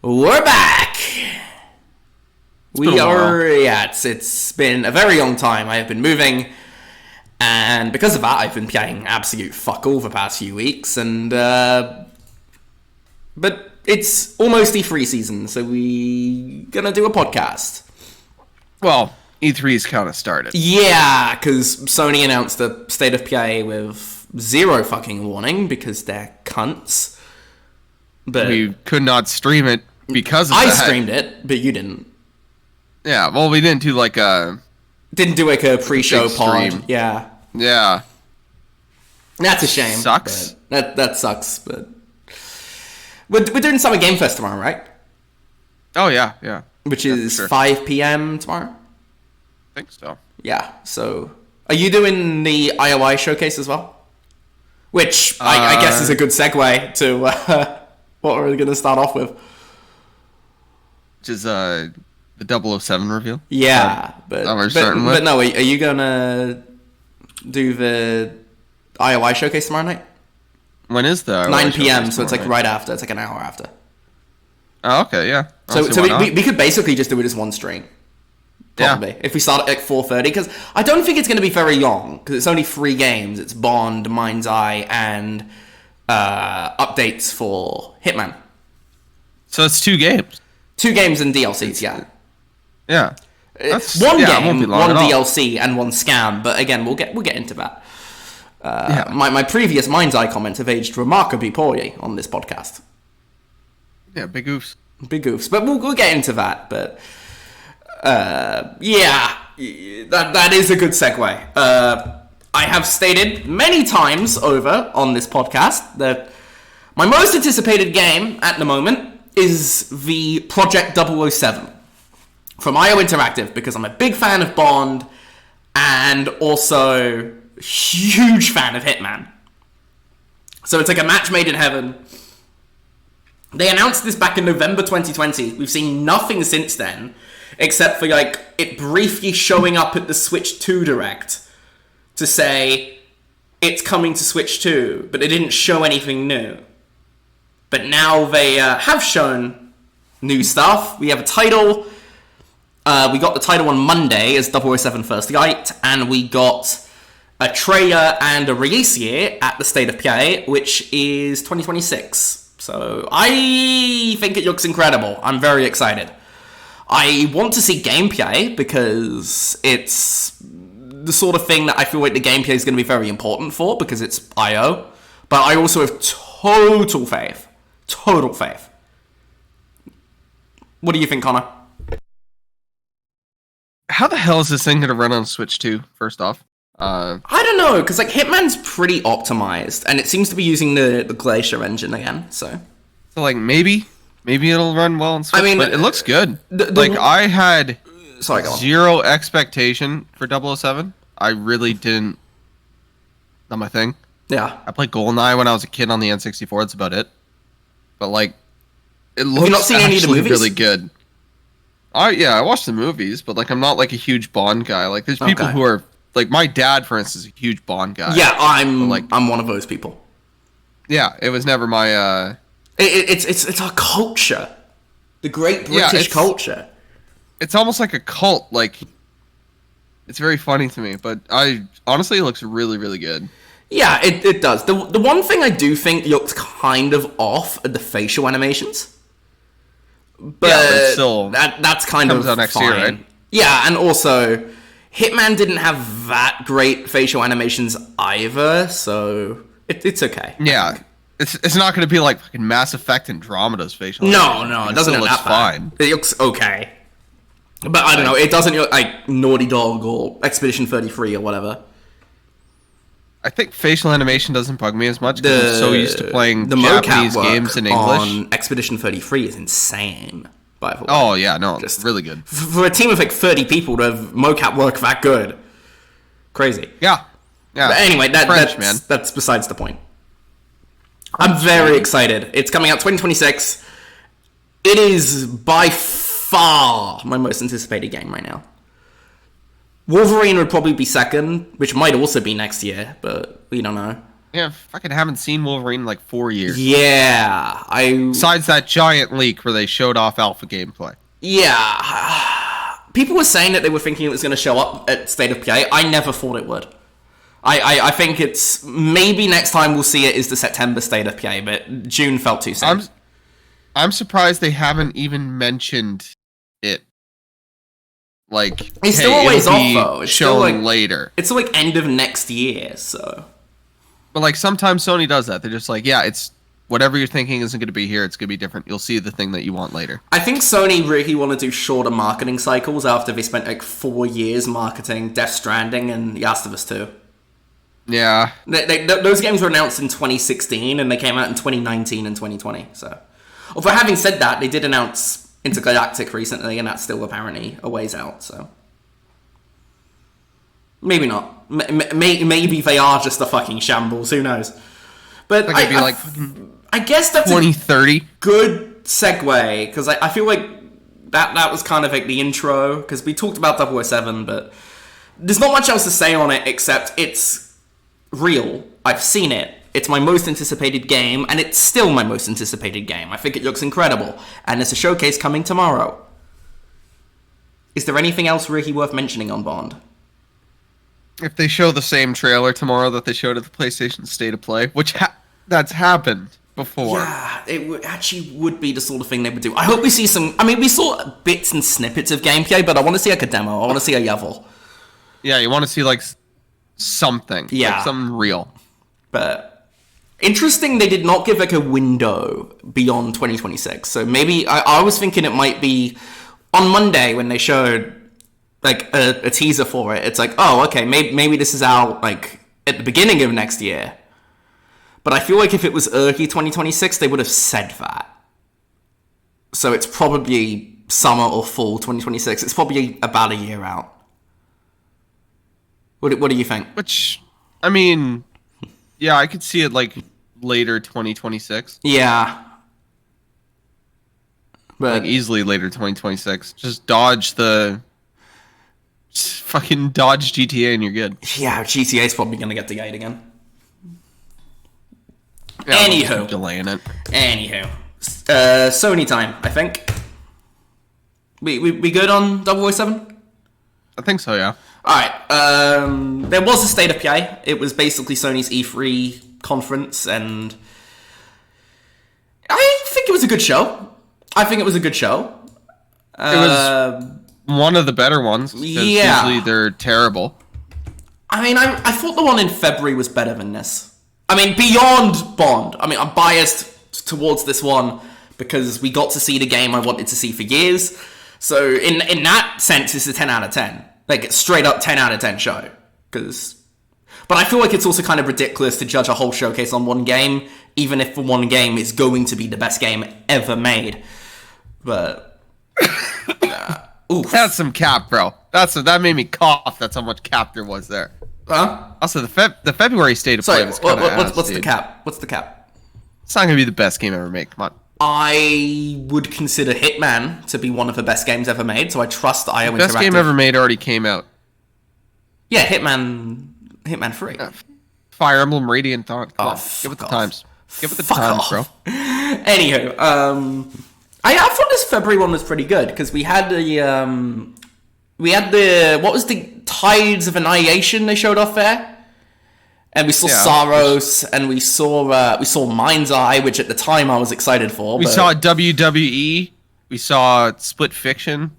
We're back! It's been a very long time. I have been moving, and because of that, I've been playing absolute fuck all for the past few weeks, and, but it's almost E3 season, so we gonna do a podcast. Well, E3's kind of started. Yeah, because Sony announced a state of play with zero fucking warning, because they're cunts. But we could not stream it because of I that. streamed it, but you didn't. Yeah, well, we didn't do like a... Didn't do like a pre-show pod. Stream. Yeah. Yeah. That's a shame. Sucks. That sucks, but... We're doing Summer Game Fest tomorrow, right? Oh, yeah. Which is 5 p.m. tomorrow? I think so. Yeah, so... Are you doing the IOI showcase as well? Which, I guess is a good segue to what we're going to start off with. Which is the 007 reveal? Yeah, but no, are you going to do the IOI showcase tomorrow night? When is the 9 p.m., so it's like right after. It's like an hour after. Oh, okay, yeah. So we could basically just do it as one stream. Probably. Yeah. If we start at like 4:30, because I don't think it's going to be very long, because it's only 3 games. It's Bond, MindsEye, and updates for Hitman. So it's 2 games. 2 games and DLCs, yeah. Yeah. One game, one DLC, and one scam. But again, we'll get into that. My previous MindsEye comments have aged remarkably poorly on this podcast. Yeah, big goofs. Big goofs. But we'll get into that. But that is a good segue. I have stated many times over on this podcast that my most anticipated game at the moment is the Project 007 from IO Interactive, because I'm a big fan of Bond and also huge fan of Hitman. So it's like a match made in heaven. They announced this back in November 2020. We've seen nothing since then, except for like it briefly showing up at the Switch 2 Direct to say it's coming to Switch 2, but it didn't show anything new. But now they have shown new stuff. We have a title. We got the title on Monday as 007 First Light, and we got a trailer and a release year at the State of Play, which is 2026. So I think it looks incredible. I'm very excited. I want to see gameplay, because it's the sort of thing that I feel like the gameplay is going to be very important for, because it's IO. But I also have total faith. Total faith. What do you think, Connor? How the hell is this thing going to run on Switch 2, first off? I don't know, because like Hitman's pretty optimized, and it seems to be using the Glacier engine again, so like maybe it'll run well on Switch, I mean, but it looks good. I had zero expectation for 007. I really didn't. Not my thing. Yeah. I played GoldenEye when I was a kid on the N64, that's about it. But like, it looks not seen any of the movies? Really good. I watched the movies, but like I'm not like a huge Bond guy. Like there's people who are like, my dad, for instance, is a huge Bond guy. Yeah, I'm one of those people. Yeah, it was never my It's our culture. The great British culture. It's almost like a cult. Like, it's very funny to me, but honestly, it looks really, really good. Yeah, it does. The one thing I do think looks kind of off are the facial animations. But it's still that's kind comes of out next fine. year, right? Yeah, and also Hitman didn't have that great facial animations either, so it's okay. Yeah, it's not going to be like fucking Mass Effect Andromeda's facial. No, it doesn't look that fine. It looks okay, but I don't know. It doesn't look like Naughty Dog or Expedition 33 or whatever. I think facial animation doesn't bug me as much because I'm so used to playing the Japanese mocap games in English. On Expedition 33 is insane, by the way. Oh, yeah, no, it's really good. For a team of like 30 people to have mocap work that good. Crazy. Yeah. But anyway, that's besides the point. I'm very excited. It's coming out 2026. It is by far my most anticipated game right now. Wolverine would probably be second, which might also be next year, but we don't know. Yeah, fucking haven't seen Wolverine in like 4 years. Yeah, Besides that giant leak where they showed off alpha gameplay. Yeah. People were saying that they were thinking it was going to show up at State of Play. I never thought it would. I think it's... Maybe next time we'll see it is the September State of Play, but June felt too soon. I'm surprised they haven't even mentioned it. Like, it's still always off, though. It's shown like, later. It's like end of next year, so... But like sometimes Sony does that. They're just like, yeah, it's whatever you're thinking isn't going to be here. It's going to be different. You'll see the thing that you want later. I think Sony really want to do shorter marketing cycles after they spent like 4 years marketing Death Stranding and Last of Us 2. Yeah. Those games were announced in 2016 and they came out in 2019 and 2020. So, although having said that, they did announce Intergalactic recently and that's still apparently a ways out. So maybe not. Maybe they are just a fucking shambles. Who knows? But I guess that's 2030 good segue because I feel like that was kind of like the intro because we talked about 007, but there's not much else to say on it except it's real. I've seen it. It's my most anticipated game, and it's still my most anticipated game. I think it looks incredible, and there's a showcase coming tomorrow. Is there anything else really worth mentioning on Bond? If they show the same trailer tomorrow that they showed at the PlayStation State of Play, which that's happened before. Yeah, it actually would be the sort of thing they would do. I hope we see some... I mean, we saw bits and snippets of gameplay, but I want to see like a demo. I want to see a level. Yeah, you want to see like something. Yeah. Like something real. But interesting they did not give like a window beyond 2026. So maybe... I was thinking it might be on Monday when they showed... like a teaser for it. It's like, oh, okay, maybe this is out like at the beginning of next year. But I feel like if it was early 2026, they would have said that. So it's probably summer or fall 2026. It's probably about a year out. What do you think? Which, I mean, yeah, I could see it like later 2026. Yeah. But like easily later 2026. Just dodge fucking dodge GTA and you're good. Yeah, GTA's probably going to get delayed again. Yeah, Anywho. Delaying it. Anywho. Sony time, I think. We good on 007? I think so, yeah. Alright, there was a State of Play. It was basically Sony's E3 conference, and I think it was a good show. It was one of the better ones. Yeah. Usually they're terrible. I mean, I thought the one in February was better than this. I mean, beyond Bond. I mean, I'm biased towards this one because we got to see the game I wanted to see for years. So in that sense, it's a 10 out of 10. Like, it's straight up 10 out of 10 show. But I feel like it's also kind of ridiculous to judge a whole showcase on one game, even if for one game it's going to be the best game ever made. But... oof. That's some cap, bro. That made me cough. That's how much cap there was there. Huh? Also, the February State of Play was kind of what's the cap? What's the cap? It's not going to be the best game ever made. Come on. I would consider Hitman to be one of the best games ever made, so I trust IO Interactive. Best game ever made already came out. Yeah, Hitman 3. Yeah. Fire Emblem Radiant Dawn. Give it the times. Give it the times, bro. Anywho, I thought this February one was pretty good because we had the what was the Tides of Annihilation they showed off there, and we saw Saros, and we saw MindsEye, which at the time I was excited for. We saw WWE. We saw Split Fiction.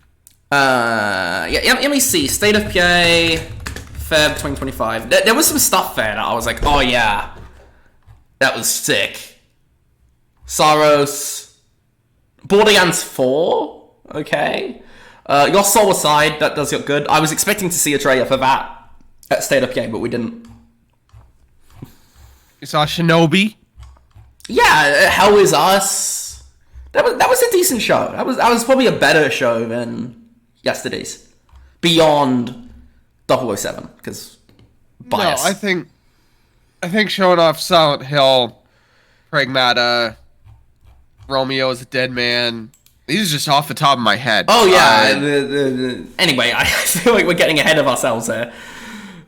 Let me see. State of Play, Feb 2025. There was some stuff there that I was like, oh yeah, that was sick. Saros. Borderlands 4, okay. Your Soul Aside, that does look good. I was expecting to see a trailer for that at State of Play, but we didn't. You saw Shinobi? Yeah, Hell Is Us. That was a decent show. That was probably a better show than yesterday's. Beyond 007, because bias. No, I think showing off Silent Hill, Pragmata, Romeo is a Dead Man. These are just off the top of my head. Oh yeah. Anyway, I feel like we're getting ahead of ourselves here.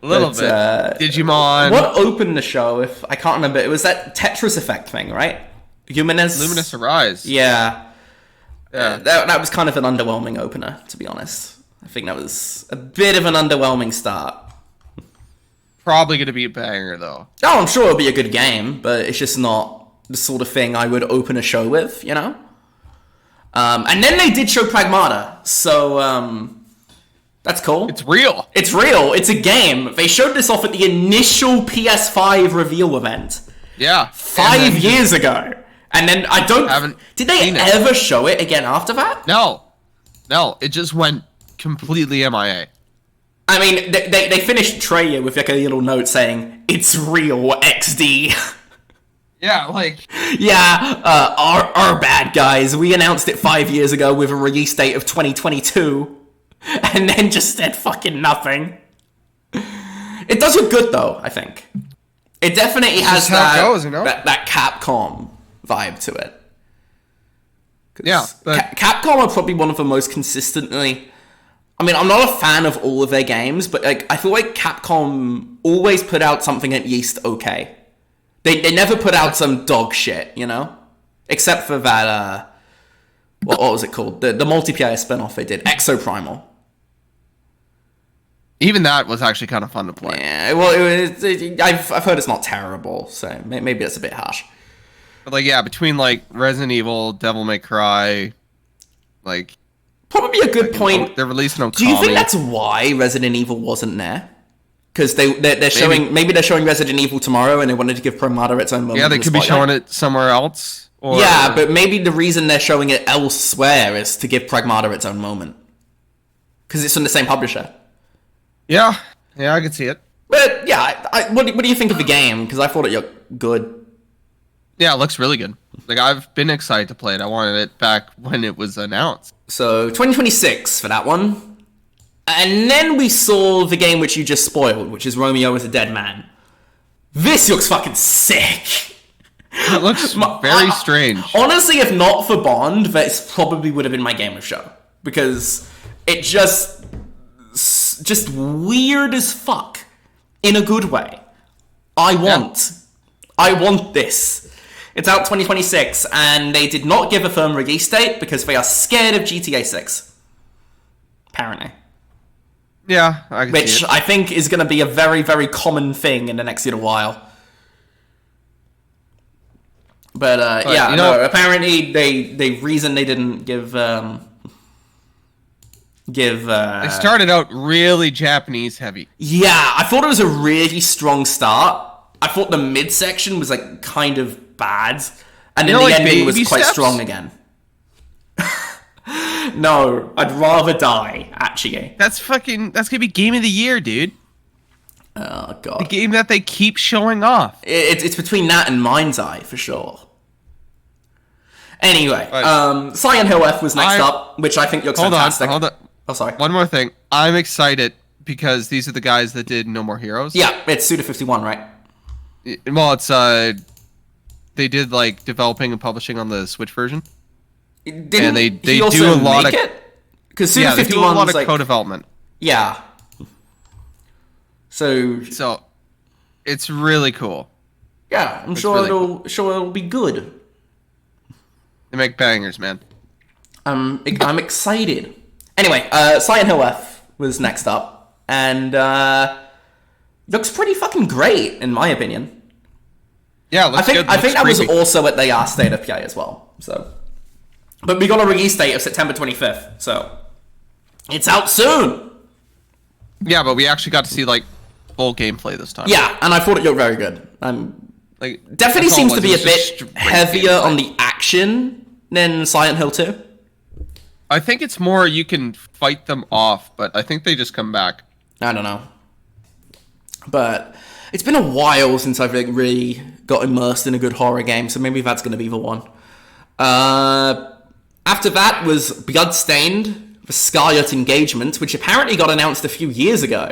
A little bit. Digimon. What opened the show? If I can't remember, it was that Tetris Effect thing, right? Luminous Arise. Yeah. Yeah. That was kind of an underwhelming opener, to be honest. I think that was a bit of an underwhelming start. Probably going to be a banger, though. Oh, I'm sure it'll be a good game, but it's just not the sort of thing I would open a show with, you know? And then they did show Pragmata, so that's cool. It's real. It's real. It's a game. They showed this off at the initial PS5 reveal event. Yeah. 5 years ago. And then did they ever show it again after that? No, it just went completely MIA. I mean, they finished Treya with like a little note saying, "It's real, XD." Yeah, like... Yeah, our bad guys. We announced it 5 years ago with a release date of 2022. And then just said fucking nothing. It does look good, though, I think. It definitely has that Capcom vibe to it. Yeah, but... Capcom are probably one of the most consistently... I mean, I'm not a fan of all of their games, but like I feel like Capcom always put out something at least okay. They never put out some dog shit, you know? Except for that, what was it called? The multiplayer spin-off they did, Exoprimal. Even that was actually kind of fun to play. Yeah, well, I've heard it's not terrible, so maybe that's a bit harsh. But like, yeah, between like Resident Evil, Devil May Cry, like... Probably a good point. They're releasing Okami. Do you think that's why Resident Evil wasn't there? Because they're showing... Maybe they're showing Resident Evil tomorrow and they wanted to give Pragmata its own moment. Yeah, they could be showing it somewhere else. Or... Yeah, but maybe the reason they're showing it elsewhere is to give Pragmata its own moment. Because it's from the same publisher. Yeah, I can see it. But yeah, what do you think of the game? Because I thought it looked good. Yeah, it looks really good. Like, I've been excited to play it. I wanted it back when it was announced. So, 2026 for that one. And then we saw the game which you just spoiled, which is Romeo as a Dead Man. This looks fucking sick. It looks very strange. Honestly, if not for Bond, this probably would have been my game of show. Because it just weird as fuck. In a good way. I want this. It's out 2026, and they did not give a firm release date because they are scared of GTA 6. Apparently. Yeah, I can Which see it. I think is going to be a very, very common thing in the next little while. But, apparently the reason they didn't give... They started out really Japanese heavy. Yeah, I thought it was a really strong start. I thought the midsection was like kind of bad, and then the ending was quite strong again. No, I'd rather die, actually. That's gonna be game of the year, dude. Oh god. The game that they keep showing off. It's between that and MindsEye for sure. Anyway, Silent Hill F was next up, which I think looks fantastic. Hold on. Oh, sorry. One more thing. I'm excited because these are the guys that did No More Heroes. Yeah, it's Suda51, right? Well, it's they did like developing and publishing on the Switch version. And they do a lot of because they do a lot of co-development. Yeah. So it's really cool. Yeah, I'm sure it'll be good. They make bangers, man. I'm excited. Anyway, Silent Hill F was next up, and looks pretty fucking great in my opinion. Yeah, I think that was also at the State of Play as well. So, but we got a release date of September 25th, so it's out soon. Yeah, but we actually got to see like full gameplay this time. Yeah, and I thought it looked very good. Like definitely seems to be a bit heavier on the action than Silent Hill 2. I think it's more you can fight them off, but I think they just come back. I don't know. But it's been a while since I've really got immersed in a good horror game, so maybe that's going to be the one. After that was Bloodstained, the Scarlet Engagement, which apparently got announced a few years ago.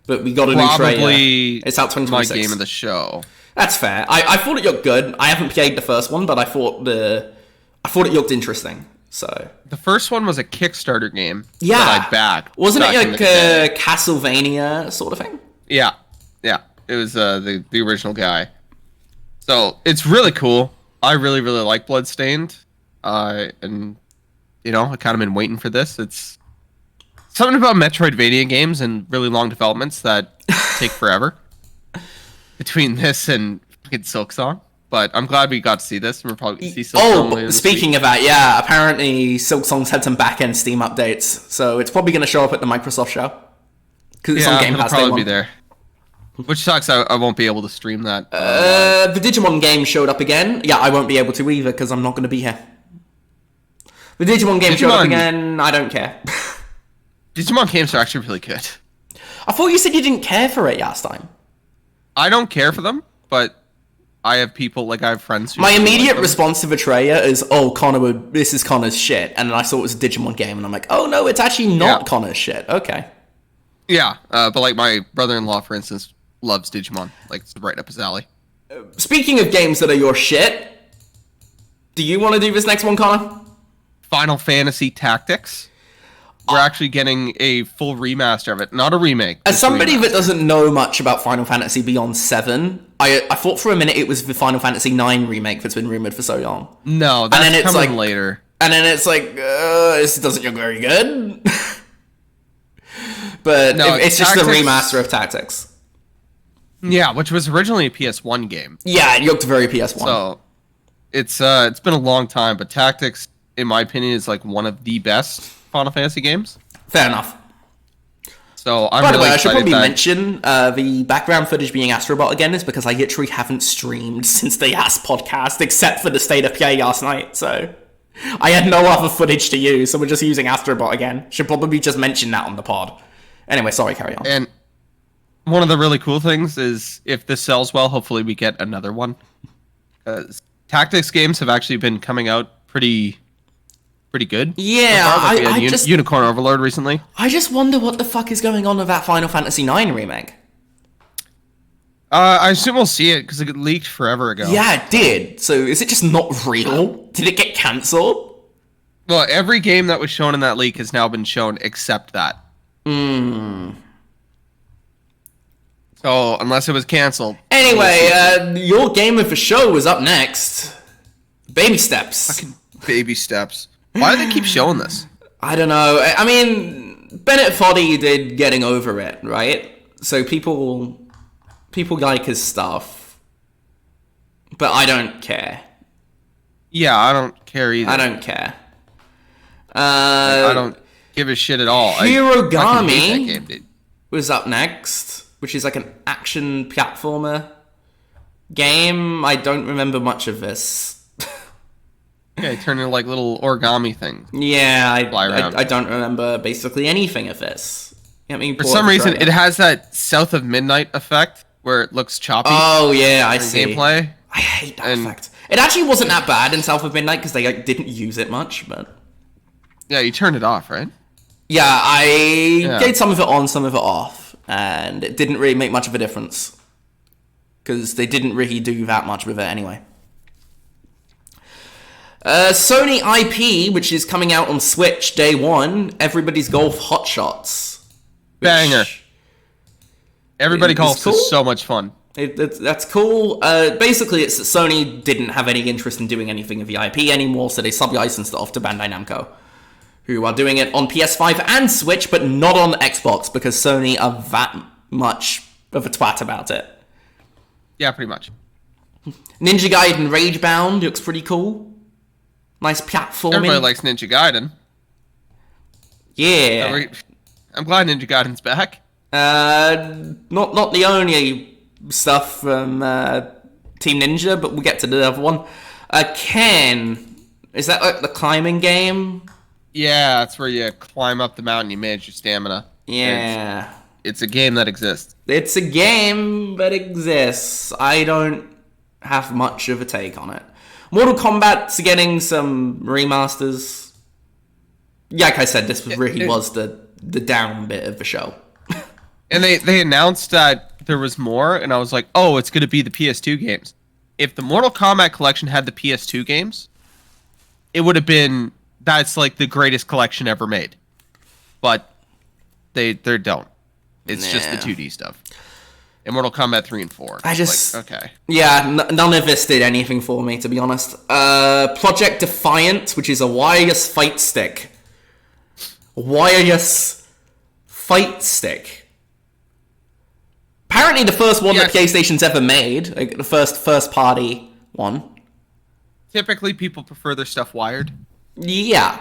But we got a new trailer. It's out 2026. My game of the show. That's fair. I thought it looked good. I haven't played the first one, but I thought it looked interesting. So the first one was a Kickstarter game. Yeah, that I backed. Wasn't it like a Castlevania sort of thing? Yeah. It was the original guy. So it's really cool. I really like Bloodstained. And I kind of been waiting for this. It's something about Metroidvania games and really long developments that take forever between this and fucking Silksong. But I'm glad we got to see this. We're probably going to see Silksong later this speaking week. of that, yeah, apparently Silksong's had some back-end Steam updates, so it's probably going to show up at the Microsoft show. Because it's on Game Pass. It'll probably be there. Which sucks, I won't be able to stream that. The Digimon game showed up again. Yeah, I won't be able to either, because I'm not going to be here. The Digimon game showed up again, I don't care. Digimon games are actually really good. I thought you said you didn't care for it last time. I don't care for them, but I have friends who... My immediate response to Betrayer is, this is Connor's shit. And then I saw it was a Digimon game, and I'm like, oh no, it's actually not Connor's shit. Okay. Yeah, but my brother-in-law, for instance, loves Digimon. It's right up his alley. Speaking of games that are your shit, do you want to do this next one, Connor? Final Fantasy Tactics. We're actually getting a full remaster of it, not a remake. As somebody that doesn't know much about Final Fantasy beyond 7, I thought for a minute it was the Final Fantasy 9 remake that's been rumored for so long. No, that's coming later. And then it's this doesn't look very good. But no, it's just a remaster of Tactics. Yeah, which was originally a PS1 game. Yeah, it looked very PS1. So it's been a long time, but Tactics, in my opinion, is one of the best Final Fantasy games. Fair enough. So I'm By the really way, I should probably that... mention the background footage being Astrobot again is because I literally haven't streamed since the last podcast, except for the State of Play last night. So I had no other footage to use, so we're just using Astrobot again. Should probably just mention that on the pod. Anyway, sorry, carry on. And one of the really cool things is if this sells well, hopefully we get another one. Because Tactics games have actually been coming out pretty good. Yeah, we had Unicorn Overlord recently. I just wonder what the fuck is going on with that Final Fantasy 9 remake. I assume we'll see it because it leaked forever ago. Yeah, it did. So is it just not real? Did it get cancelled? Well, every game that was shown in that leak has now been shown except that. So, unless it was cancelled. Anyway, your game of the show was up next. Baby Steps. Fucking Baby Steps. Why do they keep showing this? I don't know. I mean, Bennett Foddy did Getting Over It, right? So people like his stuff. But I don't care. Yeah, I don't care either. I don't care. I don't give a shit at all. Hirogami was up next, which is an action platformer game. I don't remember much of this. Yeah, they turn into little origami things. Yeah, I don't remember basically anything of this. For some reason, it has that South of Midnight effect where it looks choppy. Oh yeah, I see. Gameplay. I hate that effect. It actually wasn't that bad in South of Midnight because they didn't use it much, but yeah, you turned it off, right? Yeah, I gave some of it on, some of it off, and it didn't really make much of a difference because they didn't really do that much with it anyway. Sony IP, which is coming out on Switch day one, Everybody's Golf Hot Shots. Banger. Everybody Golf is so much fun. That's cool. Basically, it's that Sony didn't have any interest in doing anything of the IP anymore, so they sub-licensed it off to Bandai Namco, who are doing it on PS5 and Switch, but not on Xbox, because Sony are that much of a twat about it. Yeah, pretty much. Ninja Gaiden Ragebound looks pretty cool. Nice platforming. Everybody likes Ninja Gaiden. Yeah. I'm glad Ninja Gaiden's back. Not the only stuff from Team Ninja, but we'll get to the other one. Ken, is that the climbing game? Yeah, that's where you climb up the mountain, you manage your stamina. Yeah. It's a game that exists. It's a game that exists. I don't have much of a take on it. Mortal Kombat's getting some remasters. Yeah, like I said, this really was the down bit of the show. And they announced that there was more, and I was like, oh, it's going to be the PS2 games. If the Mortal Kombat collection had the PS2 games, it would have been... That's the greatest collection ever made. But they don't. It's just the 2D stuff. Mortal Kombat 3 and 4. I just... Like, okay. Yeah, none of this did anything for me, to be honest. Project Defiant, which is a wireless fight stick. Wireless fight stick. Apparently the first one that PlayStation's ever made. Like, the first party one. Typically, people prefer their stuff wired. Yeah.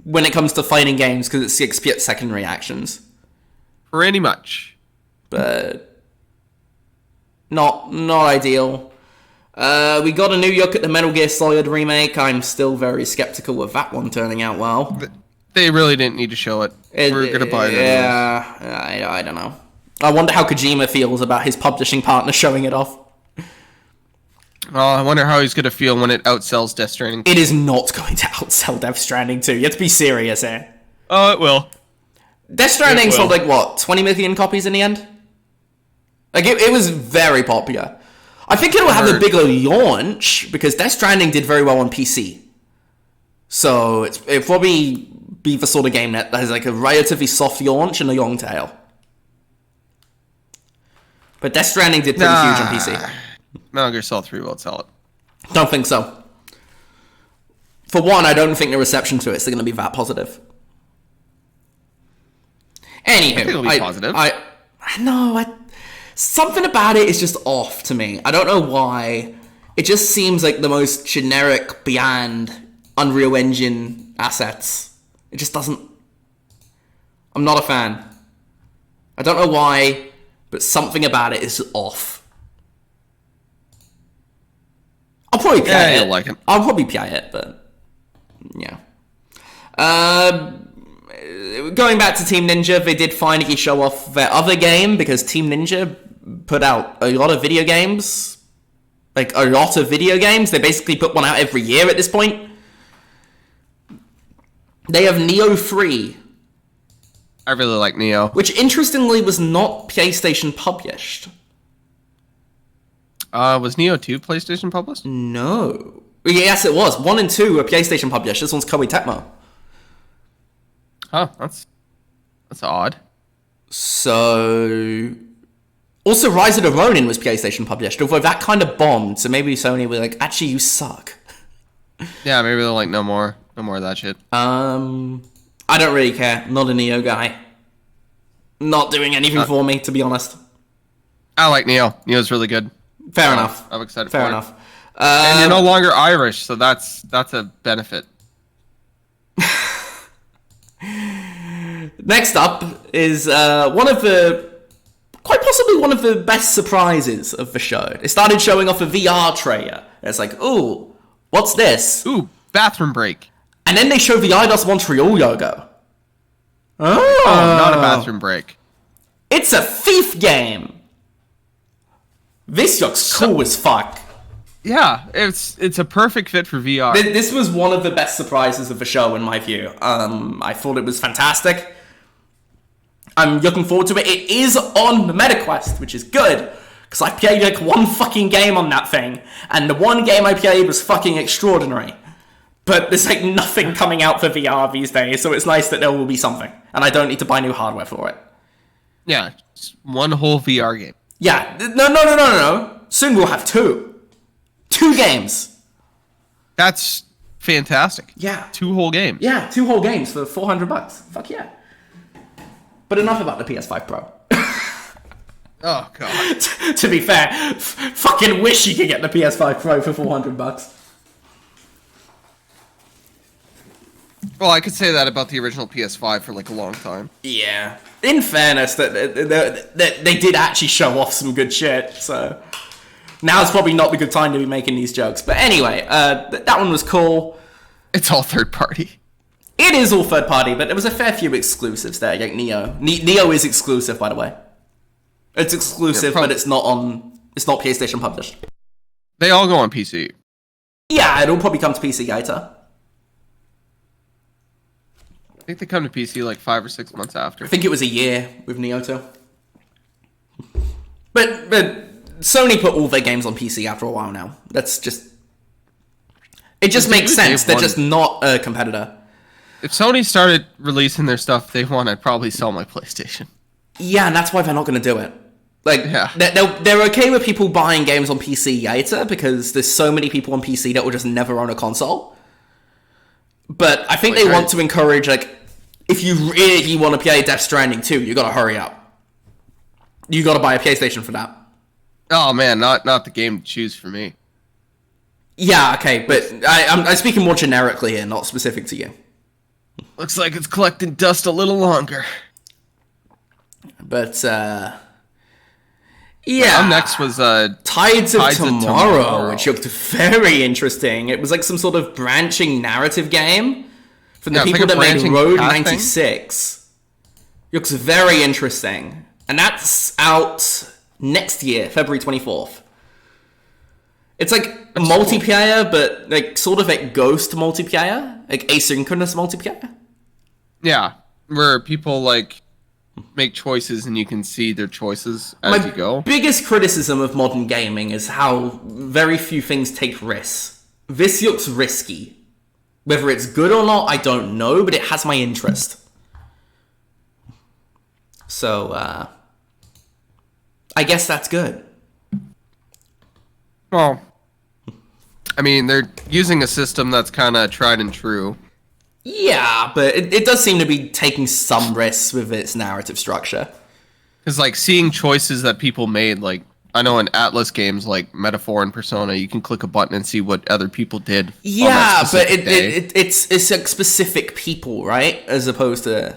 When it comes to fighting games, because it's 6-second reactions. Pretty much. But not ideal. We got a new look at the Metal Gear Solid remake. I'm still very skeptical of that one turning out well. They really didn't need to show it. We're going to buy it. Yeah, I don't know. I wonder how Kojima feels about his publishing partner showing it off. Oh, I wonder how he's going to feel when it outsells Death Stranding. It is not going to outsell Death Stranding 2. You have to be serious here. Oh, it will. Death Stranding sold, like, what, 20 million copies in the end? Like, it was very popular. I think it'll have a bigger launch, because Death Stranding did very well on PC. So, it'll probably be the sort of game that has, like, a relatively soft launch and a long tail. But Death Stranding did pretty huge on PC. Metal Gear Solid 3 won't sell it. Don't think so. For one, I don't think the reception to it's going to be that positive. Anywho, I think it'll be positive. Something about it is just off to me. I don't know why. It just seems like the most generic, bland Unreal Engine assets. It just doesn't... I'm not a fan. I don't know why, but something about it is off. I'll probably play it. You'll like it. I'll probably play it, but... Yeah. Going back to Team Ninja, they did finally show off their other game, because Team Ninja put out a lot of video games. Like, a lot of video games. They basically put one out every year at this point. They have Neo 3. I really like Neo. Which, interestingly, was not PlayStation published. Was Neo 2 PlayStation published? No. Yes, it was. 1 and 2 were PlayStation published. This one's Koei Tecmo. Huh, that's odd. So... Also, Rise of the Ronin was PlayStation published, although that kind of bombed, so maybe Sony were like, actually, you suck. Yeah, maybe they're like, no more of that shit. I don't really care. Not a Neo guy. Not doing anything for me, to be honest. I like Neo. Neo's really good. Fair enough. I'm excited Fair for enough. it. And you're no longer Irish, so that's a benefit. Next up is quite possibly one of the best surprises of the show. They started showing off a VR trailer. It's like, ooh, what's this? Ooh, bathroom break. And then they show the Eidos Montreal logo. Oh, not a bathroom break. It's a thief game. This looks cool as fuck. Yeah, it's a perfect fit for VR. This was one of the best surprises of the show, in my view. I thought it was fantastic. I'm looking forward to it. It is on the MetaQuest, which is good, because I played like one fucking game on that thing, and the one game I played was fucking extraordinary. But there's like nothing coming out for VR these days, so it's nice that there will be something, and I don't need to buy new hardware for it. Yeah, it's one whole VR game. Yeah, no. Soon we'll have two games. That's fantastic. Yeah. 2 whole games. Yeah, 2 whole games for $400. Fuck yeah. But enough about the PS5 Pro. Oh, God. To be fair, fucking wish you could get the PS5 Pro for $400. Well, I could say that about the original PS5 for like a long time. Yeah. In fairness, that they did actually show off some good shit, so... Now's probably not the good time to be making these jokes. But anyway, that one was cool. It's all third party. It is all third party, but there was a fair few exclusives there, like Neo. Neo is exclusive, by the way. It's exclusive, but it's not PlayStation published. They all go on PC. Yeah, it'll probably come to PC later. I think they come to PC like 5 or 6 months after. I think it was a year with Neo 2. But Sony put all their games on PC after a while now. That's just... It just makes sense. They're just not a competitor. If Sony started releasing their stuff day one, I'd probably sell my PlayStation. Yeah, and that's why they're not going to do it. Like, Yeah. they're okay with people buying games on PC later because there's so many people on PC that will just never own a console. But I think they want to encourage, like, if you really want to play Death Stranding 2, you gotta hurry up. You gotta buy a PlayStation for that. Oh man, not the game to choose for me. Yeah, okay, but I'm speaking more generically here, not specific to you. Looks like it's collecting dust a little longer. But, yeah. Up next was Tides of Tomorrow, which looked very interesting. It was like some sort of branching narrative game from the people that made Road 96. Looks very interesting. And that's out next year, February 24th. It's like multiplayer, but like sort of like ghost multiplayer, like asynchronous multiplayer. Yeah, where people like make choices and you can see their choices as you go. My biggest criticism of modern gaming is how very few things take risks. This looks risky. Whether it's good or not, I don't know, but it has my interest. So, I guess that's good. Well, I mean, they're using a system that's kind of tried and true. Yeah, but it does seem to be taking some risks with its narrative structure. Because, like, seeing choices that people made, like, I know in Atlas games like Metaphor and Persona, you can click a button and see what other people did. Yeah, but it's like specific people, right? As opposed to...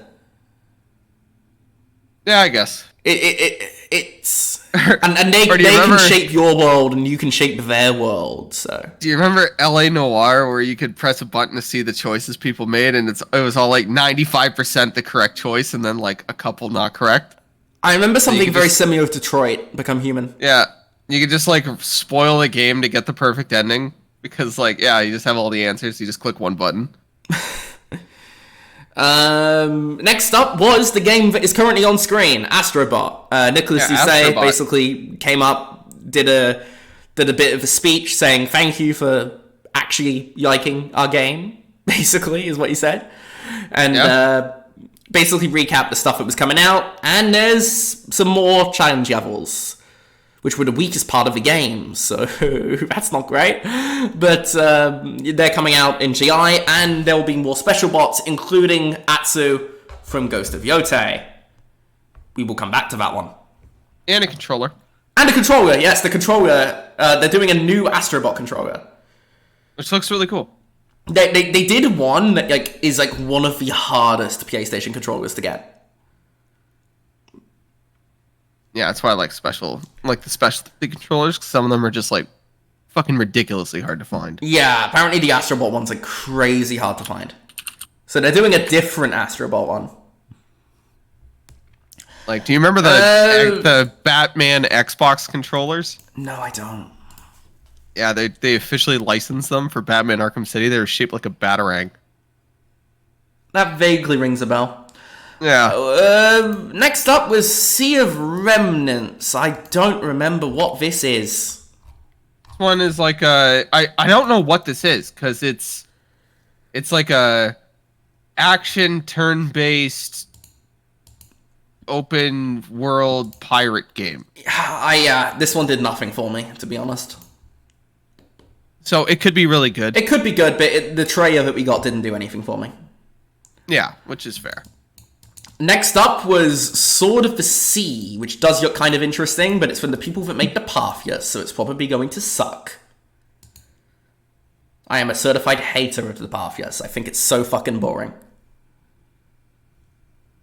Yeah, I guess. It's... And they can shape your world and you can shape their world, so... Do you remember LA Noire where you could press a button to see the choices people made and it was all like 95% the correct choice and then like a couple not correct? I remember something very similar with Detroit, Become Human. Yeah, you could just like spoil the game to get the perfect ending because like, yeah, you just have all the answers, you just click one button. Next up was the game that is currently on screen, Astrobot. Nicholas Doucet basically came up, did a bit of a speech saying thank you for actually liking our game, basically, is what he said. And basically recapped the stuff that was coming out, and there's some more challenge levels, which were the weakest part of the game, so that's not great. But they're coming out in July, and there will be more special bots, including Atsu from Ghost of Yotei. We will come back to that one. And a controller. And a controller, yes, the controller. They're doing a new Astrobot controller. Which looks really cool. They did one that like is like one of the hardest PlayStation controllers to get. Yeah, that's why I like the specialty controllers, because some of them are just like fucking ridiculously hard to find. Yeah, apparently the Astrobot one's like crazy hard to find. So they're doing a different Astrobot one. Like, do you remember the Batman Xbox controllers? No, I don't. Yeah, they officially licensed them for Batman Arkham City. They were shaped like a Batarang. That vaguely rings a bell. Yeah. Next up was Sea of Remnants. I don't remember what this is. This one is like I don't know what this is, because it's like a action turn-based open world pirate game. This one did nothing for me, to be honest. So it could be really good. It could be good, but the trailer that we got didn't do anything for me. Yeah, which is fair. Next up was Sword of the Sea, which does look kind of interesting, but it's from the people that make the Pathia, so it's probably going to suck. I am a certified hater of the Pathias. I think it's so fucking boring.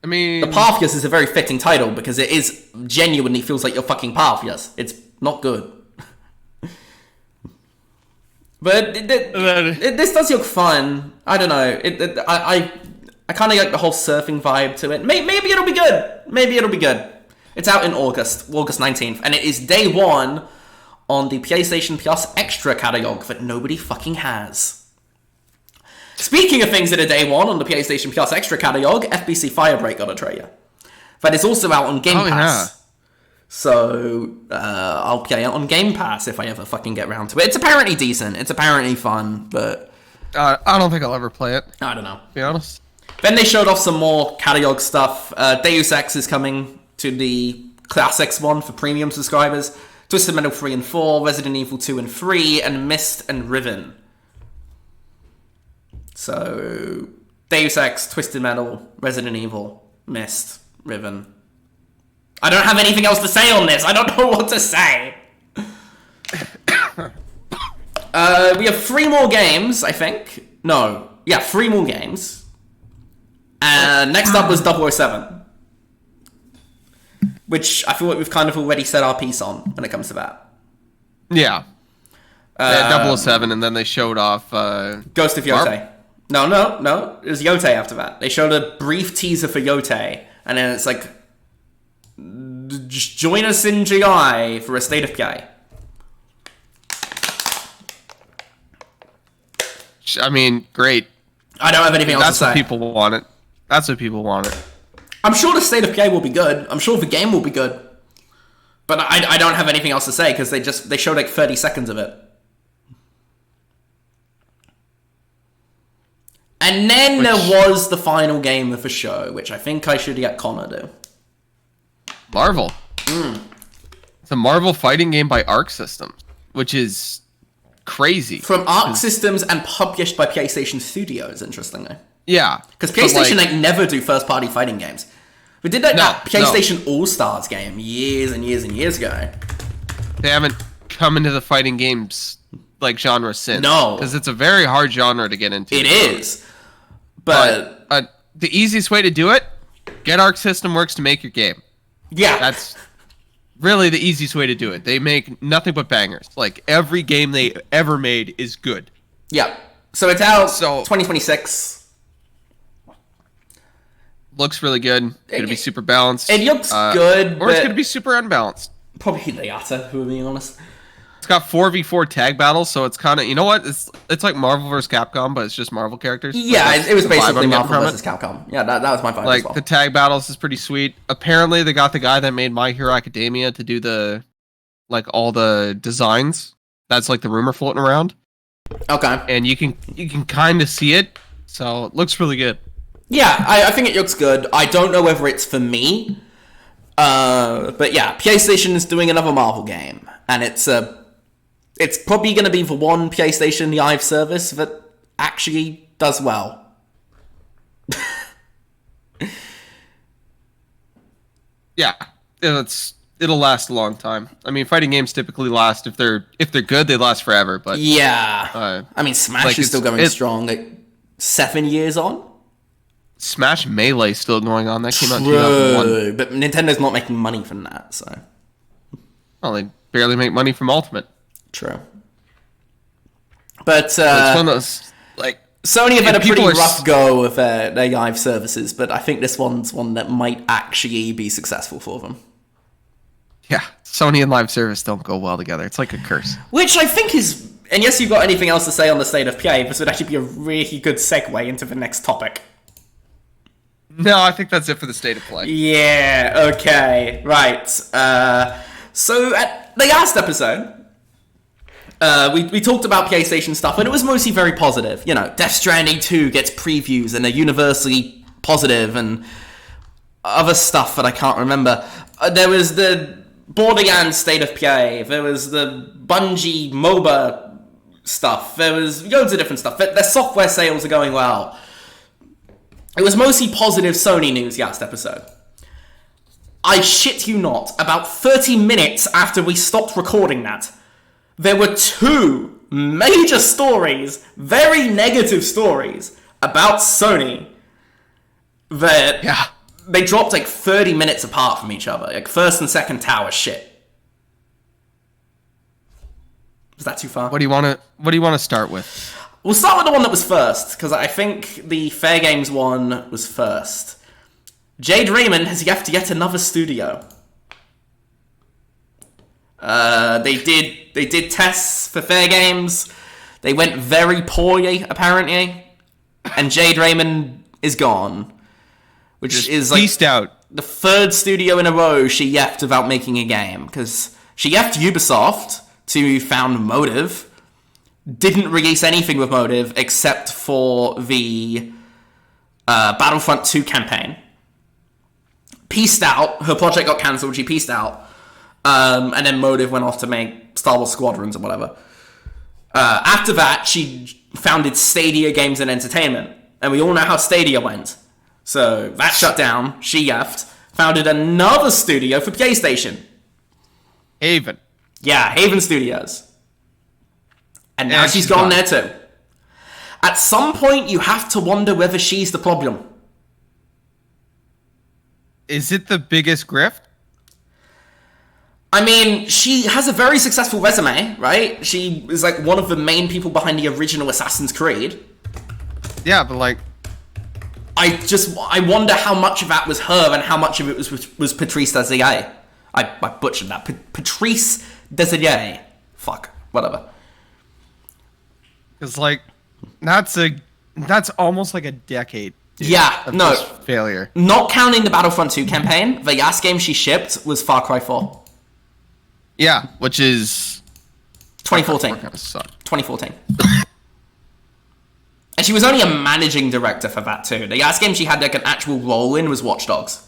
I mean... The Pathias is a very fitting title, because it is genuinely feels like you're fucking Pathias. It's not good. But this does look fun. I don't know. I kind of like the whole surfing vibe to it. Maybe it'll be good. Maybe it'll be good. It's out in August 19th, and it is day one on the PlayStation Plus Extra catalog that nobody fucking has. Speaking of things that are day one on the PlayStation Plus Extra catalog, FBC Firebreak got a trailer. That is also out on Game Pass. Yeah. So, I'll play it on Game Pass if I ever fucking get around to it. It's apparently decent. It's apparently fun, but... I don't think I'll ever play it. I don't know. To be honest. Then they showed off some more catalog stuff. Deus Ex is coming to the Classics 1 for premium subscribers, Twisted Metal 3 and 4, Resident Evil 2 and 3, and Myst and Riven. So, Deus Ex, Twisted Metal, Resident Evil, Myst, Riven. I don't have anything else to say on this. I don't know what to say. We have 3 more games, I think. No. Yeah, 3 more games. And next up was 007. Which I feel like we've kind of already said our piece on when it comes to that. Yeah. 007, and then they showed off... Ghost of Yotei. No. It was Yotei after that. They showed a brief teaser for Yotei, and then it's like... Just join us in July for a State of Play. I mean, great. I don't have anything else to say. That's what people want it. That's what people want it. I'm sure the State of Play will be good. I'm sure the game will be good. But I don't have anything else to say because they showed like 30 seconds of it. And then there was the final game of the show, which I think I should get Connor do. Marvel. It's a Marvel fighting game by Arc Systems, which is crazy. From Arc Systems and published by PlayStation Studios, interestingly. Yeah. Because PlayStation never do first-party fighting games. We did that PlayStation All-Stars game years and years and years ago. They haven't come into the fighting games genre since. No. Because it's a very hard genre to get into. It is. But the easiest way to do it, get Arc System Works to make your game. Yeah. That's really the easiest way to do it. They make nothing but bangers. Like, every game they ever made is good. Yeah. So it's out 2026. Looks really good. Going to be super balanced. It looks good, or it's going to be super unbalanced. Probably the latter, if we're being honest. It's got 4v4 tag battles, so it's kind of, you know what? It's like Marvel vs. Capcom, but it's just Marvel characters. Yeah, it was basically Marvel vs. Capcom. Yeah, that was my vibe as well. The tag battles is pretty sweet. Apparently, they got the guy that made My Hero Academia to do all the designs. That's the rumor floating around. Okay. And you can kind of see it, so it looks really good. Yeah, I think it looks good. I don't know whether it's for me. But yeah, PlayStation is doing another Marvel game. And it's probably going to be the one PlayStation Live service that actually does well. Yeah, it'll last a long time. I mean, fighting games typically last, if they're good, they last forever. But yeah, I mean, Smash is still going strong. 7 years on. Smash Melee is still going on. That came out in 2001. But Nintendo's not making money from that, so. Well, they barely make money from Ultimate. True. But it's one of those, Sony have had a pretty rough go of their live services, but I think this one's one that might actually be successful for them. Yeah, Sony and live service don't go well together. It's like a curse. Which I think is, unless you've got anything else to say on the State of Play, this would actually be a really good segue into the next topic. No, I think that's it for the State of Play. Yeah, okay, right. So at the last episode, we talked about PlayStation stuff, and it was mostly very positive. You know, Death Stranding 2 gets previews and are universally positive, and other stuff that I can't remember. There was the Borderlands State of Play, there was the Bungie MOBA stuff, there was loads of different stuff. Their software sales are going well. It was mostly positive Sony news last episode. I shit you not, about 30 minutes after we stopped recording that, there were 2 major stories, very negative stories, about Sony that they dropped 30 minutes apart from each other. First and second tower shit. Was that too far? What do you want to start with? We'll start with the one that was first, because I think the Fairgames one was first. Jade Raymond has left yet another studio. They did tests for Fairgames. They went very poorly, apparently. And Jade Raymond is gone. Which just is pieced out. The 3rd studio in a row she left without making a game. Because she left Ubisoft to found Motive. Didn't release anything with Motive except for the Battlefront 2 campaign. pieced out. Her project got cancelled. She pieced out. And then Motive went off to make Star Wars Squadrons or whatever. After that, she founded Stadia Games and Entertainment. And we all know how Stadia went. So that shut down. She left. Founded another studio for PlayStation. Haven. Yeah, Haven Studios. And now she's gone there too. At some point, you have to wonder whether she's the problem. Is it the biggest grift? I mean, she has a very successful resume, right? She is like one of the main people behind the original Assassin's Creed. Yeah, but like... I wonder how much of that was her and how much of it was Patrice Desiree. I butchered that. Patrice Desiree. Fuck. Whatever. It's like, that's almost like a decade. Dude, yeah, of no. Failure. Not counting the Battlefront 2 campaign, the last game she shipped was Far Cry 4. Yeah, which is 2014. 2014. And she was only a managing director for that too. The last game she had like an actual role in was Watch Dogs.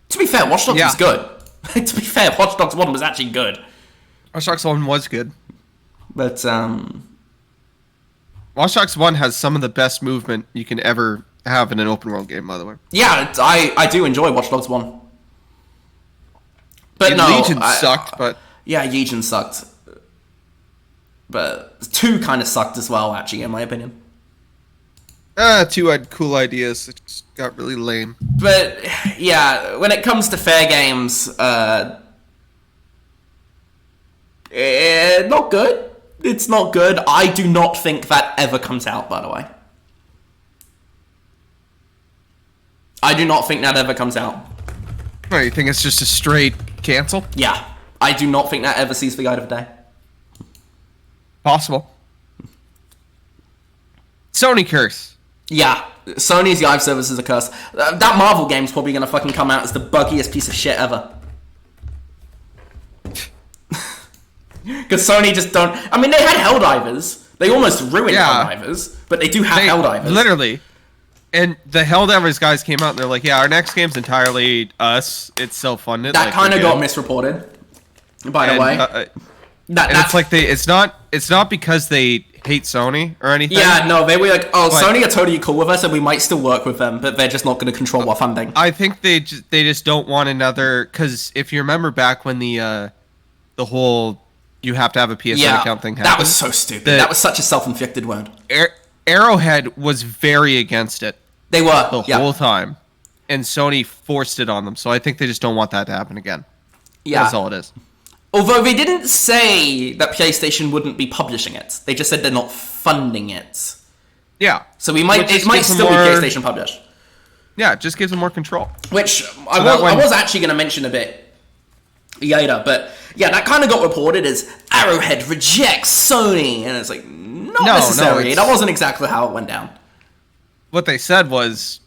To be fair, Watch Dogs was good. To be fair, Watch Dogs 1 was actually good. Watch Dogs 1 was good. But, Watch Dogs 1 has some of the best movement you can ever have in an open world game, by the way. Yeah, I do enjoy Watch Dogs 1. But no, Legion sucked, but... Yeah, Legion sucked. But 2 kind of sucked as well, actually, in my opinion. 2 had cool ideas. It just got really lame. But, yeah, when it comes to Fairgames, not good. It's not good. I do not think that ever comes out, by the way. I do not think that ever comes out. Oh, you think it's just a straight cancel? Yeah. I do not think that ever sees the light of day. Possible. Sony curse. Yeah. Sony's live service is a curse. That Marvel game's probably going to fucking come out as the buggiest piece of shit ever. Because Sony just don't... I mean, they had Helldivers. They almost ruined Helldivers, but they do have Helldivers. Literally. And the Helldivers guys came out and they're like, yeah, our next game's entirely us. It's self-funded. That kind of got misreported, by the way. It's like it's not because they hate Sony or anything. Yeah, no, they were like, Sony are totally cool with us and we might still work with them, but they're just not going to control our funding. I think they just don't want another... Because if you remember back when the whole... You have to have a PSN account thing happened. That was so stupid. That was such a self-inflicted wound. Arrowhead was very against it. They were. The whole time. And Sony forced it on them. So I think they just don't want that to happen again. Yeah. That's all it is. Although they didn't say that PlayStation wouldn't be publishing it. They just said they're not funding it. Yeah. So it might still be PlayStation published. Yeah, it just gives them more control. Which I was actually going to mention a bit later, but yeah, that kind of got reported as Arrowhead rejects Sony, and it's like, not necessarily. That wasn't exactly how it went down. What they said was,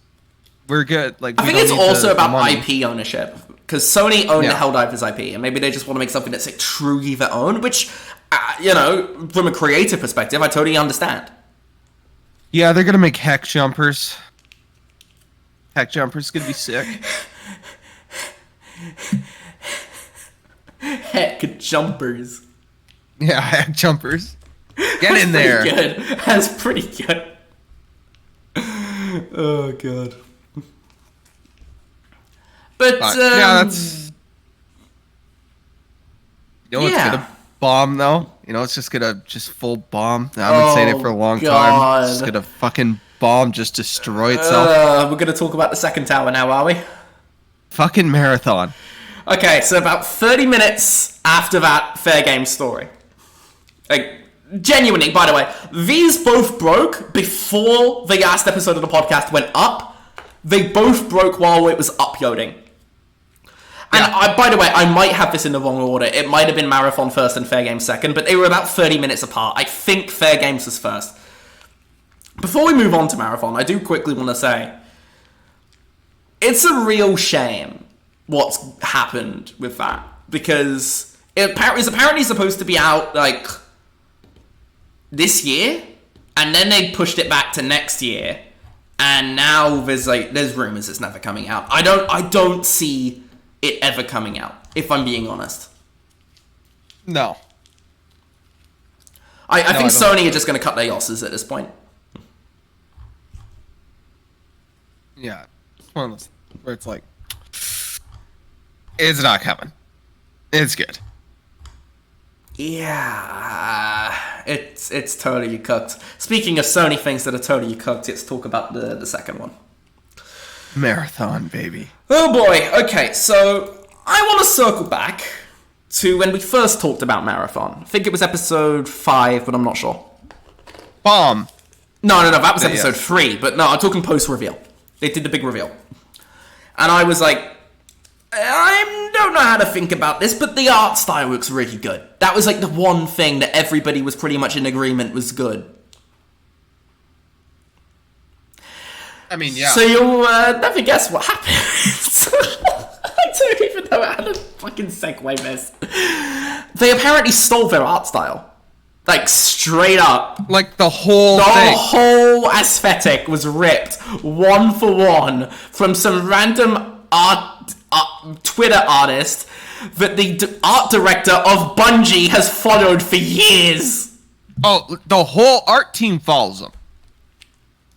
we're good. Like, I think it's also about IP ownership, because Sony owned the Helldivers IP, and maybe they just want to make something that's like truly their own, which, from a creative perspective, I totally understand. Yeah, they're gonna make Heck Jumpers. Heck Jumpers gonna be sick. Heck Jumpers. Yeah, Heck Jumpers. Get in there. Good. That's pretty good. Oh god. But yeah, that's. You know what's gonna bomb though? You know, it's just gonna full bomb. I've been saying it for a long time. It's just gonna fucking bomb, just destroy itself. We're gonna talk about the second tower now, are we? Fucking marathon. Okay, so about 30 minutes after that Fairgames story. Like, genuinely, by the way, these both broke before the last episode of the podcast went up. They both broke while it was uploading. And by the way, I might have this in the wrong order. It might have been Marathon first and Fairgames second, but they were about 30 minutes apart. I think Fairgames was first. Before we move on to Marathon, I do quickly want to say, it's a real shame what's happened with that, because it was apparently supposed to be out like this year, and then they pushed it back to next year, And now there's rumors it's never coming out. I don't see it ever coming out, if I'm being honest. No. I think Sony are just going to cut their losses at this point. Yeah. It's one of those where it's like, it's not coming. It's good. Yeah, it's totally cooked. Speaking of Sony things that are totally cooked, let's talk about the second one. Marathon, baby. Oh boy, okay, so I want to circle back to when we first talked about Marathon. I think it was episode 5, but I'm not sure. Bomb. No, that was episode 3, but no, I'm talking post-reveal. They did the big reveal. And I was like, I don't know how to think about this, but the art style looks really good. That was like the one thing that everybody was pretty much in agreement was good. I mean, yeah. So you'll never guess what happened. I don't even know how to fucking segue this. They apparently stole their art style. Like, straight up. Like, the whole thing. The whole aesthetic was ripped, one for one, from some random Twitter artist that the art director of Bungie has followed for years. Oh, the whole art team follows them.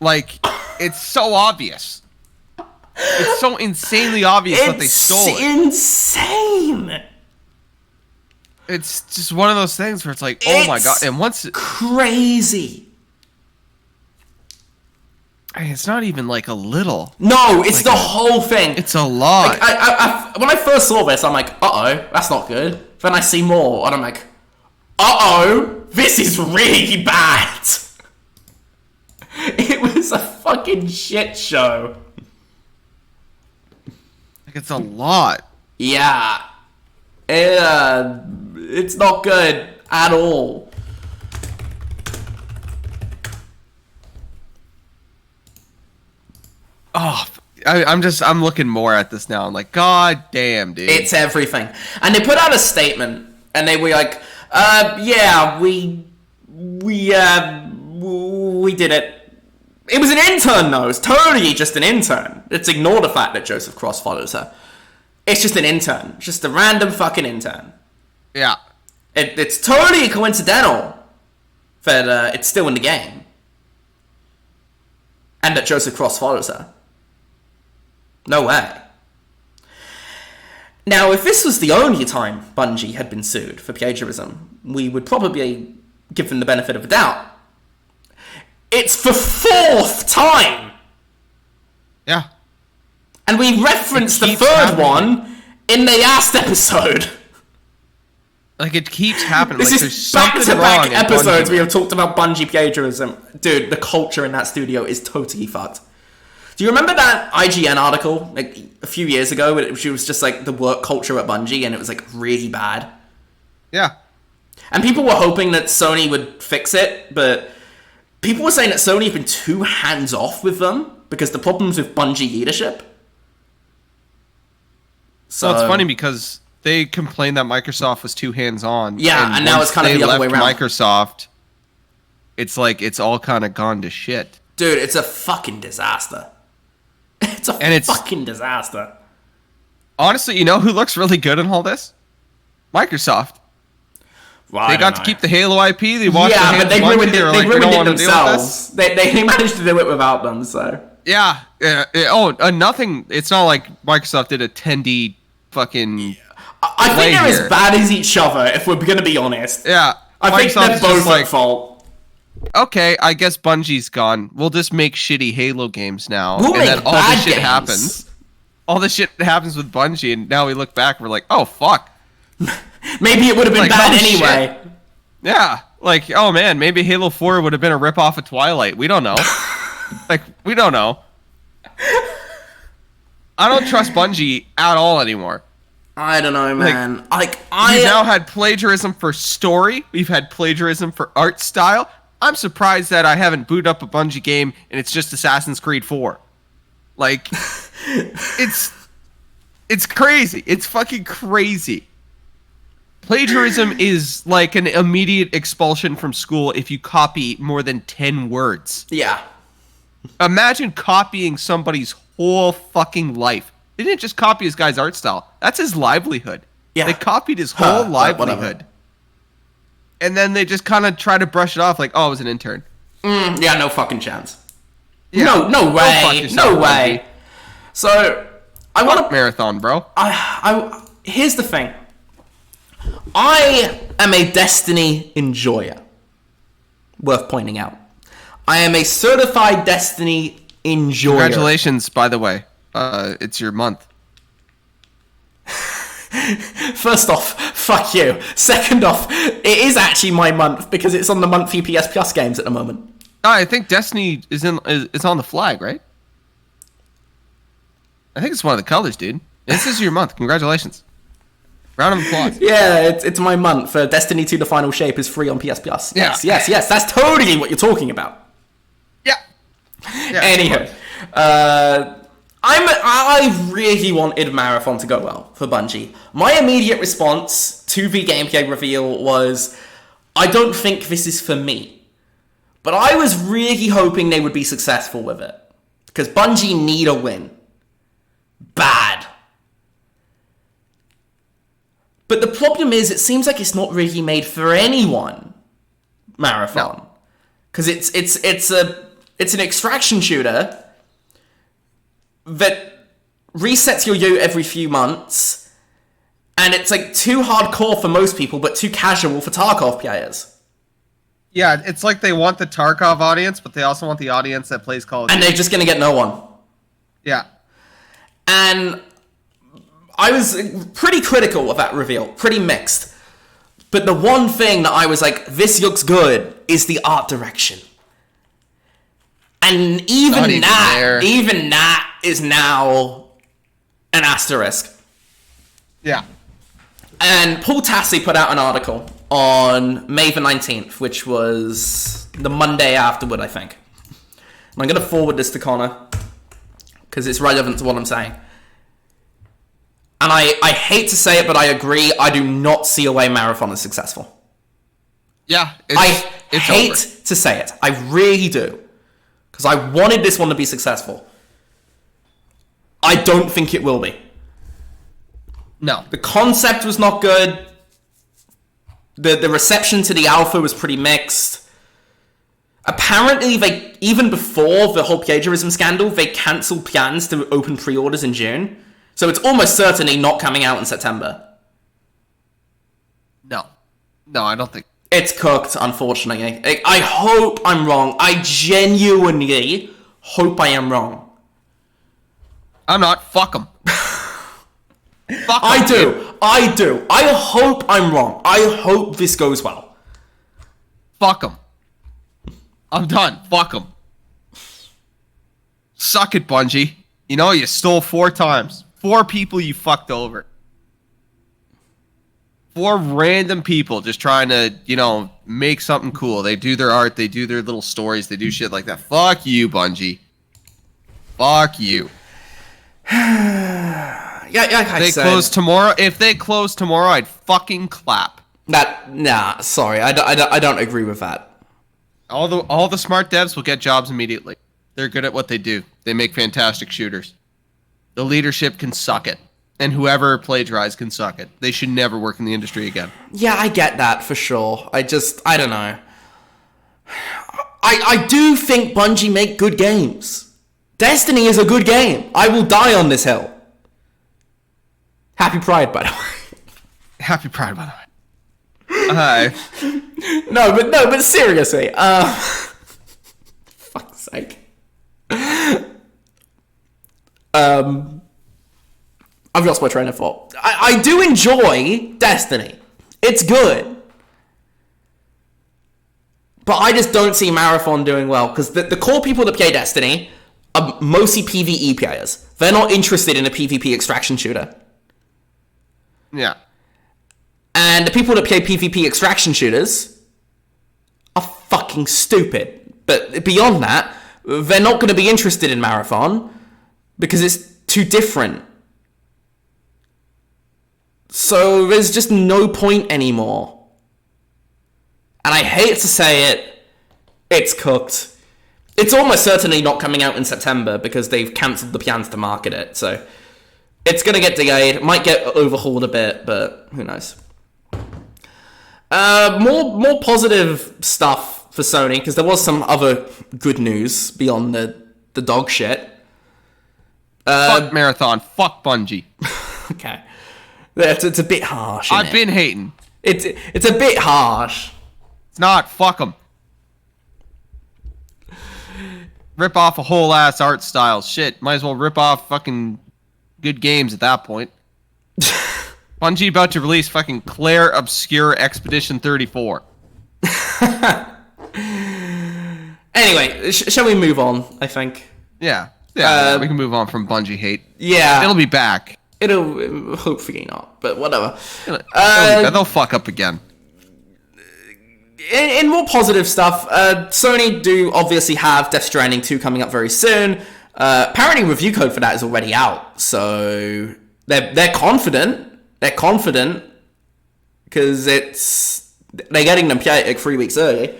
Like, it's so obvious. It's so insanely obvious that they stole it. It's insane. It's just one of those things where it's like, oh my god. And once crazy. It's not even like a little. No, it's like the whole thing. It's a lot. Like, when I first saw this, I'm like, uh-oh, that's not good. Then I see more, and I'm like, uh-oh, this is really bad. It was a fucking shit show. Like, it's a lot. Yeah. It's not good at all. Oh, I'm looking more at this now. I'm like, god damn, dude. It's everything. And they put out a statement, and they were like, yeah, we did it. It was an intern, though. It's totally just an intern. Let's ignore the fact that Joseph Cross follows her. It's just an intern. Just a random fucking intern. Yeah. It's totally coincidental that it's still in the game. And that Joseph Cross follows her. No way. Now, if this was the only time Bungie had been sued for plagiarism, we would probably give them the benefit of the doubt. It's the 4th time! Yeah. And we referenced the 3rd one in the last episode. Like, it keeps happening. This like, is back-to-back episodes we have talked about Bungie plagiarism. Dude, the culture in that studio is totally fucked. Do you remember that IGN article, like, a few years ago, which was just, like, the work culture at Bungie, and it was, like, really bad? Yeah. And people were hoping that Sony would fix it, but people were saying that Sony had been too hands-off with them because the problems with Bungie leadership. So it's funny because they complained that Microsoft was too hands-on. Yeah, and now it's kind of the other way around. Microsoft, it's like it's all kind of gone to shit. Dude, it's a fucking disaster. It's fucking disaster. Honestly, you know who looks really good in all this? Microsoft. Well, they got to keep the Halo IP. They washed their hands. But they ruined it themselves. They managed to do it without them, so. Yeah. Nothing. It's not like Microsoft did a 10D fucking. I think they're as bad as each other, if we're going to be honest. Yeah. I think they're both at fault. Okay, I guess Bungie's gone. We'll just make shitty Halo games now. We'll make then all bad this shit games. happens. All this shit happens with Bungie, and now we look back, we're like, oh, fuck. Maybe it would have been like, bad anyway. Shit. Yeah, like, oh man, maybe Halo 4 would have been a ripoff of Twilight. We don't know. We don't know. I don't trust Bungie at all anymore. I don't know, man. We've now had plagiarism for story. We've had plagiarism for art style. I'm surprised that I haven't booted up a Bungie game and it's just Assassin's Creed 4. Like, it's crazy. It's fucking crazy. Plagiarism is like an immediate expulsion from school if you copy more than 10 words. Yeah. Imagine copying somebody's whole fucking life. They didn't just copy his guy's art style. That's his livelihood. Yeah. They copied his whole livelihood. Whatever. And then they just kind of try to brush it off like, oh, it was an intern. Yeah, no fucking chance. Yeah. No way. No way. So, I want to... Marathon, bro. Here's the thing. I am a Destiny enjoyer. Worth pointing out. I am a certified Destiny enjoyer. Congratulations, by the way. It's your month. First off, fuck you. Second off, it is actually my month because it's on the monthly PS Plus games at the moment. I think Destiny is on the flag, right? I think it's one of the colors, dude. This is your month. Congratulations. Round of applause. Yeah, it's my month. Destiny 2 The Final Shape is free on PS Plus. Yeah. Yes. That's totally what you're talking about. Yeah. Anyhow, I really wanted Marathon to go well for Bungie. My immediate response to the gameplay reveal was, I don't think this is for me. But I was really hoping they would be successful with it. Because Bungie need a win. Bad. But the problem is, it seems like it's not really made for anyone. Marathon. Because it's an extraction shooter that resets your loot every few months, and it's like too hardcore for most people, but too casual for Tarkov players. Yeah, it's like they want the Tarkov audience, but they also want the audience that plays Call of Duty. And they're just gonna get no one. Yeah. And I was pretty critical of that reveal, pretty mixed. But the one thing that I was like, this looks good, is the art direction. And even that is now an asterisk. Yeah. And Paul Tassi put out an article on May the 19th, which was the Monday afterward, I think. And I'm going to forward this to Connor, because it's relevant to what I'm saying. And I hate to say it, but I agree, I do not see a way Marathon is successful. Yeah, it's hate to say it. I really do. Because I wanted this one to be successful. I don't think it will be. No. The concept was not good. The reception to the alpha was pretty mixed. Apparently, even before the whole plagiarism scandal, they cancelled plans to open pre-orders in June. So it's almost certainly not coming out in September. No, I don't think. It's cooked, unfortunately. I hope I'm wrong. I genuinely hope I am wrong. I'm not. Fuck them. I do. I hope I'm wrong. I hope this goes well. Fuck them. I'm done. Fuck them. Suck it, Bungie. You know, you stole 4 times. 4 people you fucked over. 4 random people just trying to, make something cool. They do their art, they do their little stories, they do shit like that. Fuck you, Bungie. Fuck you. If they close tomorrow, I'd fucking clap. Sorry, I don't agree with that. All the smart devs will get jobs immediately. They're good at what they do. They make fantastic shooters. The leadership can suck it. And whoever plagiarized can suck it. They should never work in the industry again. Yeah, I get that for sure. I don't know. I do think Bungie make good games. Destiny is a good game. I will die on this hill. Happy Pride, by the way. Happy Pride, by the way. No, but seriously. Fuck's sake. I've lost my train of thought. I do enjoy Destiny. It's good. But I just don't see Marathon doing well. Because the core people that play Destiny are mostly PvE players. They're not interested in a PvP extraction shooter. Yeah. And the people that play PvP extraction shooters are fucking stupid. But beyond that, they're not going to be interested in Marathon because it's too different. So there's just no point anymore. And I hate to say it, it's cooked. It's almost certainly not coming out in September because they've cancelled the plans to market it. So it's going to get delayed. It might get overhauled a bit, but who knows. More positive stuff for Sony, because there was some other good news beyond the dog shit. Fuck Marathon. Fuck Bungie. Okay. It's a bit harsh, I've been hating. It's a bit harsh. It's not. Fuck them. Rip off a whole ass art style. Shit. Might as well rip off fucking good games at that point. Bungie about to release fucking Clair Obscur Expedition 34. Anyway, shall we move on, I think? Yeah, we can move on from Bungie hate. Yeah. It'll be back. It'll hopefully not, but whatever. They'll fuck up again. In more positive stuff, Sony do obviously have Death Stranding 2 coming up very soon. Apparently review code for that is already out, so they're confident. They're confident because they're getting them like 3 weeks early.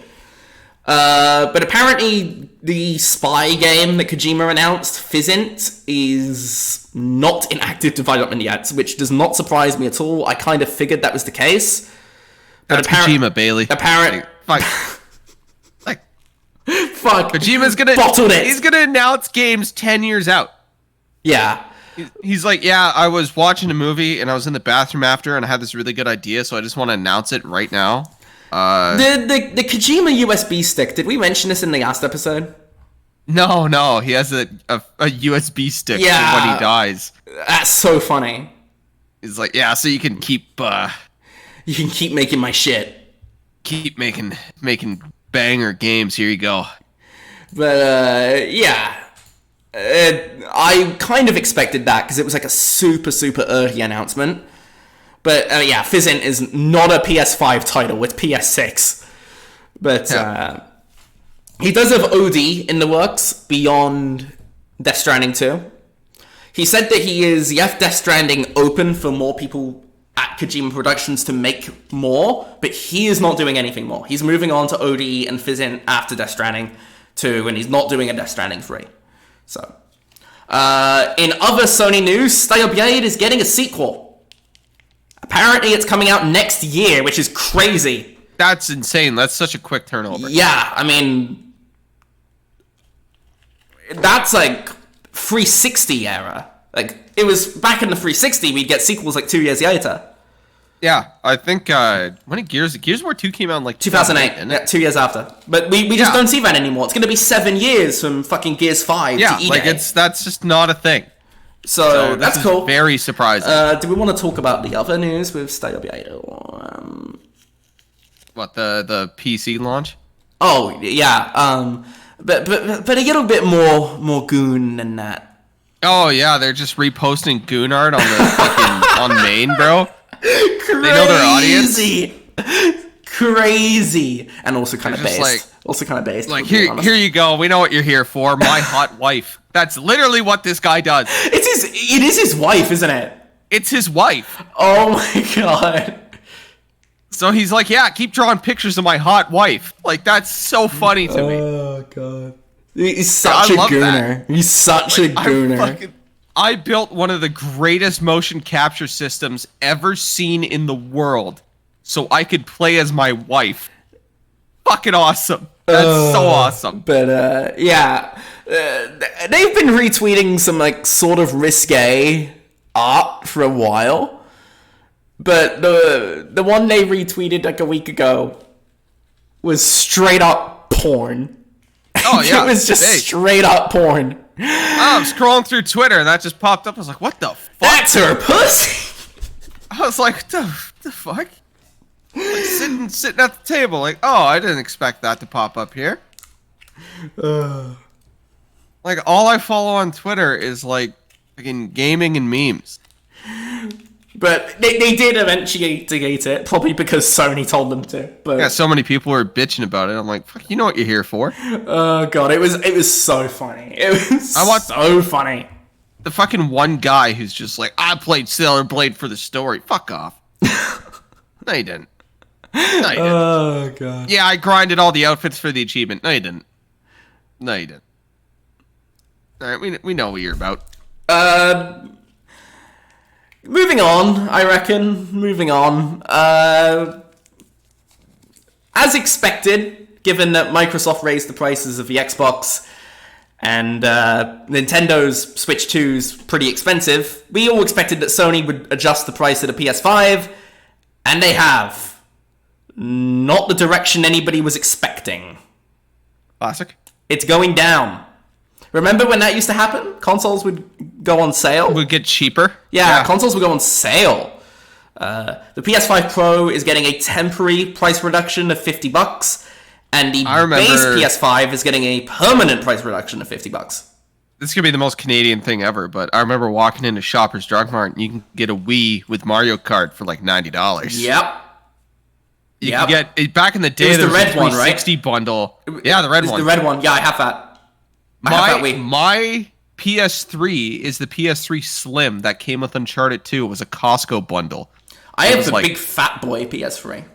But apparently the spy game that Kojima announced, Fizzint, is not in active development yet, which does not surprise me at all. I kind of figured that was the case. But Kojima, Bailey. Apparently, fuck. Kojima's gonna bottle it. He's gonna announce games 10 years out. Yeah. He's like, yeah, I was watching a movie and I was in the bathroom after and I had this really good idea, so I just want to announce it right now. The Kojima USB stick, did we mention this in the last episode? No, he has a USB stick for when he dies. That's so funny. He's like, yeah, so you can keep you can keep making my shit. Keep making banger games, here you go. But yeah. I kind of expected that because it was like a super early announcement. But yeah, Fizzint is not a PS5 title, it's PS6. But he does have OD in the works beyond Death Stranding 2. He said that he is left Death Stranding open for more people at Kojima Productions to make more, but he is not doing anything more. He's moving on to OD and Fizzint after Death Stranding 2, and he's not doing a Death Stranding 3. So, in other Sony news, Stay Blade is getting a sequel. Apparently it's coming out next year, which is crazy. That's insane. That's such a quick turnover. Yeah, I mean, that's like 360 era. Like, it was back in the 360, we'd get sequels like 2 years later. Yeah, I think, when did Gears of War 2 came out in like 2008, yeah, 2 years after. But we just don't see that anymore. It's going to be 7 years from fucking Gears 5 to E-Day. Like that's just not a thing. So that's cool. Very surprising. Do we want to talk about the other news with Stay Blade? What, the PC launch? Oh, yeah. But a little bit more goon than that. Oh, yeah, they're just reposting goon art on the fucking, on main, bro. Crazy. They know their audience. Crazy. And also kind of based. Like, here you go. We know what you're here for. My hot wife. That's literally what this guy does. It is his wife, isn't it? It's his wife. Oh my god. So he's like, yeah, keep drawing pictures of my hot wife. Like, that's so funny to me. Oh god. He's such a gooner. He's such a gooner. I built one of the greatest motion capture systems ever seen in the world so I could play as my wife. Fucking awesome. That's so awesome. But, yeah. They've been retweeting some, like, sort of risque art for a while. But the one they retweeted, like, a week ago was straight up porn. Oh, yeah. It was just straight up porn. I'm scrolling through Twitter and that just popped up. I was like, what the fuck? That's her pussy! I was like, the fuck? Like, sitting at the table, like, oh, I didn't expect that to pop up here. Like, all I follow on Twitter is, like, fucking gaming and memes. But they did eventually delete it, probably because Sony told them to. But yeah, so many people were bitching about it. I'm like, fuck, you know what you're here for. Oh god, it was so funny. It was so funny. The fucking one guy who's just like, I played Sailor Blade for the story. Fuck off. No, you didn't. No, you didn't. Oh god. Yeah, I grinded all the outfits for the achievement. No, you didn't. No, you didn't. All right, we know what you're about. Moving on, I reckon. Moving on. As expected, given that Microsoft raised the prices of the Xbox and Nintendo's Switch 2's pretty expensive, we all expected that Sony would adjust the price of the PS5, and they have. Not the direction anybody was expecting. Classic. It's going down. Remember when that used to happen? Consoles would go on sale? Would get cheaper? Yeah, consoles would go on sale. The PS5 Pro is getting a temporary price reduction of $50, and the base PS5 is getting a permanent price reduction of $50. This could be the most Canadian thing ever, but I remember walking into Shoppers Drug Mart and you can get a Wii with Mario Kart for like $90. Yep. You can get back in the day. It was the red one, right? 360 bundle. Yeah, the red one. The red one. Yeah, I have that. My PS3 is the PS3 Slim that came with Uncharted 2. It was a Costco bundle. I have the big fat boy PS3.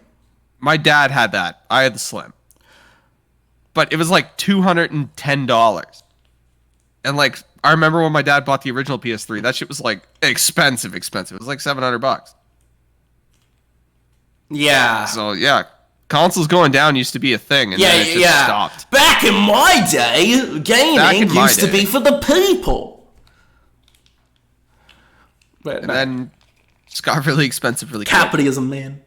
My dad had that. I had the Slim. But it was like $210. And like, I remember when my dad bought the original PS3, that shit was like expensive. It was like $700. Yeah. So yeah, consoles going down used to be a thing, and then it just stopped. Back in my day, gaming used to be for the people. But then it's got really expensive really quick. Capitalism, man.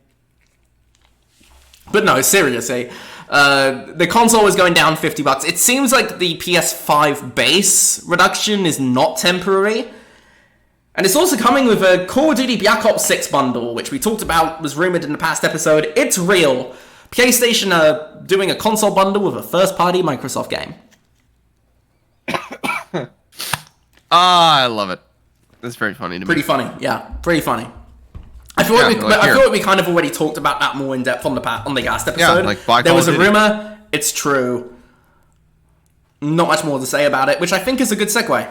But no, seriously. The console is going down $50. It seems like the PS5 base reduction is not temporary. And it's also coming with a Call of Duty Black Ops 6 bundle, which we talked about, was rumored in the past episode. It's real. PlayStation are doing a console bundle with a first-party Microsoft game. I love it. That's very funny to me. Pretty funny, yeah. Pretty funny. I feel like we kind of already talked about that more in depth on the last episode. Yeah, like there was a rumor. It's true. Not much more to say about it, which I think is a good segue.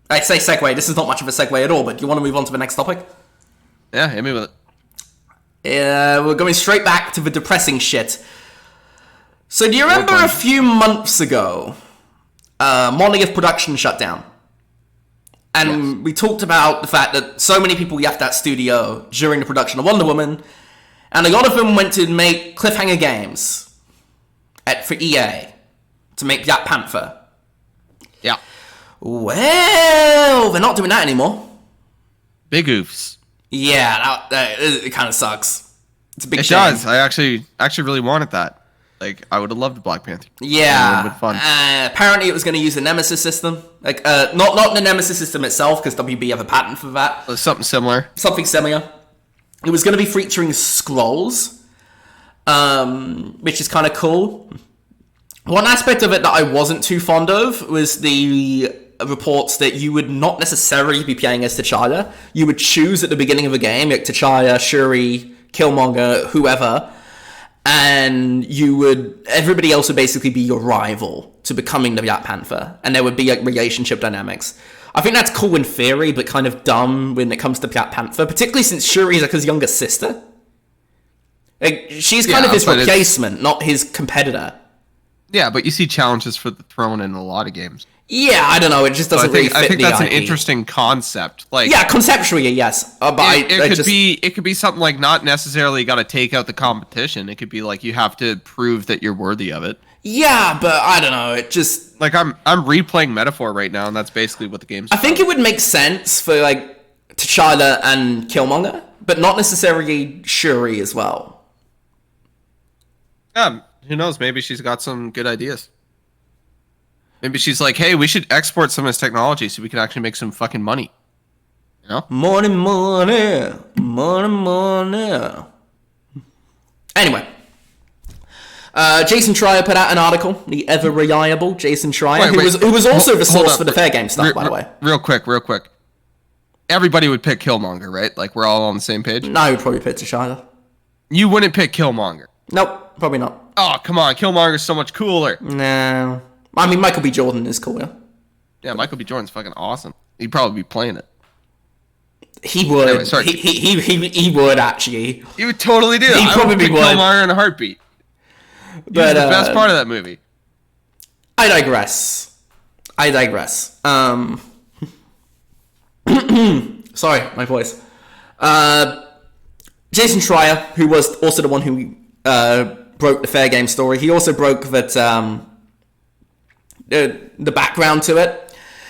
I say segue. This is not much of a segue at all, but do you want to move on to the next topic? Yeah, hit me with it. We're going straight back to the depressing shit. So do you remember a few months ago, Monolith Production shut down? And we talked about the fact that so many people left that studio during the production of Wonder Woman, and a lot of them went to make cliffhanger games for EA to make Black Panther. Yeah. Well, they're not doing that anymore. Big oofs. Yeah, it kind of sucks. It's a big shame. It does. I actually really wanted that. Like, I would have loved Black Panther. Yeah. It would have been fun. Apparently, it was going to use the Nemesis system. Like, not the Nemesis system itself, because WB have a patent for that. Something similar. Something similar. It was going to be featuring scrolls, which is kind of cool. One aspect of it that I wasn't too fond of was the reports that you would not necessarily be playing as T'Challa. You would choose at the beginning of the game, like T'Challa, Shuri, Killmonger, whoever, and everybody else would basically be your rival to becoming the Black Panther, and there would be like relationship dynamics. I think that's cool in theory, but kind of dumb when it comes to Black Panther, particularly since Shuri is like his younger sister. Like, she's kind of his replacement, not his competitor. Yeah, but you see challenges for the throne in a lot of games. Yeah, I don't know. It just doesn't really fit the I think that's IP. an interesting concept. Like, yeah, conceptually, yes. But it could be something like not necessarily got to take out the competition. It could be like you have to prove that you're worthy of it. Yeah, but I don't know. It just like I'm replaying Metaphor right now, and that's basically what the game's about. I think it would make sense for like T'Challa and Killmonger, but not necessarily Shuri as well. Yeah, who knows? Maybe she's got some good ideas. Maybe she's like, hey, we should export some of this technology so we can actually make some fucking money. You know? Money. Anyway. Jason Schreier put out an article, the ever-reliable Jason Schreier, who was also the source for the Fairgames stuff, by the way. Real quick. Everybody would pick Killmonger, right? Like, we're all on the same page? No, I would probably pick T'Challa. You wouldn't pick Killmonger? Nope, probably not. Oh, come on. Killmonger's so much cooler. No. I mean, Michael B. Jordan is cooler. Yeah, Michael B. Jordan's fucking awesome. He'd probably be playing it. He would. Anyway, sorry. He would, actually. He would totally do. He probably would. Killmonger in a heartbeat. But, he was the best part of that movie. I digress. Sorry, my voice. Jason Schreier, who was also the one who broke the Fairgames story, he also broke that the background to it.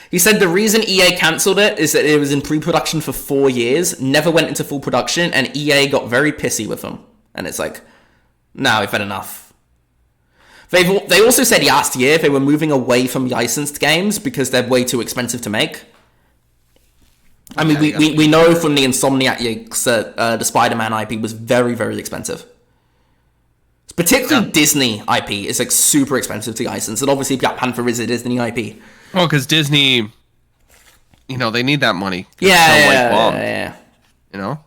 He said the reason EA cancelled it is that it was in pre-production for 4 years, never went into full production, and EA got very pissy with them. And it's like, no, we've had enough. They also said last year they were moving away from licensed games because they're way too expensive to make. I mean, we know from the Insomniac leaks that the Spider-Man IP was very, very expensive. Particularly Disney IP is like super expensive to license, and obviously Black Panther is a Disney IP. Well, because Disney, they need that money. Yeah. You know?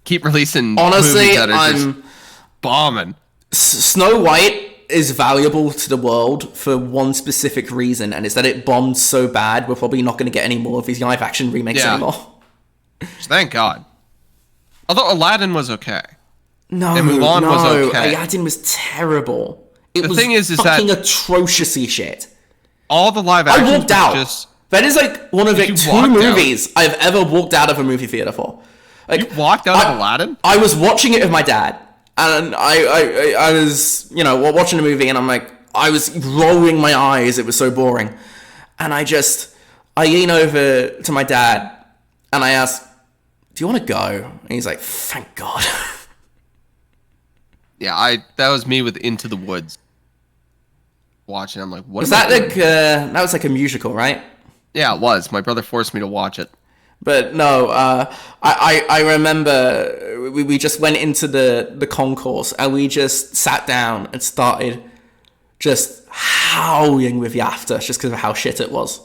Keep releasing honestly, movies that are just bombing. Snow White is valuable to the world for one specific reason, and it's that it bombed so bad, we're probably not going to get any more of these live-action remakes anymore. Thank God. Although Aladdin was okay. No, and Mulan was okay. Aladdin was terrible. The thing is fucking that atrociously shit. All the live action. I walked out. That is like one of the 2 movies I've ever walked out of a movie theater for. Like, you walked out of Aladdin? I was watching it with my dad, and I was watching the movie, and I'm like, I was rolling my eyes. It was so boring, and I lean over to my dad, and I ask, "Do you want to go?" And he's like, "Thank God." Yeah, that was me with Into the Woods. Watching, I'm like, what was that like? That was like a musical, right? Yeah, it was. My brother forced me to watch it. But no, I remember we just went into the concourse and we just sat down and started just howling with laughter just because of how shit it was.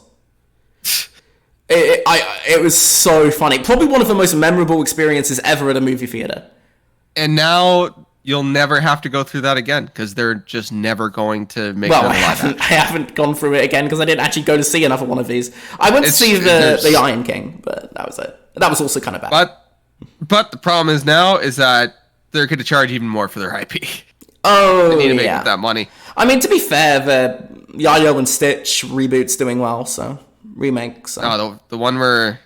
It was so funny. Probably one of the most memorable experiences ever at a movie theater. And now you'll never have to go through that again because they're just never going to make another live action. I haven't gone through it again because I didn't actually go to see another one of these. I went to see the Iron King, but that was it. That was also kind of bad. But the problem is now is that they're going to charge even more for their IP. Oh, they need to make that money. I mean, to be fair, the Yayo and Stitch reboot's doing well, so remake. So. Oh, the one where.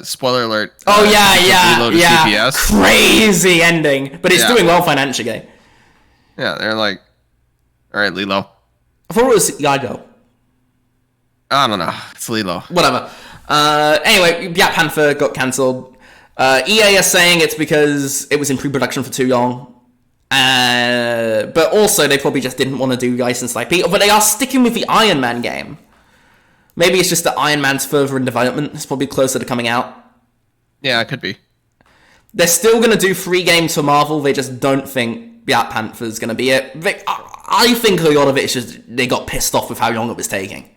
Spoiler alert. Oh yeah. Crazy ending, but it's doing well financially. Yeah, they're like, all right, Lilo. I thought it was Yago. I don't know. It's Lilo. Whatever. Anyway, Black Panther got cancelled. EA is saying it's because it was in pre-production for too long. But also they probably just didn't want to do licensed IP. But they are sticking with the Iron Man game. Maybe it's just that Iron Man's further in development. It's probably closer to coming out. Yeah, it could be. They're still going to do 3 games for Marvel. They just don't think Black Panther's going to be it. I think a lot of it is just they got pissed off with how long it was taking.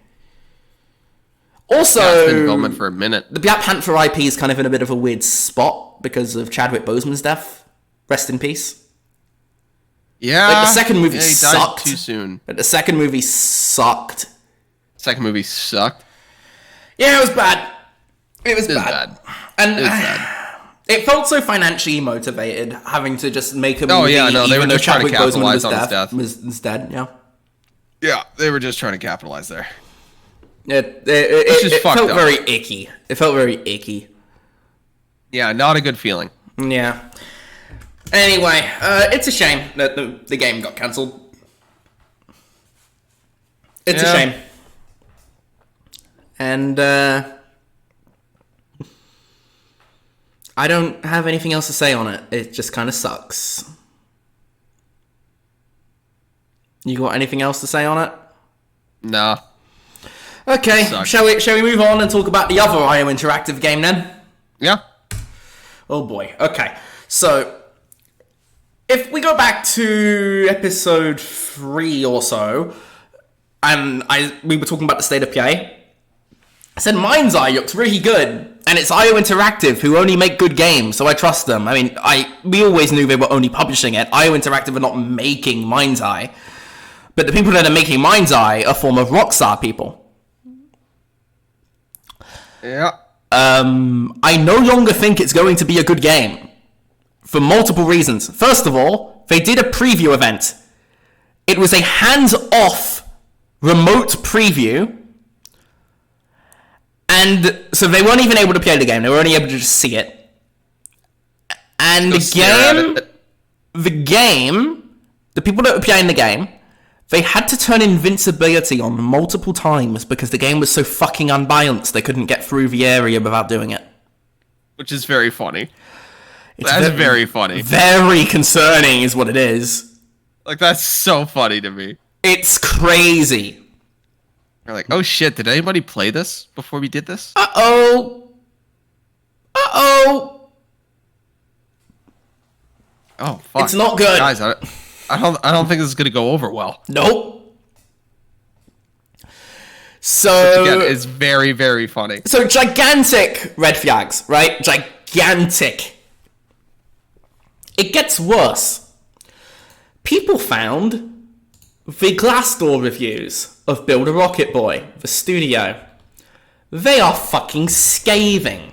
Also, it's been in development for a minute. The Black Panther IP is kind of in a bit of a weird spot because of Chadwick Boseman's death. Rest in peace. Yeah. Like, the second movie sucked. Died too soon. But the second movie sucked. Second movie sucked. Yeah, it was bad. It was bad. And it felt so financially motivated having to just make a movie. Oh yeah, no, they were just trying to capitalize on his death. Was dead, yeah. Yeah, they were just trying to capitalize there. It felt very icky. It felt very icky. Yeah, not a good feeling. Yeah. Anyway, it's a shame that the game got cancelled. It's a shame. And I don't have anything else to say on it. It just kind of sucks. You got anything else to say on it? No. Okay, shall we move on and talk about the other IO Interactive game then? Yeah. Oh boy. Okay. So if we go back to episode 3 or so, and we were talking about the state of play. I said MindsEye looks really good, and it's IO Interactive who only make good games, so I trust them. I mean, we always knew they were only publishing it. IO Interactive are not making MindsEye, but the people that are making MindsEye are former Rockstar people. Yeah. I no longer think it's going to be a good game for multiple reasons. First of all, they did a preview event It was a hands-off remote preview. And so they weren't even able to play the game. They were only able to just see it. And the people that were playing the game, they had to turn invincibility on multiple times because the game was so fucking unbalanced they couldn't get through the area without doing it. Which is very funny. That's very funny. Very concerning is what it is. Like, that's so funny to me. It's crazy. You're like, oh shit, did anybody play this before we did this? Uh-oh. Oh, fuck. It's not good. Guys, I don't think this is going to go over well. Nope. So... Which, again, is very, very funny. So, gigantic red flags, right? Gigantic. It gets worse. People found the Glassdoor reviews of Build a Rocket Boy, the studio. They are fucking scathing.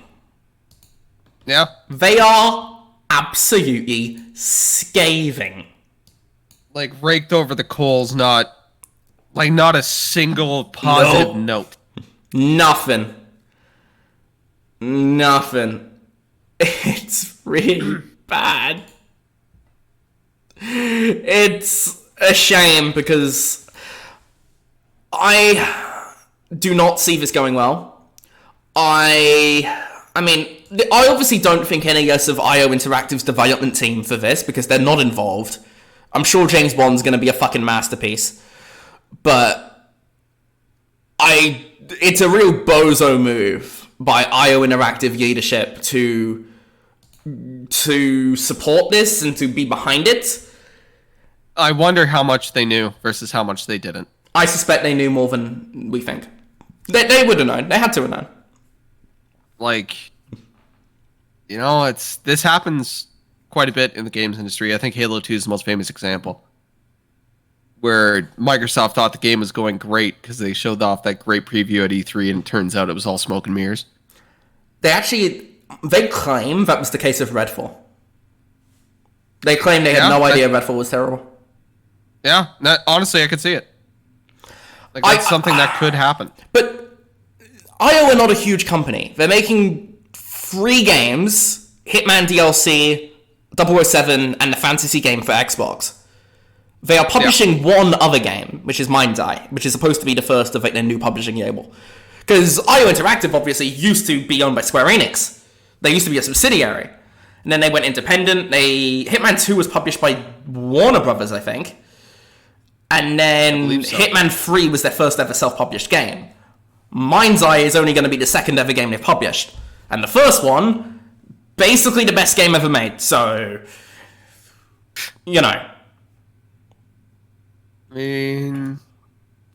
Yeah. They are absolutely scathing. Like, raked over the coals, not a single positive note. Nothing. It's really bad. It's a shame because I do not see this going well. I mean, I obviously don't think any less of IO Interactive's development team for this because they're not involved. I'm sure James Bond's going to be a fucking masterpiece. But it's a real bozo move by IO Interactive leadership to support this and to be behind it. I wonder how much they knew versus how much they didn't. I suspect they knew more than we think. They would have known. They had to have known. Like, this happens quite a bit in the games industry. I think Halo 2 is the most famous example. Where Microsoft thought the game was going great because they showed off that great preview at E3 and it turns out it was all smoke and mirrors. They claim that was the case of Redfall. They claim they had no idea Redfall was terrible. Yeah, honestly, I could see it. Like, that's something that could happen. But IO are not a huge company. They're making 3 games, Hitman DLC, 007, and the fantasy game for Xbox. They are publishing one other game, which is MindsEye, which is supposed to be the first of their new publishing label. Because IO Interactive obviously used to be owned by Square Enix. They used to be a subsidiary. And then they went independent. Hitman 2 was published by Warner Brothers, I think. And then so. Hitman 3 was their first ever self-published game. MindsEye is only going to be the second ever game they've published. And the first one, basically the best game ever made. So, I mean,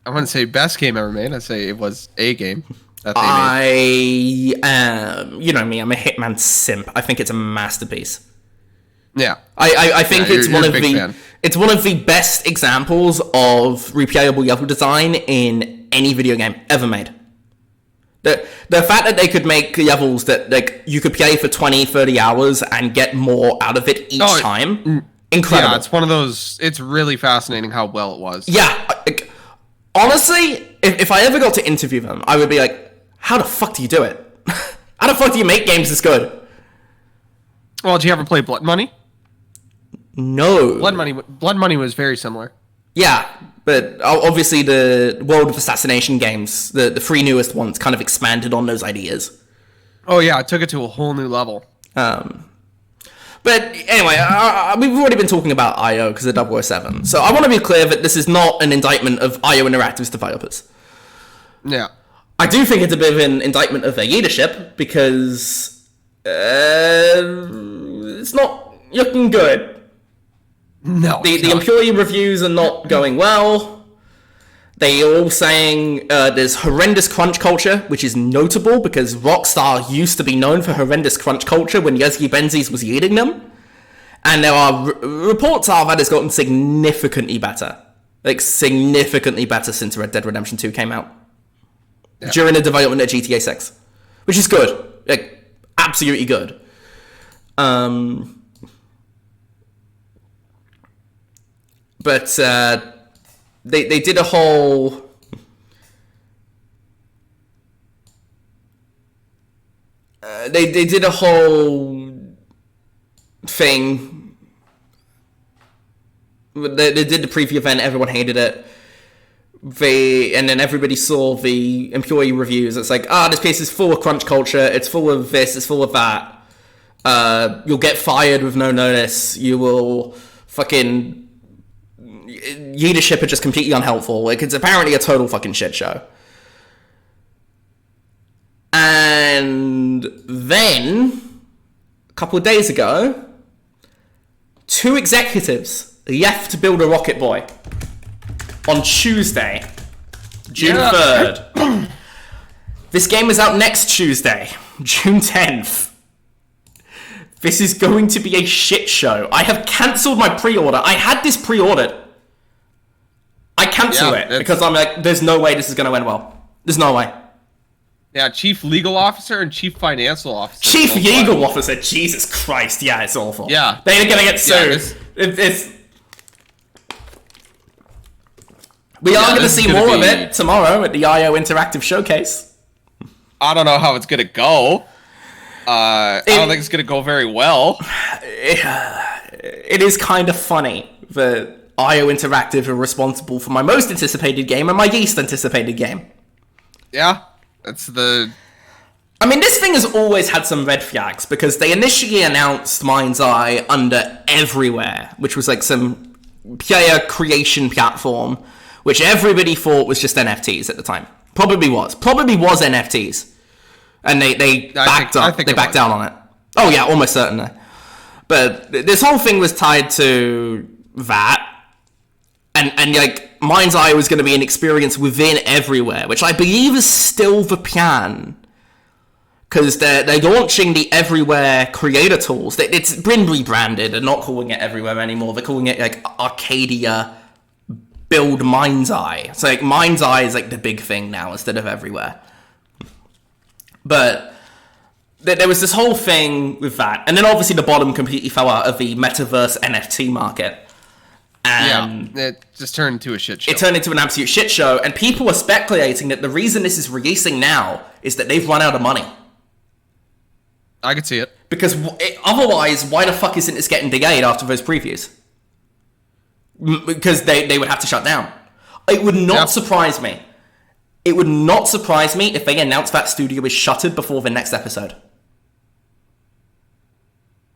I wouldn't say best game ever made. I'd say it was a game that they made. I am, you know me, I'm a Hitman simp. I think it's a masterpiece. Yeah. I think it's one of the best examples of replayable level design in any video game ever made. The fact that they could make levels that you could play for 20, 30 hours and get more out of it each time. Incredible. Yeah, it's one of those, it's really fascinating how well it was. Yeah. Honestly, if I ever got to interview them, I would be like, how the fuck do you do it? How the fuck do you make games this good? Well, did you ever play Blood Money? No. Blood Money was very similar. Yeah, but obviously the World of Assassination games, the 3 newest ones, kind of expanded on those ideas. Oh yeah, it took it to a whole new level. But anyway, we've already been talking about IO because of 007. So I want to be clear that this is not an indictment of IO Interactive's developers. Yeah. I do think it's a bit of an indictment of their leadership because it's not looking good. No. The employee reviews are not going well. They are all saying there's horrendous crunch culture, which is notable because Rockstar used to be known for horrendous crunch culture when Yezgi Benzies was leading them. And there are reports are that it's gotten significantly better. Like, significantly better since Red Dead Redemption 2 came out. Yeah. During the development of GTA 6. Which is good. Like, absolutely good. But they did a whole... They did a whole thing. They did the preview event. Everyone hated it. And then everybody saw the employee reviews. It's like, this place is full of crunch culture. It's full of this. It's full of that. You'll get fired with no notice. You will fucking... Leadership are just completely unhelpful. Like, it's apparently a total fucking shit show. And then, a couple of days ago, 2 executives left to build a Rocket Boy on Tuesday, June 3rd. This game is out next Tuesday, June 10th. This is going to be a shit show. I have cancelled my pre-order. I had this pre-ordered. I cancel it because I'm like, there's no way this is going to end well. There's no way. Yeah, Chief Legal Officer and Chief Financial Officer. Chief Legal Officer, Jesus Christ. Yeah, it's awful. Yeah. They're going to get sued. We are going to see more of it tomorrow at the IO Interactive Showcase. I don't know how it's going to go. I don't think it's going to go very well. It is kind of funny that IO Interactive are responsible for my most anticipated game and my least anticipated game. Yeah, that's the... I mean, this thing has always had some red flags, because they initially announced MindsEye under Everywhere, which was like some player creation platform, which everybody thought was just NFTs at the time. Probably was NFTs. And they backed up. They backed down on it. Oh yeah, almost certainly. But this whole thing was tied to that. And like, MindsEye was going to be an experience within Everywhere, which I believe is still the plan. Because they're launching the Everywhere creator tools. It's been rebranded. They're not calling it Everywhere anymore. They're calling it like Arcadia Build MindsEye. So like, MindsEye is like the big thing now instead of Everywhere. But there was this whole thing with that. And then obviously the bottom completely fell out of the metaverse NFT market. And it just turned into a shit show. It turned into an absolute shit show. And people are speculating that the reason this is releasing now is that they've run out of money. I could see it. Because otherwise, why the fuck isn't this getting delayed after those previews? Because they would have to shut down. It would not surprise me. It would not surprise me if they announced that studio is shuttered before the next episode.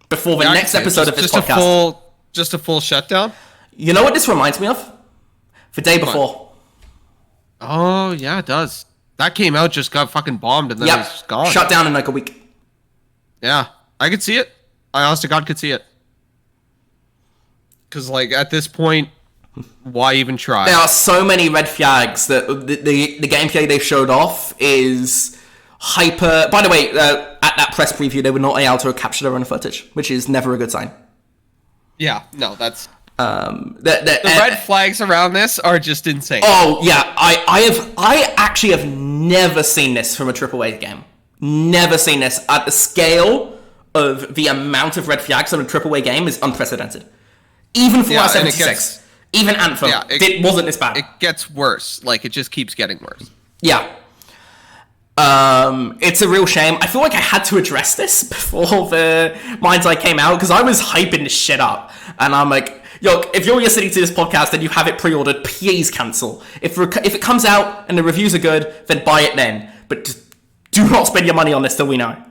Before the next episode of this podcast. Just a full shutdown? You know what this reminds me of? The day before. Oh, yeah, it does. That came out, just got fucking bombed, and then it's gone. Shut down in like a week. Yeah, I could see it. I honest to God could see it. Because, like, at this point, why even try? There are so many red flags that the gameplay they've showed off is hyper... By the way, at that press preview, they were not able to capture their own footage, which is never a good sign. Yeah, no, that's... the red flags around this are just insane. Oh, yeah. I actually have never seen this from a AAA game. Never seen this. At the scale of the amount of red flags on a AAA game is unprecedented. Even Fallout 76. Even Anthem, it wasn't this bad. It gets worse. Like, it just keeps getting worse. Yeah. It's a real shame. I feel like I had to address this before the MindsEye came out, because I was hyping this shit up. And I'm like, yo, if you're listening to this podcast and you have it pre-ordered, please cancel. If it comes out and the reviews are good, then buy it then. But just do not spend your money on this till we know.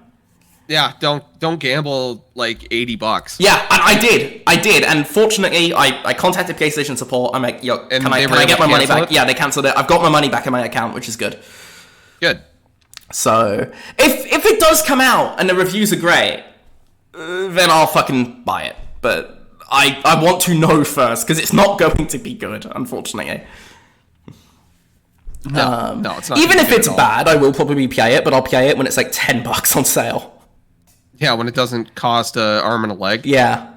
Yeah, don't gamble like $80. Yeah, and I did, and fortunately, I contacted PlayStation support. I'm like, yo, can I get my money back? Yeah, they cancelled it. I've got my money back in my account, which is good. Good. So, if it does come out and the reviews are great, then I'll fucking buy it. But I want to know first, because it's not going to be good, unfortunately. No, it's not. Even if it's bad, I will probably play it, but I'll play it when it's like $10 on sale. Yeah, when it doesn't cost an arm and a leg. Yeah,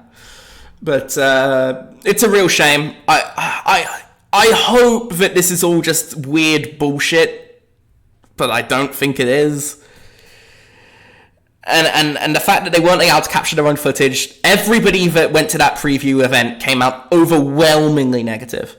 but it's a real shame. I hope that this is all just weird bullshit, but I don't think it is. And the fact that they weren't able to capture their own footage, everybody that went to that preview event came out overwhelmingly negative.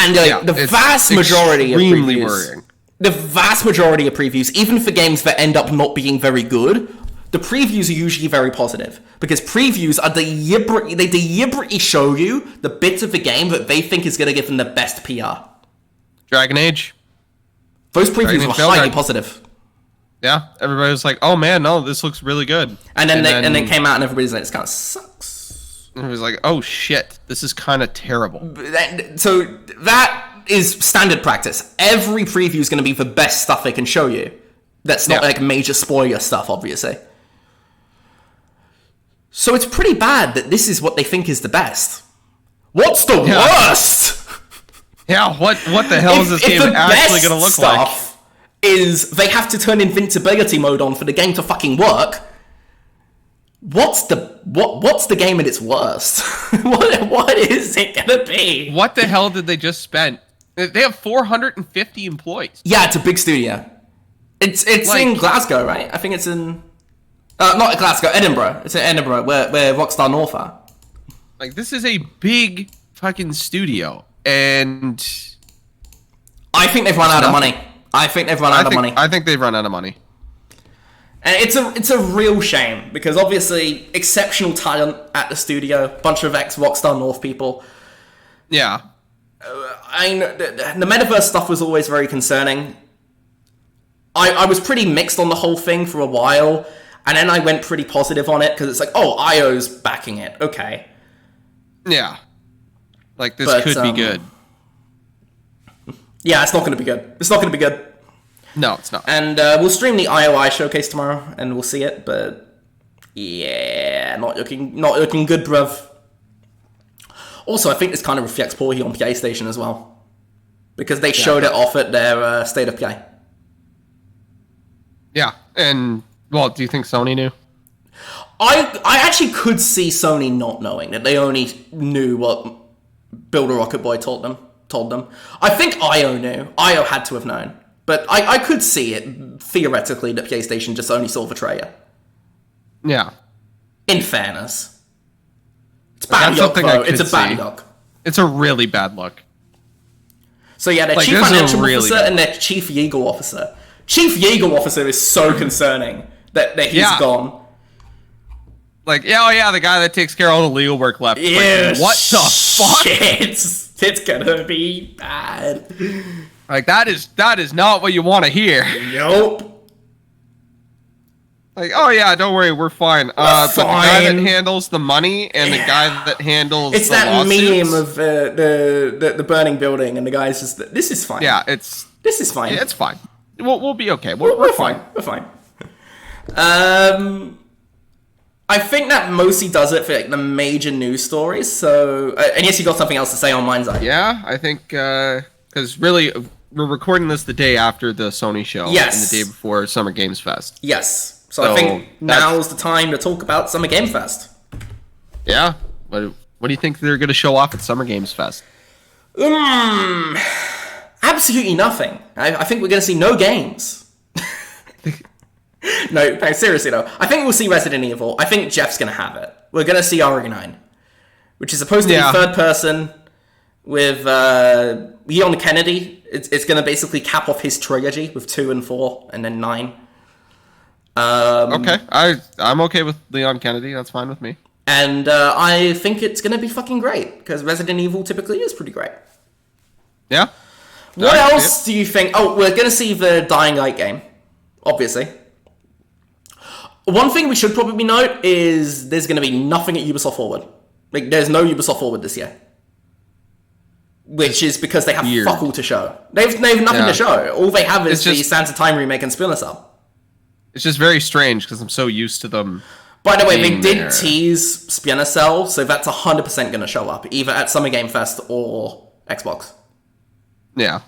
And the vast majority of previews, worrying. The vast majority of previews, even for games that end up not being very good, the previews are usually very positive. Because previews are deliberately show you the bits of the game that they think is going to give them the best PR. Dragon Age. Those previews were highly positive. Yeah, everybody was like, "Oh man, no, this looks really good." And then came out and everybody's like, "This kind of sucks." And it was like, "Oh shit, this is kind of terrible." So that is standard practice. Every preview is going to be the best stuff they can show you. That's not like major spoiler stuff, obviously. So it's pretty bad that this is what they think is the best. What's the worst? Yeah, what the hell is this game actually going to look like? Is they have to turn invincibility mode on for the game to fucking work. What's the game at its worst? what is it gonna be? What the hell did they just spend? They have 450 employees. Yeah, it's a big studio. It's in Glasgow, right? I think it's in not Glasgow, Edinburgh. It's in Edinburgh where Rockstar North are. Like, this is a big fucking studio, and I think they've run out of money. I think they've run out of money. I think they've run out of money. And it's a real shame, because obviously exceptional talent at the studio, bunch of ex-Rockstar North people. Yeah. I know the metaverse stuff was always very concerning. I was pretty mixed on the whole thing for a while, and then I went pretty positive on it, because it's like, oh, IO's backing it. Okay. Yeah. Like, this could be good. Yeah, it's not going to be good. It's not going to be good. No, it's not. And we'll stream the IOI showcase tomorrow, and we'll see it. But yeah, not looking good, bruv. Also, I think this kind of reflects poorly on PlayStation as well, because they showed it off at their State of Play. Yeah, and well, do you think Sony knew? I actually could see Sony not knowing, that they only knew what Builder Rocket Boy told them. I think IO knew. IO had to have known. But I could see it, theoretically, that PlayStation just only saw the trailer. Yeah. In fairness. It's bad luck, though. It's a bad look. It's a really bad look. So yeah, their chief financial officer and their chief legal officer. Chief legal officer is so concerning that he's gone. Like, the guy that takes care of all the legal work left. Yeah, like, what the fuck? It's gonna be bad. Like, that is not what you want to hear. Nope. Like, oh yeah, don't worry, we're fine. But the guy that handles the money and the guy that handles it's the that lawsuits, meme of the burning building, and the guy's just, this is fine. Yeah, this is fine. Yeah, it's fine. We'll be okay. We're fine. We're fine. I think that mostly does it for like the major news stories. So, and yes, you got something else to say on MindsEye. Yeah, I think because really we're recording this the day after the Sony show, and the day before Summer Games Fest. Yes, so I think now's the time to talk about Summer Game Fest. Yeah, what do you think they're going to show off at Summer Games Fest? Absolutely nothing. I think we're going to see no games. No, seriously though. I think we'll see Resident Evil. I think Jeff's going to have it. We're going to see RE9, which is supposed to be third person with Leon Kennedy. It's going to basically cap off his trilogy with 2 and 4 and then 9. Okay, I'm okay with Leon Kennedy. That's fine with me. And I think it's going to be fucking great, because Resident Evil typically is pretty great. Yeah. What else do you think? Oh, we're going to see the Dying Light game, obviously. One thing we should probably note is there's going to be nothing at Ubisoft Forward. Like, there's no Ubisoft Forward this year. Which is because they have fuck all to show. They have nothing to show. All they have is the Sands of Time remake and Splinter Cell. It's just very strange, because I'm so used to them. By the way, they did tease Splinter Cell, so that's 100% going to show up, either at Summer Game Fest or Xbox. Yeah.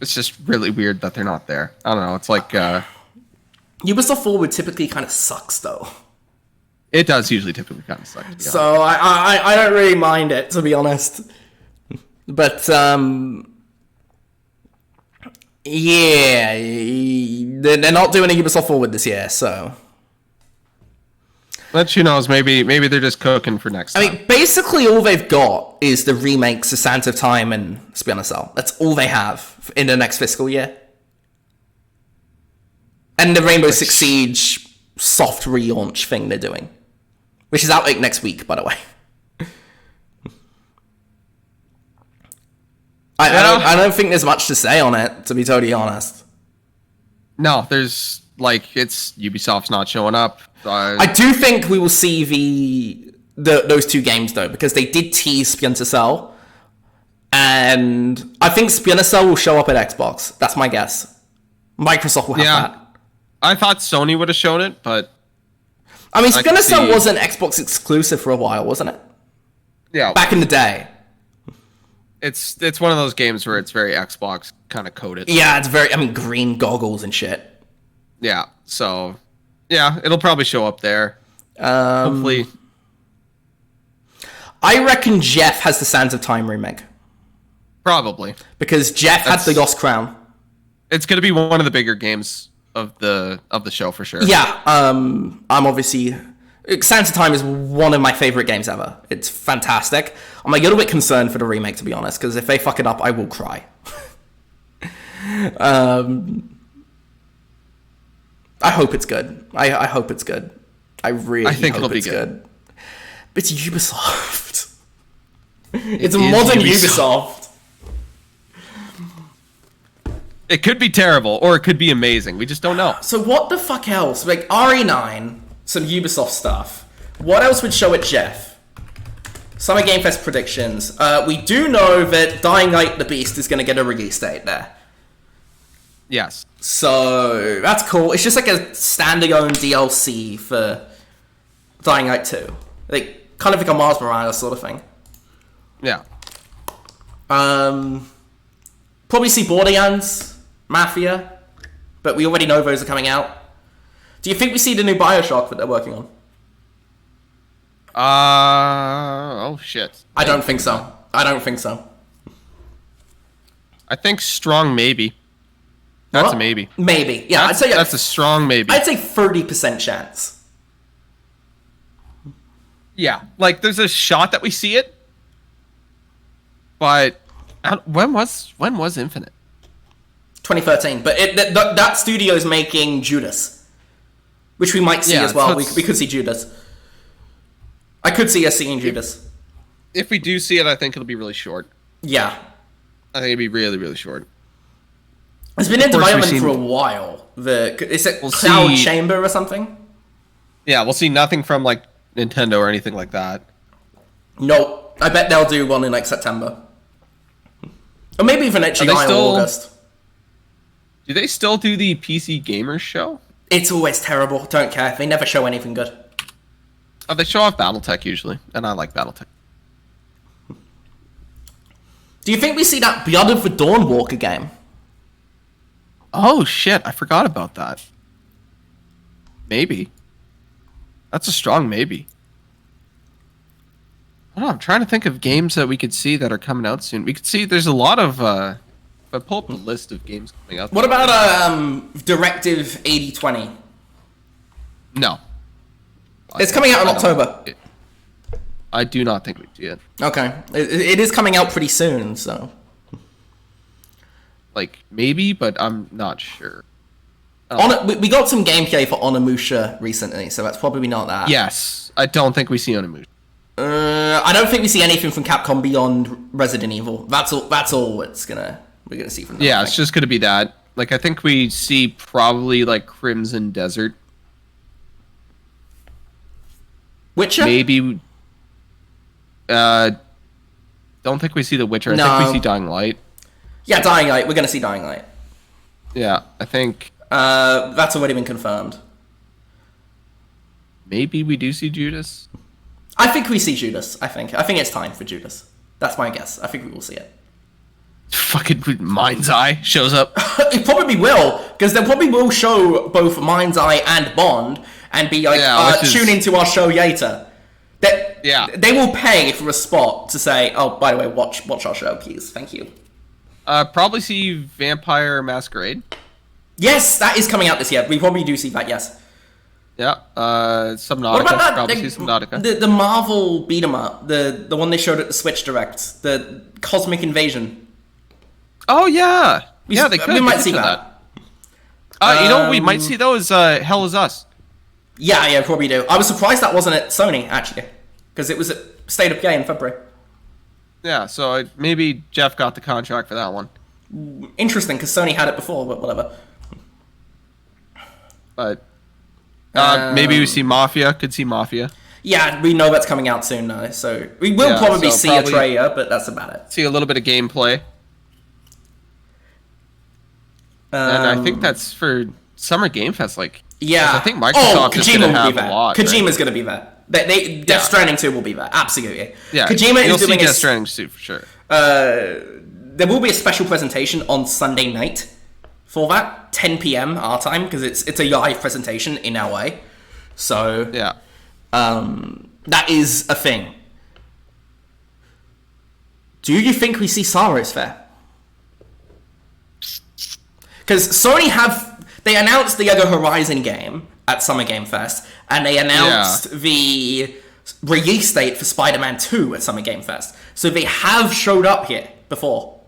It's just really weird that they're not there. I don't know. It's like Ubisoft Forward typically kind of sucks, though. It does usually typically kind of suck. So I don't really mind it, to be honest. But yeah, they're not doing a Ubisoft Forward this year, so But who knows? Maybe they're just cooking for next time. I mean, basically all they've got is the remakes of Sands of Time and Splinter Cell. That's all they have in the next fiscal year. And the Rainbow Six Siege soft relaunch thing they're doing. Which is out like next week, by the way. I don't think there's much to say on it, to be totally honest. No, there's it's Ubisoft's not showing up. I do think we will see those two games though, because they did tease Splinter Cell, and I think Splinter Cell will show up at Xbox. That's my guess. Microsoft will have that. I thought Sony would have shown it, but I mean, Splinter Cell was an Xbox exclusive for a while, wasn't it? Yeah, back in the day. It's one of those games where it's very Xbox kind of coded. Yeah, it's very, green goggles and shit. Yeah, so, yeah, it'll probably show up there. Hopefully. I reckon Jeff has the Sands of Time remake. Probably. Because Jeff had the Lost Crown. It's going to be one of the bigger games of the show for sure. Yeah, I'm obviously... Sands of Time is one of my favorite games ever. It's fantastic. I'm a little bit concerned for the remake, to be honest, because if they fuck it up, I will cry. I hope it's good. I hope it's good. I think hope it's good. But it's Ubisoft. It's a modern Ubisoft. It could be terrible, or it could be amazing. We just don't know. So what the fuck else? Like, RE9... some Ubisoft stuff. What else would show at Jeff? Summer Game Fest predictions. We do know that Dying Light the Beast is going to get a release date there. Yes. So, that's cool. It's just like a standalone DLC for Dying Light 2. Like, kind of like a Mars Morales sort of thing. Yeah. Probably see Borderlands, Mafia, but we already know those are coming out. Do you think we see the new BioShock that they're working on? Oh shit. I don't think so. I think strong maybe. That's a maybe. Maybe. Yeah, I'd say that's a strong maybe. I'd say 30% chance. Yeah, there's a shot that we see it. But when was Infinite? 2013, but that studio's making Judas. Which we might see as well. We could see Judas. I could see us seeing Judas. If we do see it, I think it'll be really short. Yeah. I think it'll be really, really short. It's been in development for a while. Is it Cloud Chamber or something? Yeah, we'll see nothing from Nintendo or anything like that. Nope. I bet they'll do one in September. Or maybe even July or August. Do they still do the PC Gamers show? It's always terrible. Don't care. They never show anything good. Oh, they show off BattleTech usually, and I like BattleTech. Do you think we see that Blood of the Dawnwalker game? Oh shit, I forgot about that. Maybe. That's a strong maybe. I don't know, I'm trying to think of games that we could see that are coming out soon. We could see there's a lot of if I pull up the list of games coming out. What about Directive 8020? No. It's coming out in October. I do not think we see it. Okay. It is coming out pretty soon, so. Maybe, but I'm not sure. We got some gameplay for Onimusha recently, so that's probably not that. Yes. I don't think we see Onimusha. I don't think we see anything from Capcom beyond Resident Evil. That's all we're gonna see from them. Yeah, it's just gonna be that. I think we see probably Crimson Desert. Witcher? Maybe. Don't think we see The Witcher. I think we see Dying Light. Yeah, Dying Light. We're gonna see Dying Light. Yeah, I think. That's already been confirmed. Maybe we do see Judas. I think we see Judas. I think it's time for Judas. That's my guess. I think we will see it. Fucking MindsEye shows up. It probably will, because they probably will show both MindsEye and Bond and be tune into our show later. They will pay for a spot to say, oh, by the way, watch our show, please. Thank you. Probably see Vampire Masquerade. Yes, that is coming out this year. We probably do see that, yes. Yeah. Subnautica. What about that? Probably see Subnautica. The Marvel beat 'em up, the one they showed at the Switch Direct, the Cosmic Invasion. Oh yeah. Yeah, they could. We might see that. You know what we might see though is Hell Is Us. Yeah, probably do. I was surprised that wasn't at Sony actually, because it was at State of Play in February. Yeah, so maybe Jeff got the contract for that one. Interesting, because Sony had it before, but whatever. But maybe we see Mafia. Could see Mafia. Yeah, we know that's coming out soon now, so we will probably see a trailer, but that's about it. See a little bit of gameplay. And I think that's for Summer Game Fest. Yeah, I think Microsoft is going to have a lot. Kojima's going to be there. Death Stranding 2 will be there. Absolutely. Yeah, Kojima is doing Death Stranding 2 for sure. There will be a special presentation on Sunday night for that, 10 p.m. our time, because it's a live presentation in LA. So yeah, that is a thing. Do you think we see Saros there? Because Sony they announced the other Horizon game at Summer Game Fest, and they announced the release date for Spider-Man 2 at Summer Game Fest. So they have showed up here before.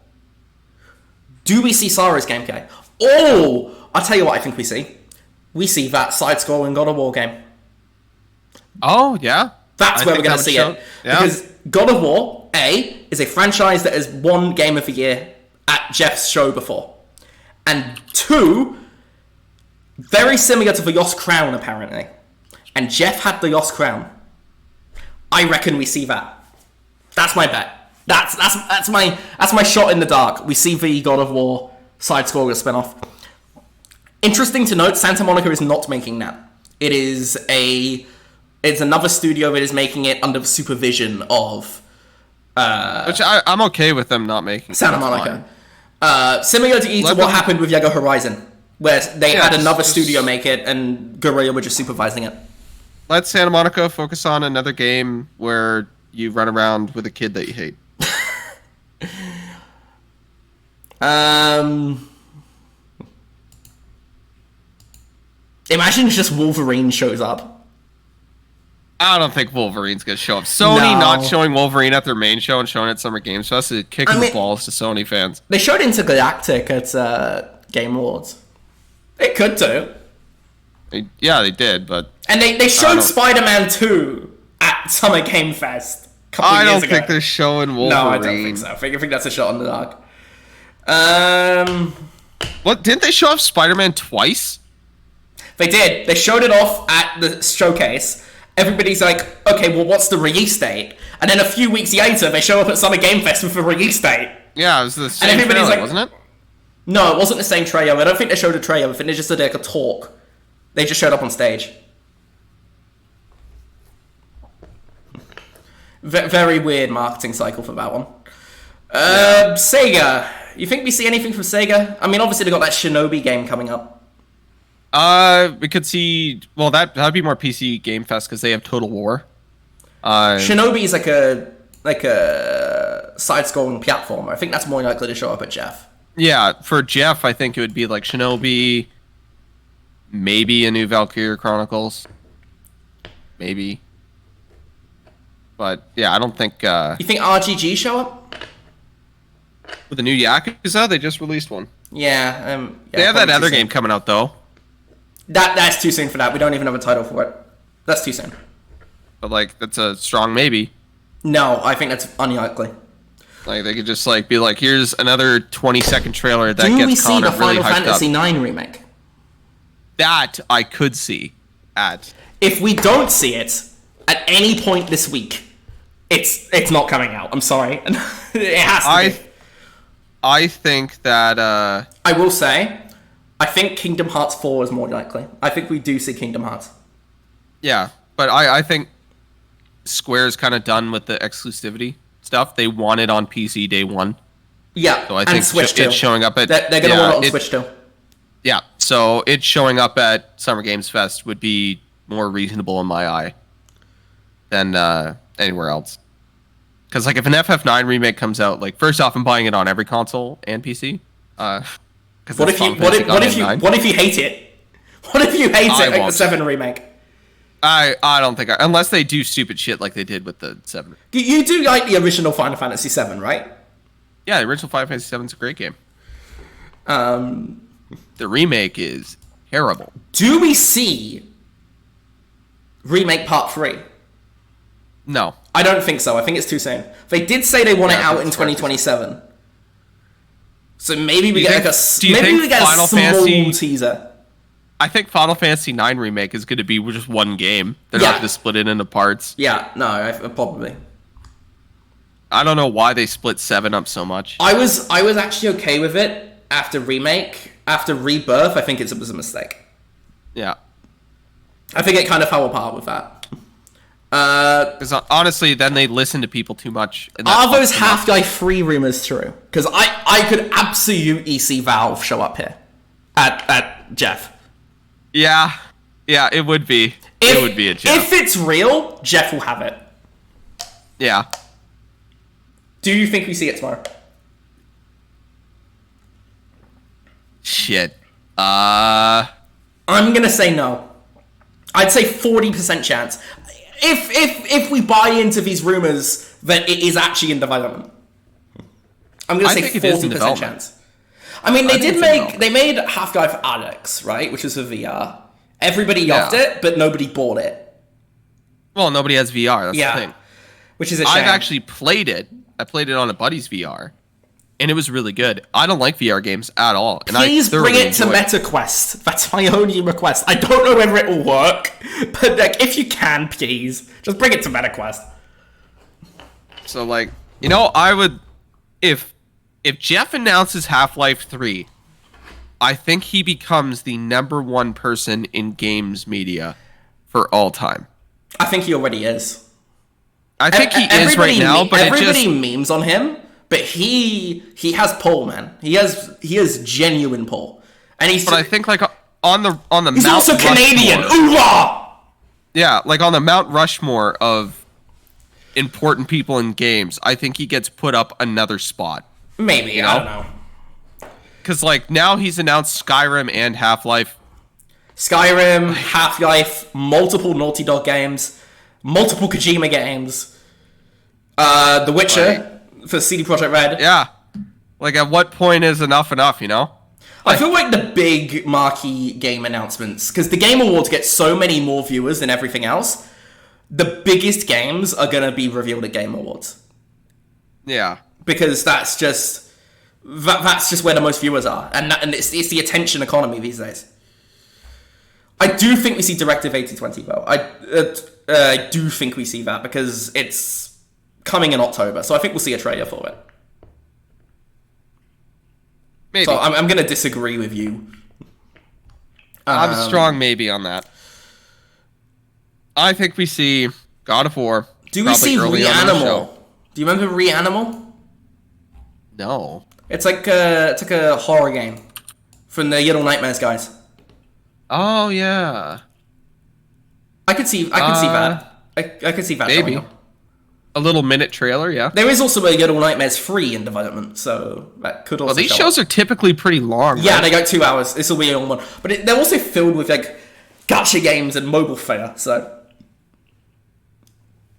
Do we see Saros gameplay? Oh, I'll tell you what I think we see. We see that side-scrolling God of War game. Oh, yeah. That's where we're going to see it. Yeah. Because God of War, A, is a franchise that has won Game of the Year at Jeff's show before. And 2, very similar to the Yoss Crown, apparently. And Jeff had the Yoss Crown. I reckon we see that. That's my bet. That's my shot in the dark. We see the God of War side-scroller spin-off. Interesting to note, Santa Monica is not making that. It's another studio that is making it under the supervision of... Which I'm okay with them not making. Santa Monica. Similar to what happened with Yago Horizon, where they had another studio make it and Guerrilla were just supervising it. Let Santa Monica focus on another game where you run around with a kid that you hate. Imagine just Wolverine shows up. I don't think Wolverine's gonna show up. Sony not showing Wolverine at their main show and showing it at Summer Games Fest is kicking the balls to Sony fans. They showed Intergalactic at Game Awards. It could do. Yeah, they did, but... And they showed Spider-Man 2 at Summer Game Fest a couple I years don't ago. think they're showing Wolverine. No, I don't think so. I think that's a shot in the dark. What? Didn't they show off Spider-Man twice? They did. They showed it off at the showcase. Everybody's like, okay, well, what's the release date? And then a few weeks later, they show up at Summer Game Fest with a release date. Yeah, it was the same trailer, wasn't it? No, it wasn't the same trailer. I don't think they showed a trailer. I think they just did like a talk. They just showed up on stage. Very weird marketing cycle for that one. Sega. You think we see anything from Sega? I mean, obviously they got that Shinobi game coming up. We could see. Well, that'd be more PC Game Fest because they have Total War. Shinobi is like a side-scrolling platformer. I think that's more likely to show up at Jeff. Yeah, for Jeff, I think it would be like Shinobi, maybe a new Valkyria Chronicles, maybe. But yeah, I don't think. You think RGG show up? With the new Yakuza, they just released one. Yeah, they have that other game coming out though. That's too soon for that. We don't even have a title for it. That's too soon. But like, that's a strong maybe. No, I think that's unlikely. Like they could just like be like, here's another 20-second trailer that gets Connor really hyped up. Do we see the Final Fantasy IX remake? That I could see at. If we don't see it at any point this week, it's not coming out. I'm sorry. It has to be. I think that... I will say, I think Kingdom Hearts 4 is more likely. I think we do see Kingdom Hearts. Yeah, but I think Square's kind of done with the exclusivity stuff. They want it on PC day one. Yeah, so I think Switch too. It's showing up at... They're going to want it on Switch too. Yeah, so it showing up at Summer Games Fest would be more reasonable in my eye than anywhere else. Because like if an FF9 remake comes out, like first off, I'm buying it on every console and PC. What if you hate it? What if you hate it like the 7 remake? I don't think unless they do stupid shit like they did with the 7. You do like the original Final Fantasy 7, right? Yeah, the original Final Fantasy 7 is a great game. The remake is terrible. Do we see remake part 3? No. I don't think so. I think it's too soon. They did say they want it out in 2027. So maybe we get like a small teaser. I think Final Fantasy 9 remake is going to be just one game. They're not going to split it into parts. Yeah, no, probably. I don't know why they split 7 up so much. I was actually okay with it after remake. After Rebirth, I think it was a mistake. Yeah. I think it kind of fell apart with that. Because honestly, then they listen to people too much. And are those Half-Life 3 rumors true? Because I could absolutely see Valve show up here at Jeff. Yeah, it would be. It would be a Jeff. If it's real, Jeff will have it. Yeah. Do you think we see it tomorrow? Shit. I'm gonna say no. I'd say 40% chance. If we buy into these rumors that it is actually in development, I'm gonna say 40% chance. I mean, they made Half-Life Alyx, right, which was for VR. Everybody loved it, but nobody bought it. Well, nobody has VR. That's the thing. Which is a shame. I've actually played it. I played it on a buddy's VR, and it was really good. I don't like VR games at all. And please bring it to MetaQuest. That's my only request. I don't know whether it will work, but like, if you can, please, just bring it to MetaQuest. So, like, I would... If Jeff announces Half-Life 3, I think he becomes the #1 person in games media for all time. I think he already is. I think he is right now, but everybody memes on him, but he has pull, man. He has genuine pull, and he's. But I think like on the he's Mount also Rushmore, Canadian. Ooh-rah! Yeah, like on the Mount Rushmore of important people in games, I think he gets put up another spot. Maybe, I don't know. Because like now he's announced Skyrim and Half-Life. Skyrim, Half-Life, multiple Naughty Dog games, multiple Kojima games, The Witcher for CD Projekt Red. Yeah. Like at what point is enough, I feel like the big marquee game announcements, because the Game Awards get so many more viewers than everything else, the biggest games are going to be revealed at Game Awards. Yeah. Because that's just where the most viewers are, and it's the attention economy these days. I do think we see Directive 8020 though. I do think we see that because it's coming in October, so I think we'll see a trailer for it. Maybe. So I'm going to disagree with you. I'm strong maybe on that. I think we see God of War. Do we see Reanimal? Do you remember Reanimal? No. It's like a horror game from the Little Nightmares guys. Oh yeah. I could see that. I could see that. Maybe. A little minute trailer, yeah. There is also a Little Nightmares 3 in development, so that could also. Well, these shows are typically pretty long. Yeah, right? they go 2 hours. This will be a long one, but they're also filled with like gacha games and mobile fare. So.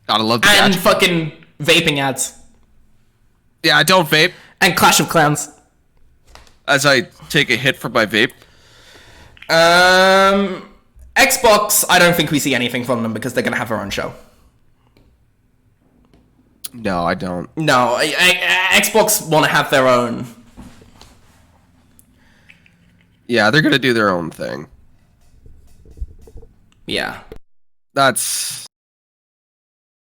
Gotta love the and gacha. Fucking vaping ads. Yeah, I don't vape. And Clash of Clans. As I take a hit from my vape. Xbox, I don't think we see anything from them because they're going to have their own show. No, I don't. No, Xbox want to have their own. Yeah, they're going to do their own thing. Yeah.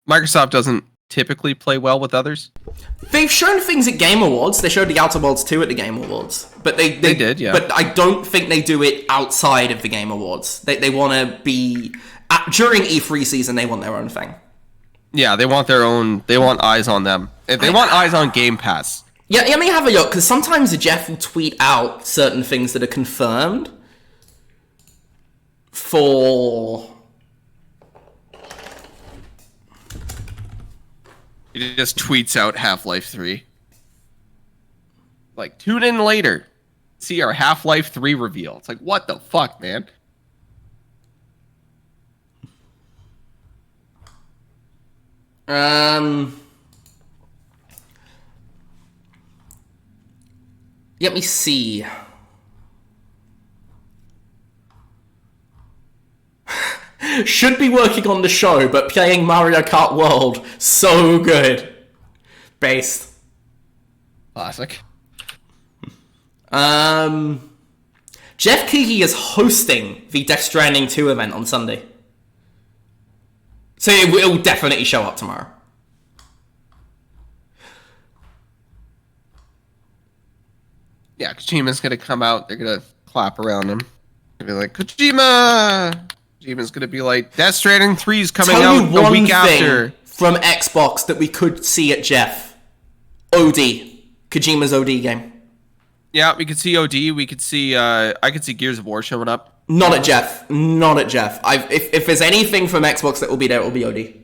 Microsoft doesn't typically play well with others. They've shown things at Game Awards. They showed the Outer Worlds 2 at the Game Awards. But they did, yeah. But I don't think they do it outside of the Game Awards. They want to be... during E3 season, they want their own thing. Yeah, they want their own... They want eyes on them. They want eyes on Game Pass. Yeah, let me have a look, because sometimes Jeff will tweet out certain things that are confirmed for... He just tweets out Half-Life 3. Like, tune in later. See our Half-Life 3 reveal. It's like, what the fuck, man? Let me see. Should be working on the show, but playing Mario Kart World, so good. Based. Classic. Jeff Keighley is hosting the Death Stranding 2 event on Sunday. So it will definitely show up tomorrow. Yeah, Kojima's gonna come out. They're gonna clap around him. They'll be like, Kojima! Kojima's gonna be like, Death Stranding 3 is coming out a week after. From Xbox that we could see at Jeff. OD. Kojima's OD game. Yeah, we could see OD. We could see, I could see Gears of War showing up. Not at Jeff. Not at Jeff. If there's anything from Xbox that will be there, it will be OD.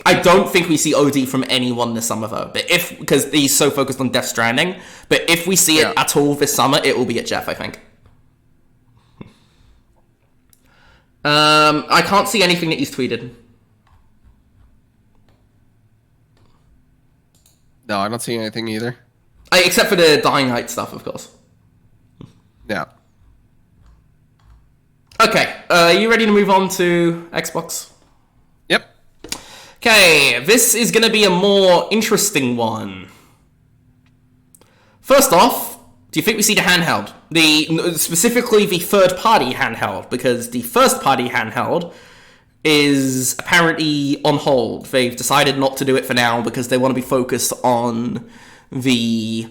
I don't think we see OD from anyone this summer, though. But because he's so focused on Death Stranding. But if we see it at all this summer, it will be at Jeff, I think. I can't see anything that he's tweeted. No, I don't see anything either. Except for the Dying Light stuff, of course. Yeah. Okay, are you ready to move on to Xbox? Yep. Okay, this is going to be a more interesting one. First off, do you think we see the handheld? Specifically the third-party handheld, because the first-party handheld is apparently on hold. They've decided not to do it for now because they want to be focused on the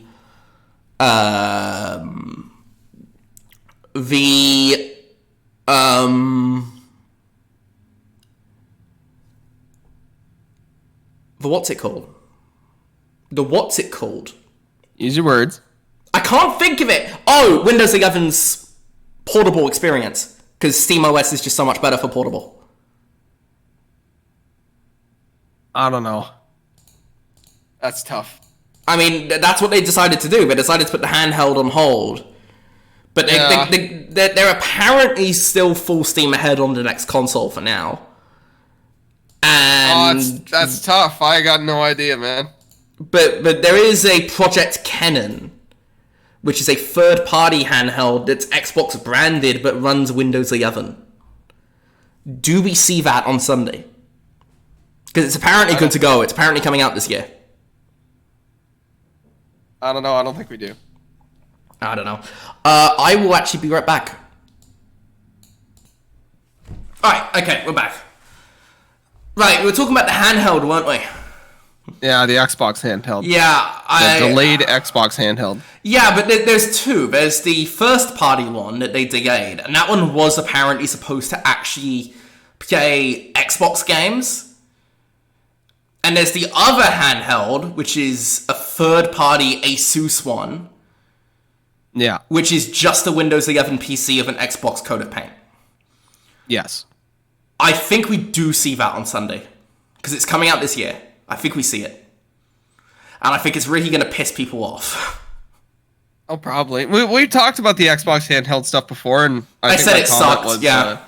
what's it called? The what's it called? Use your words. I can't think of it. Oh, Windows 11's portable experience, because SteamOS is just so much better for portable. I don't know. That's tough. I mean, that's what they decided to do. They decided to put the handheld on hold. But they're apparently still full steam ahead on the next console for now. And that's tough. I got no idea, man. But there is a Project Kennen, which is a third-party handheld that's Xbox branded but runs Windows 11. Do we see that on Sunday? Because it's apparently good to go. It's apparently coming out this year. I don't know. I don't think we do. I don't know. I will actually be right back. Alright, okay, we're back. Right, we were talking about the handheld, weren't we? Yeah, the Xbox handheld. Yeah, the delayed Xbox handheld. Yeah, but there's two. There's the first-party one that they delayed, and that one was apparently supposed to actually play Xbox games. And there's the other handheld, which is a third-party Asus one. Yeah. Which is just a Windows 11 PC of an Xbox coded paint. Yes. I think we do see that on Sunday. Because it's coming out this year. I think we see it. And I think it's really going to piss people off. Oh, probably. We talked about the Xbox handheld stuff before, and I think said it sucked, yeah.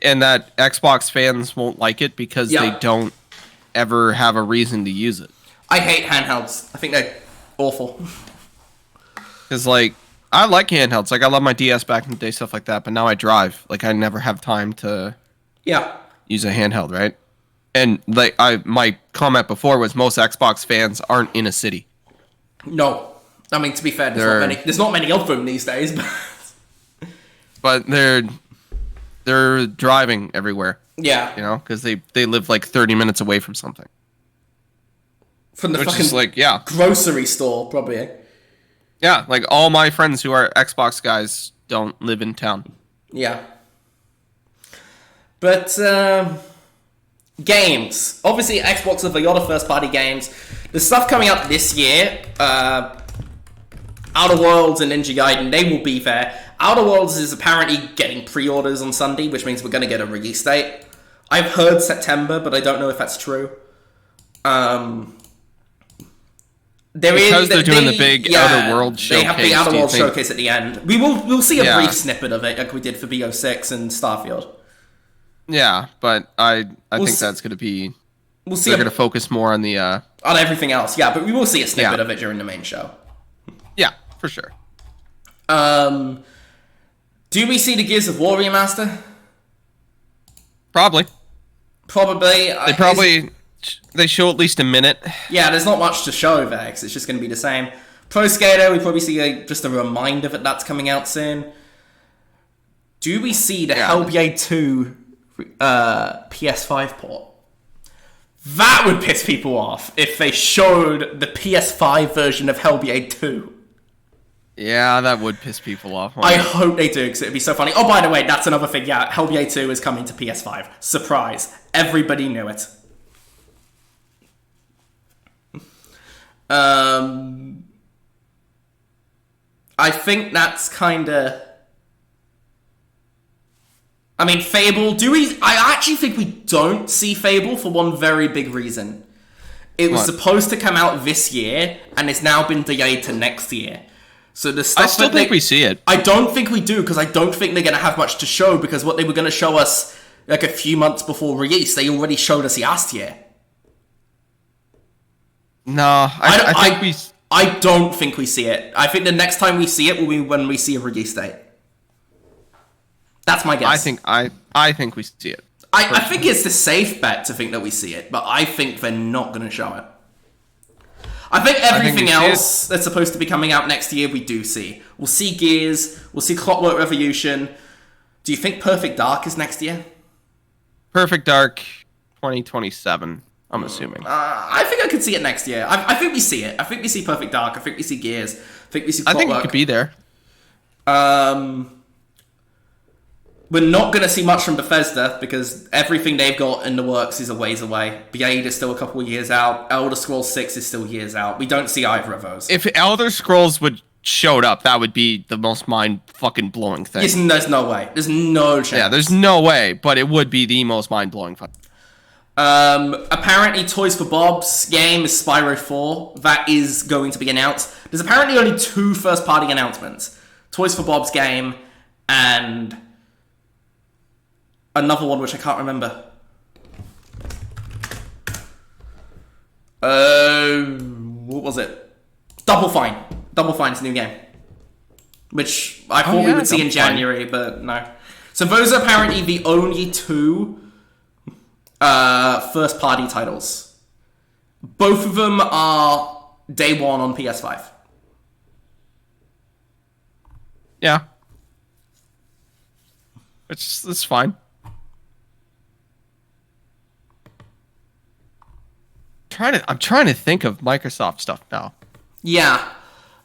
And that Xbox fans won't like it because they don't ever have a reason to use it. I hate handhelds. I think they're awful. Because, like, I like handhelds. Like, I love my DS back in the day, stuff like that, but now I drive. Like, I never have time to use a handheld, right? And, like, my comment before was most Xbox fans aren't in a city. No. I mean, to be fair, there's not many of them these days. But they're driving everywhere. Yeah. You know, because they live like 30 minutes away from something. From the Which fucking is like, grocery store, probably. Yeah, like all my friends who are Xbox guys don't live in town. Yeah. But, games. Obviously, Xbox have a lot of first-party games. The stuff coming out this year, Outer Worlds and Ninja Gaiden, they will be there. Outer Worlds is apparently getting pre-orders on Sunday, which means we're going to get a release date. I've heard September, but I don't know if that's true. Because they're doing the big Outer World showcase. They have the Outer World showcase at the end. We'll see a brief snippet of it, like we did for BO6 and Starfield. Yeah, but I think that's going to be We'll see. They're going to focus more on the on everything else, yeah. But we will see a snippet of it during the main show. Yeah, for sure. Do we see the Gears of War remaster? Probably. Probably. They show at least a minute. Yeah, there's not much to show there, because it's just going to be the same. Pro Skater, we probably see just a reminder that that's coming out soon. Do we see the Hellblade 2 PS5 port? That would piss people off if they showed the PS5 version of Hellblade 2. Yeah, that would piss people off. I hope they do, because it'd be so funny. Oh, by the way, that's another thing. Yeah, Hellblade 2 is coming to PS5. Surprise. Everybody knew it. I think that's kind of... I mean, Fable, I actually think we don't see Fable for one very big reason. It was supposed to come out this year, and it's now been delayed to next year. So the stuff I still think we see it. I don't think we do, because I don't think they're going to have much to show, because what they were going to show us like a few months before release, they already showed us last year. No, I don't think we see it. I think the next time we see it will be when we see a release date. That's my guess. I think we see it. I think it's the safe bet to think that we see it, but I think they're not going to show it. I think everything else that's supposed to be coming out next year, we do see. We'll see Gears, we'll see Clockwork Revolution. Do you think Perfect Dark is next year? Perfect Dark 2027, I'm assuming. I think I could see it next year. I think we see it. I think we see Perfect Dark. I think we see Gears. I think we see Clockwork. I think it could be there. We're not going to see much from Bethesda, because everything they've got in the works is a ways away. Blade is still a couple of years out. Elder Scrolls 6 is still years out. We don't see either of those. If Elder Scrolls showed up, that would be the most mind-fucking-blowing thing. Yes, there's no way. There's no chance. Yeah, there's no way, but it would be the most mind-blowing thing. Apparently Toys for Bob's game is Spyro 4. That is going to be announced. There's apparently only 2 first-party announcements. Toys for Bob's game and... another one which I can't remember. What was it? Double Fine. Double Fine's new game. Which I thought we would see in January, but no. So those are apparently the only 2 first-party titles. Both of them are day one on PS5. Yeah. It's fine. I'm trying to think of Microsoft stuff now. Yeah.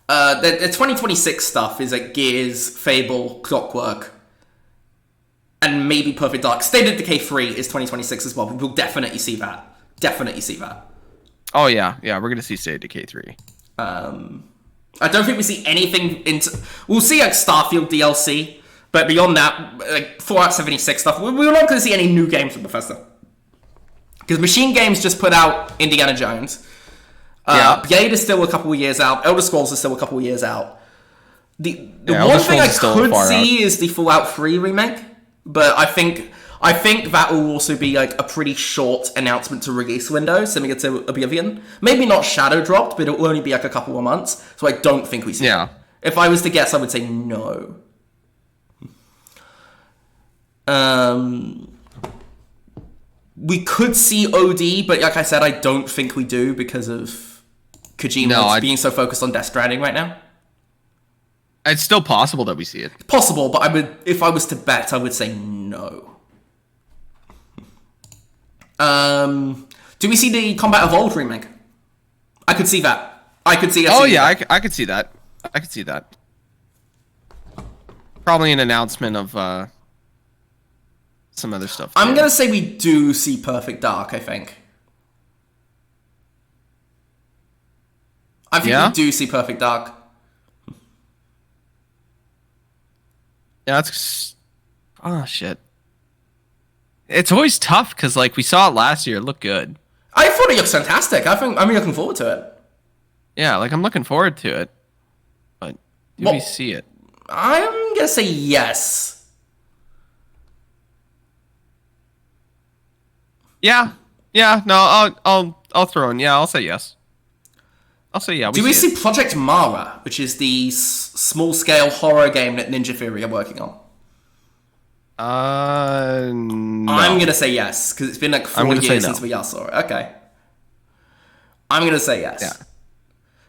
The 2026 stuff is like Gears, Fable, Clockwork, and maybe Perfect Dark. State of Decay 3 is 2026 as well. We'll definitely see that. Definitely see that. Oh, yeah. Yeah, we're going to see State of Decay 3. I don't think we see anything we'll see like Starfield DLC, but beyond that, like Fallout 76 stuff, we're not going to see any new games from Bethesda. Because Machine Games just put out Indiana Jones. Blade is still a couple of years out. Elder Scrolls is still a couple of years out. The one thing I could see is the Fallout 3 remake, but I think that will also be like a pretty short announcement to release window, similar to Oblivion. Maybe not shadow dropped, but it will only be like a couple of months. So I don't think we see it. If I was to guess, I would say no. We could see OD, but like I said, I don't think we do because of Kojima being so focused on Death Stranding right now. It's still possible that we see it. It's possible, but if I was to bet, I would say no. Do we see the Combat Evolved remake? I could see that. I could see it. Oh yeah, I could see that. I could see that. Probably an announcement of some other stuff. I'm going to say we do see Perfect Dark, I think. I think we do see Perfect Dark. Yeah, that's... Oh, shit. It's always tough, because, like, we saw it last year. It looked good. I thought it looked fantastic. I'm looking forward to it. Yeah, like, I'm looking forward to it. But do we see it? I'm going to say yes. Yeah, Yeah, no, I'll throw in. Yeah, I'll say yes. I'll say yeah. Do we see Project Mara, which is the small-scale horror game that Ninja Theory are working on? No. I'm gonna say yes because it's been like 4 years since we last saw it. Okay. I'm gonna say yes. Yeah.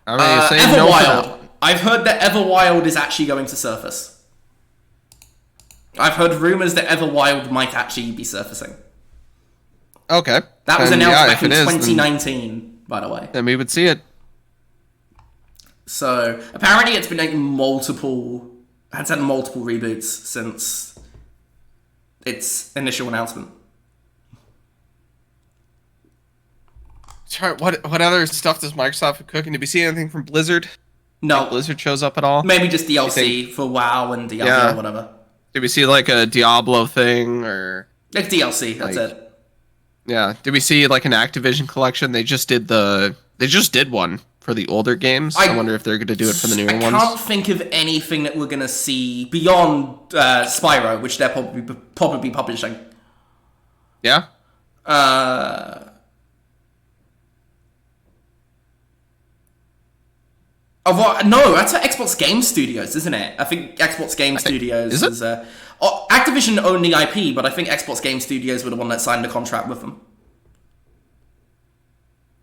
I'm gonna say no for now. I've heard that Everwild is actually going to surface. I've heard rumors that Everwild might actually be surfacing. Okay. That was announced back in 2019, by the way. Then we would see it. So apparently, it's been like multiple reboots since its initial announcement. Sorry, what other stuff does Microsoft have cooking? Did we see anything from Blizzard? No. Like Blizzard shows up at all? Maybe just DLC for WoW and Diablo or whatever. Did we see like a Diablo thing or like DLC? That's it. Yeah. Did we see like an Activision collection? They just did one for the older games. I wonder if they're going to do it for the newer ones. I can't think of anything that we're going to see beyond Spyro, which they're probably publishing. Yeah. No, that's at Xbox Game Studios, isn't it? I think Xbox Game Studios is Activision owned the IP, but I think Xbox Game Studios were the one that signed the contract with them.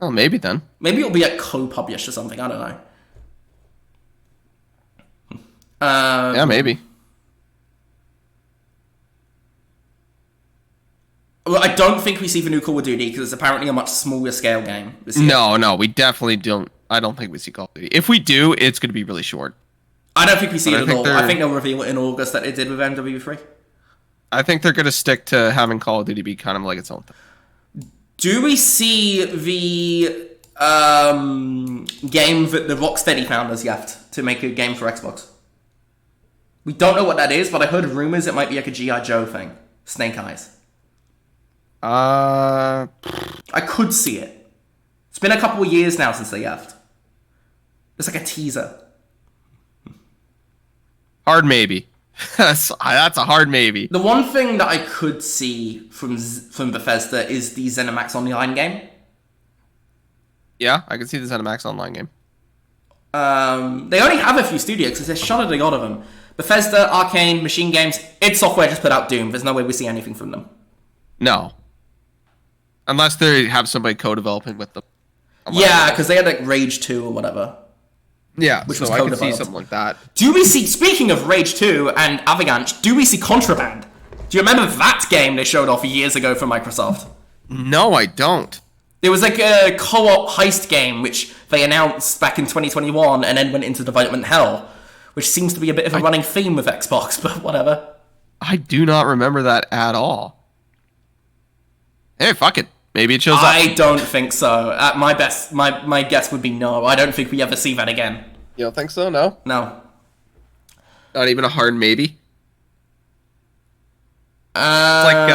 Oh, maybe then. Maybe it'll be like co-published or something. I don't know. Yeah, maybe. Well, I don't think we see the new Call of Duty because it's apparently a much smaller scale game. No, we definitely don't. I don't think we see Call of Duty. If we do, it's going to be really short. I don't think we see it at all. I think they'll reveal it in August that they did with MW3. I think they're going to stick to having Call of Duty be kind of like its own thing. Do we see the game that the Rocksteady founders left to make a game for Xbox? We don't know what that is, but I heard rumors it might be like a G.I. Joe thing. Snake Eyes. I could see it. It's been a couple of years now since they left. It's like a teaser. Hard maybe. That's a hard maybe. The one thing that I could see from Bethesda is the ZeniMax Online game. Yeah, I can see the ZeniMax Online game. They only have a few studios because there's shot at a lot of them. Bethesda, Arcane, Machine Games, id Software just put out Doom. There's no way we see anything from them. No. Unless they have somebody co-developing with them. Yeah, because they had like Rage 2 or whatever. Yeah, which so was I could see something like that. Do we see, speaking of Rage 2 and Avalanche, do we see Contraband? Do you remember that game they showed off years ago for Microsoft? No, I don't. There was like a co-op heist game which they announced back in 2021 and then went into development hell, which seems to be a bit of a running theme with Xbox, but whatever. I do not remember that at all. Hey, fuck it. Maybe it shows up. I don't think so. My guess would be no. I don't think we ever see that again. You don't think so? No? No. Not even a hard maybe? Like,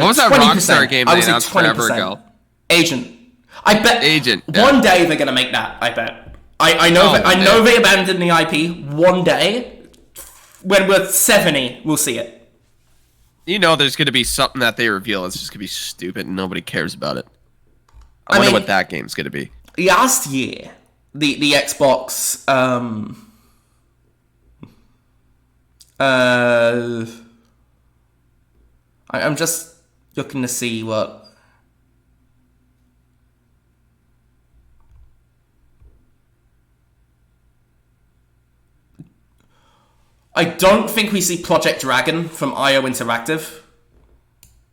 what was that 20%. Rockstar game they announced forever ago? Agent. I bet Agent. One day they're going to make that, I bet. I know they abandoned the IP. One day, when we're 70, we'll see it. You know there's going to be something that they reveal that's just going to be stupid and nobody cares about it. I wonder what that game's going to be. Last year, the Xbox... I'm just looking to see what... I don't think we see Project Dragon from IO Interactive.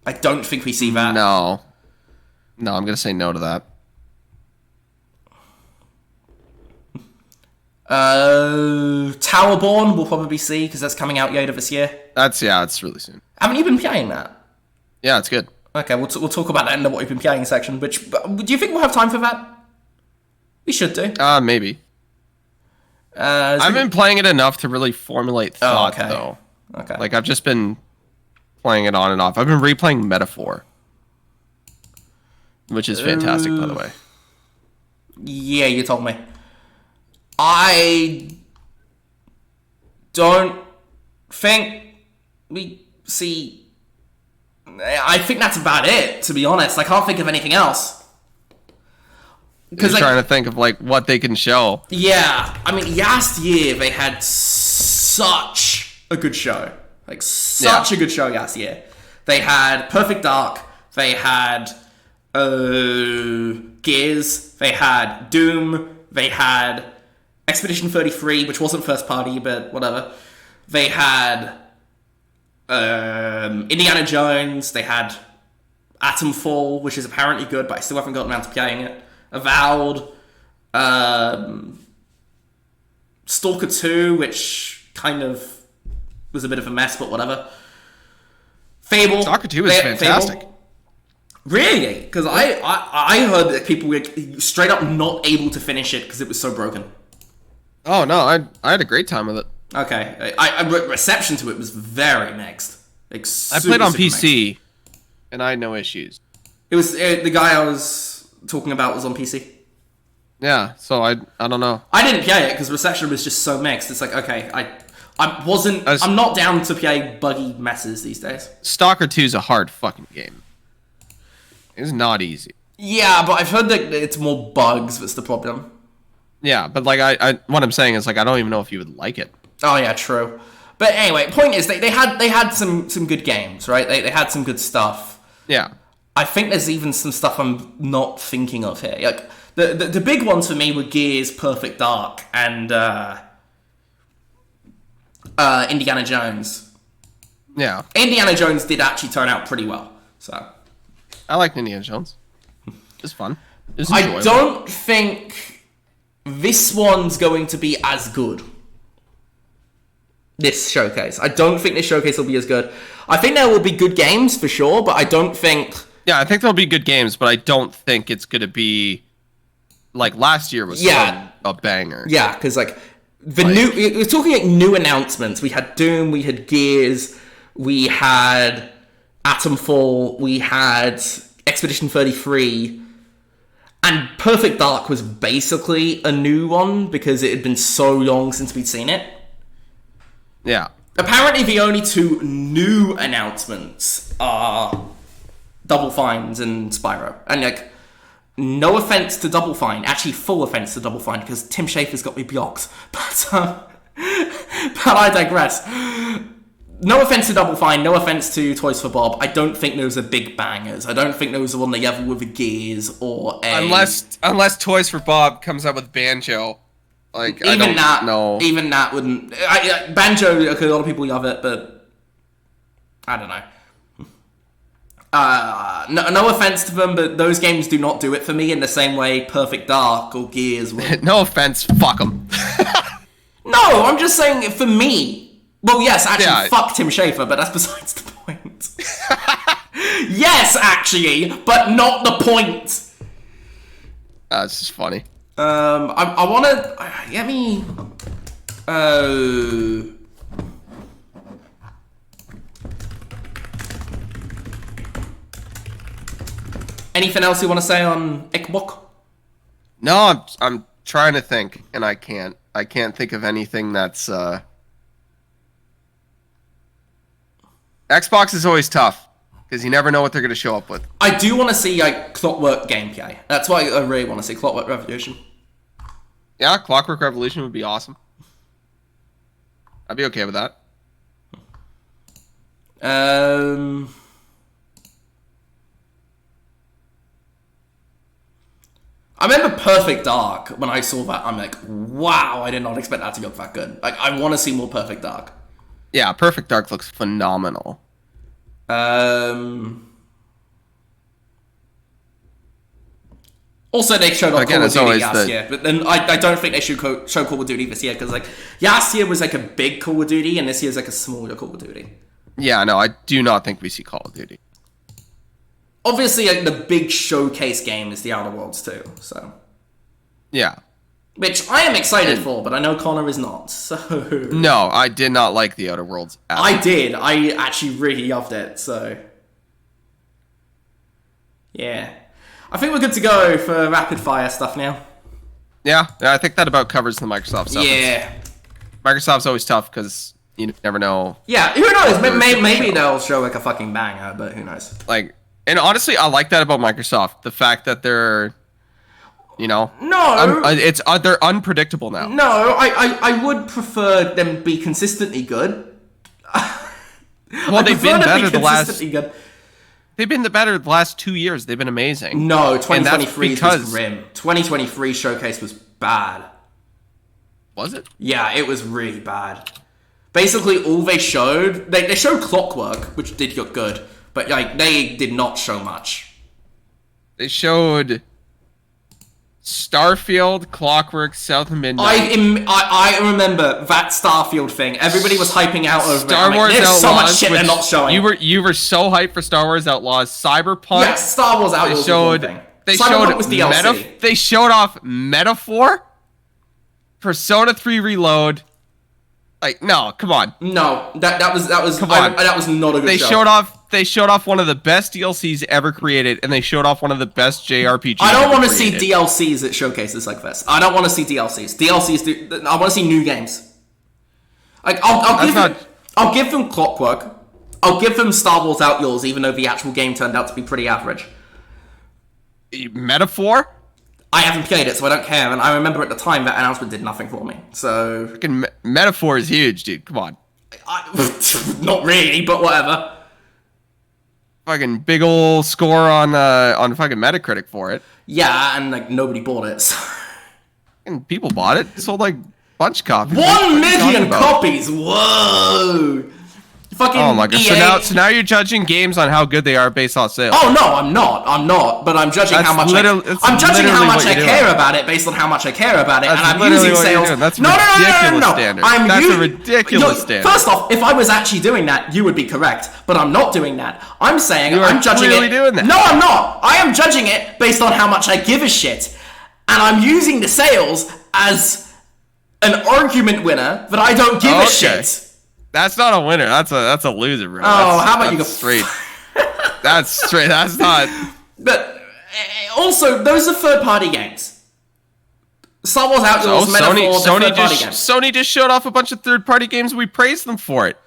I don't think we see that. No, I'm going to say no to that. Towerborn we'll probably see because that's coming out later this year. It's really soon. Haven't you been playing that? Yeah, it's good. Okay, we'll talk about that in the what you've been playing section. Do you think we'll have time for that? We should do. Maybe. I've been playing it enough to really formulate thought, though. Okay. Like, I've just been playing it on and off. I've been replaying Metaphor, which is fantastic, by the way. Yeah, you told me. I don't think we see I think that's about it, to be honest. I can't think of anything else. Because trying to think of like what they can show. Yeah, I mean, last year they had such a good show. Like, such a good show last year. They had Perfect Dark. They had Gears. They had Doom. They had Expedition 33, which wasn't first party, but whatever. They had Indiana Jones. They had Atomfall, which is apparently good, but I still haven't gotten around to playing it. Avowed. Stalker 2, which kind of was a bit of a mess, but whatever. Fable. Stalker 2 is fantastic. Fable. Really? Because I heard that people were straight up not able to finish it because it was so broken. Oh, no, I had a great time with it. Okay. Reception to it was very mixed. Like, I played on PC, and I had no issues. It was the guy I was talking about was on PC. Yeah, so I don't know. I didn't play it because reception was just so mixed. It's like, okay, I'm not down to play buggy messes these days. Stalker 2 is a hard fucking game. It's not easy. Yeah, but I've heard that it's more bugs that's the problem. Yeah, but like what I'm saying is like I don't even know if you would like it. Oh yeah, true. But anyway, point is they had some good games, right? They had some good stuff. Yeah. I think there's even some stuff I'm not thinking of here. Like the big ones for me were Gears, Perfect Dark, and Indiana Jones. Yeah. Indiana Jones did actually turn out pretty well. So I liked Indiana Jones. It's fun. It's I don't think this one's going to be as good. This showcase. I don't think this showcase will be as good. I think there will be good games for sure, but I don't think... Yeah, I think there'll be good games, but I don't think it's going to be... Like, last year was a banger. Yeah, because, like, we're talking, like, new announcements. We had Doom, we had Gears, we had Atomfall, we had Expedition 33, and Perfect Dark was basically a new one because it had been so long since we'd seen it. Yeah. Apparently the only two new announcements are Double Fines and Spyro. And, like, no offense to Double Fine, actually full offense to Double Fine, because Tim Schafer's got me blocked. But I digress. No offense to Double Fine, no offense to Toys for Bob. I don't think those are big bangers. I don't think those are on the level with the Gears or a... Unless Toys for Bob comes out with Banjo. Like, even I don't know. Even that wouldn't... Banjo, okay, a lot of people love it, but... I don't know. No offense to them, but those games do not do it for me in the same way Perfect Dark or Gears would. No offense, fuck them. No, I'm just saying for me. Well, yes, actually, fuck Tim Schafer, but that's besides the point. Yes, actually, but not the point. That's just funny. I want to... Let me... Anything else you want to say on Xbox? No, I'm trying to think, and I can't. I can't think of anything that's... Xbox is always tough, because you never know what they're going to show up with. I do want to see, like, Clockwork gameplay. That's why I really want to see Clockwork Revolution. Yeah, Clockwork Revolution would be awesome. I'd be okay with that. I remember Perfect Dark, when I saw that, I'm like, wow, I did not expect that to look that good. Like, I want to see more Perfect Dark. Yeah, Perfect Dark looks phenomenal. Also, they showed off Call of Duty last year, but then I don't think they should show Call of Duty this year, because, like, last year was, like, a big Call of Duty, and this year's, like, a smaller Call of Duty. Yeah, no, I do not think we see Call of Duty. Obviously, like, the big showcase game is The Outer Worlds 2, so... Yeah. Which I am excited for, but I know Connor is not, so... No, I did not like The Outer Worlds at all. I did. I actually really loved it, so... Yeah. I think we're good to go for rapid fire stuff now. Yeah, I think that about covers the Microsoft stuff. Yeah. Microsoft's always tough, because you never know. Yeah, who knows? Maybe they'll show like a fucking banger, but who knows? Like, and honestly, I like that about Microsoft. The fact that they're, no, they're unpredictable now. No, I would prefer them be consistently good. Well, they've been better good. They've been better the last 2 years. They've been amazing. No, 2023 was grim. 2023 showcase was bad. Was it? Yeah, it was really bad. Basically, all they showed... They showed Clockwork, which did look good. But, like, they did not show much. They showed Starfield, Clockwork, South and Midnight. I remember that Starfield thing. Everybody was hyping out over Star Wars There's Outlaws, so much shit they're not showing. You were so hyped for Star Wars Outlaws. Cyberpunk. Yes, Star Wars Outlaws was one thing. Cyberpunk was DLC. They showed off Metaphor, Persona 3 Reload. Like, no, come on. No, that was come on. That was not a good show. They showed off one of the best DLCs ever created, and they showed off one of the best JRPGs. I don't want to see DLCs at showcases like this. I don't want to see DLCs. I want to see new games. Like I'll give them Clockwork. I'll give them Star Wars Outlaws, even though the actual game turned out to be pretty average. Metaphor? I haven't played it, so I don't care. And I remember at the time that announcement did nothing for me. So freaking Metaphor is huge, dude. Come on. Not really, but whatever. Fucking big ol' score on fucking Metacritic for it. Yeah, and like nobody bought it. So. And people bought it. It sold like a bunch of copies. 1 million copies. Whoa. Fucking oh my god! EA. So now you're judging games on how good they are based on sales. Oh no, I'm not. But I'm judging how much. I'm judging how much I care about it based on how much I care about it, and I'm using sales. That's a ridiculous standard. That's a ridiculous standard. First off, if I was actually doing that, you would be correct. But I'm not doing that. I'm saying I'm judging it. Doing that. No, I'm not. I am judging it based on how much I give a shit, and I'm using the sales as an argument winner that I don't give a shit. That's not a winner. That's a loser, bro. How about you go straight? That's straight. That's not. But also, those are third-party games. Star Wars Outlaws, Metaphor, third-party games. Sony just showed off a bunch of third-party games. We praised them for it.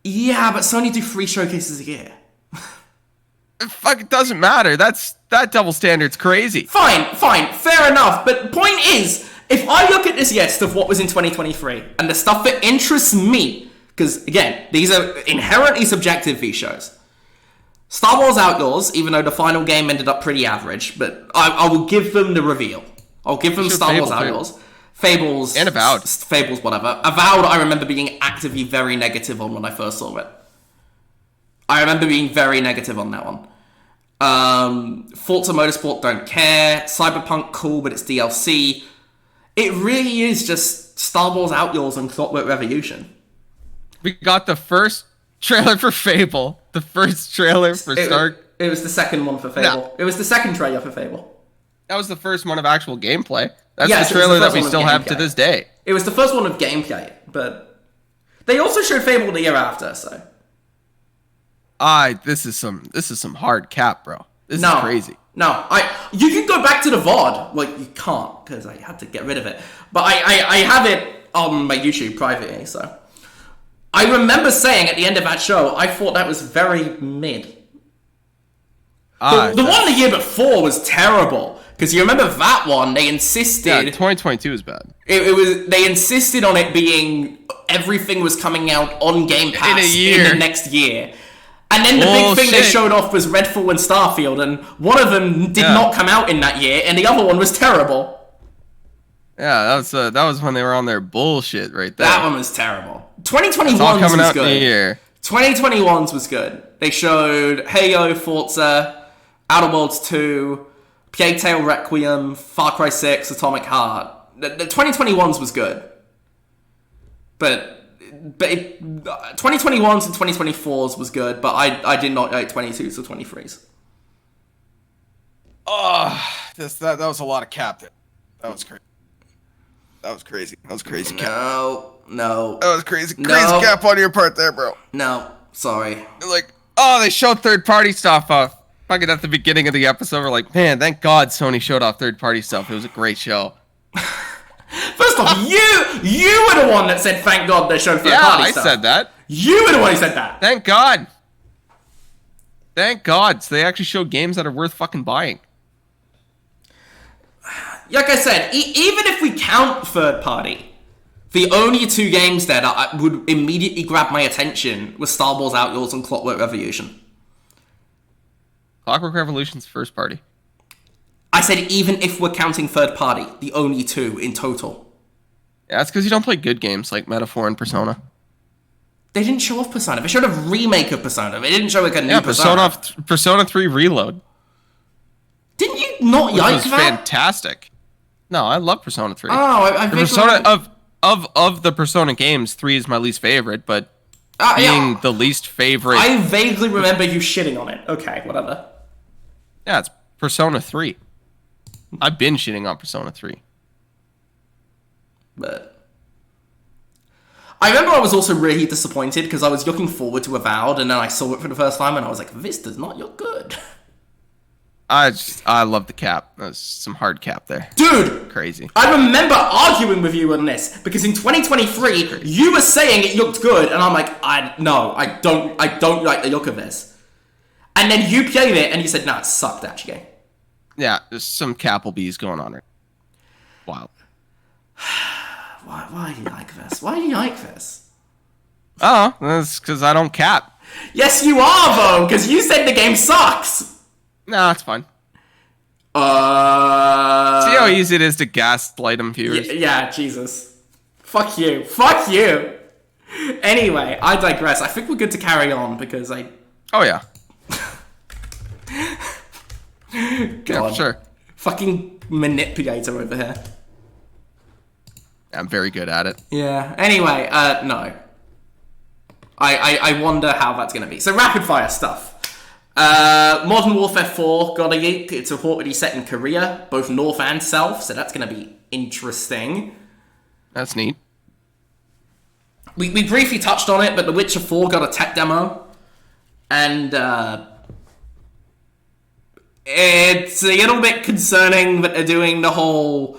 Yeah, but Sony do 3 showcases a year. It doesn't matter. That double standard's crazy. Fine, fair enough. But point is, if I look at this list of what was in 2023 and the stuff that interests me, because again, these are inherently subjective, these shows. Star Wars Outlaws, even though the final game ended up pretty average, but I will give them the reveal. I'll give them Star Wars Outlaws. Fables. And Avowed. Fables, whatever. Avowed, I remember being actively very negative on when I first saw it. I remember being very negative on that one. Forza Motorsport, don't care. Cyberpunk, cool, but it's DLC. It really is just Star Wars Outlaws and Clockwork Revolution. We got the first trailer for Fable. The first trailer for Star... It was the second one for Fable. No. It was the second trailer for Fable. That was the first one of actual gameplay. That's the trailer that we still have to this day. It was the first one of gameplay, but... They also showed Fable the year after, so... This is some hard cap, bro. This is crazy. No, you can go back to the VOD. Like, you can't, because I had to get rid of it. But I have it on my YouTube privately, so... I remember saying at the end of that show, I thought that was very mid. The one the year before was terrible. Because you remember that one, they insisted... Yeah, 2022 is bad. They insisted on it being... Everything was coming out on Game Pass in a year. In the next year. And then the big thing they showed off was Redfall and Starfield, and one of them did not come out in that year, and the other one was terrible. Yeah, that was when they were on their bullshit right there. That one was terrible. 2021's was out good. In a year. 2021's was good. They showed Halo, Forza, Outer Worlds 2, Plague Tale Requiem, Far Cry 6, Atomic Heart. The 2021's was good. But 2021's and 2024's was good, but I did not like 22's or 23's. Oh, that was a lot of cap. That was crazy. That was crazy. That was crazy cap. No. That was crazy. No. Crazy cap on your part there, bro. No, sorry. Like, they showed third-party stuff off. Fucking at the beginning of the episode, we're like, man, thank God Sony showed off third-party stuff. It was a great show. First off. You were the one that said, thank God they showed third party stuff. Yeah, I said that. You were the one who said that. Thank God. Thank God. So they actually showed games that are worth fucking buying. Like I said, even if we count third party, the only two games there that would immediately grab my attention were Star Wars Outlaws and Clockwork Revolution. Clockwork Revolution's first party. I said even if we're counting third party, the only two in total. Yeah, that's because you don't play good games like Metaphor and Persona. They didn't show off Persona. They showed a remake of Persona. They didn't show like a new Persona. Persona 3 Reload. Didn't you not like that? It was fantastic. No, I love Persona 3. Oh, I the Persona of the Persona games, 3 is my least favorite, but being the least favorite. I vaguely remember you shitting on it. Okay, whatever. Yeah, it's Persona 3. I've been shitting on Persona 3. But I remember I was also really disappointed because I was looking forward to Avowed, and then I saw it for the first time, and I was like, this does not look good. I love the cap. There's some hard cap there. Dude! Crazy. I remember arguing with you on this, because in 2023, you were saying it looked good, and I'm like, I don't like the look of this. And then you played it, and you said, nah, it sucked, actually. Yeah, there's some Capplebees going on right now. Wow. Why do you like this? Why do you like this? Oh, that's because I don't cap. Yes, you are, though, because you said the game sucks. No, it's fine. See how easy it is to gaslight them, viewers? Yeah, Jesus. Fuck you. Fuck you. Anyway, I digress. I think we're good to carry on, because I... Oh, yeah. God. Yeah, sure. Fucking manipulator over here. I'm very good at it. Yeah. Anyway, no. I wonder how that's going to be. So, rapid fire stuff. Modern Warfare 4 got a leak. It's reportedly set in Korea, both North and South, so that's going to be interesting. That's neat. We briefly touched on it, but The Witcher 4 got a tech demo, and it's a little bit concerning that they're doing the whole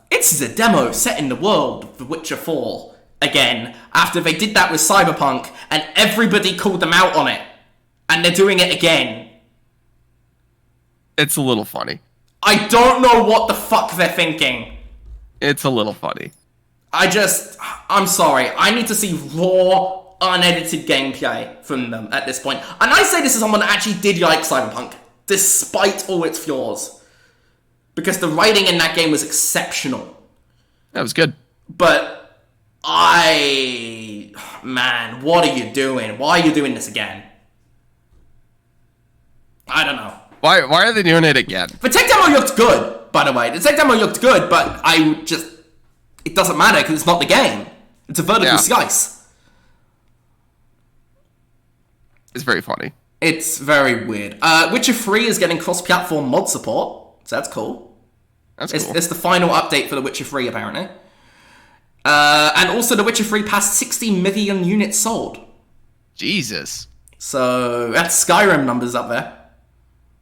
it's a demo set in the world of The Witcher 4 again, after they did that with Cyberpunk, and everybody called them out on it. And they're doing it again. It's a little funny. I don't know what the fuck they're thinking. It's a little funny. I'm sorry. I need to see raw, unedited gameplay from them at this point. And I say this as someone that actually did like Cyberpunk, despite all its flaws. Because the writing in that game was exceptional. That was good. But man, what are you doing? Why are you doing this again? I don't know. Why are they doing it again? The tech demo looked good, by the way. The tech demo looked good, but it doesn't matter because it's not the game. It's a vertical slice. It's very funny. It's very weird. Witcher 3 is getting cross-platform mod support, so that's cool. That's cool. It's the final update for The Witcher 3, apparently. And also, The Witcher 3 passed 60 million units sold. Jesus. So, that's Skyrim numbers up there.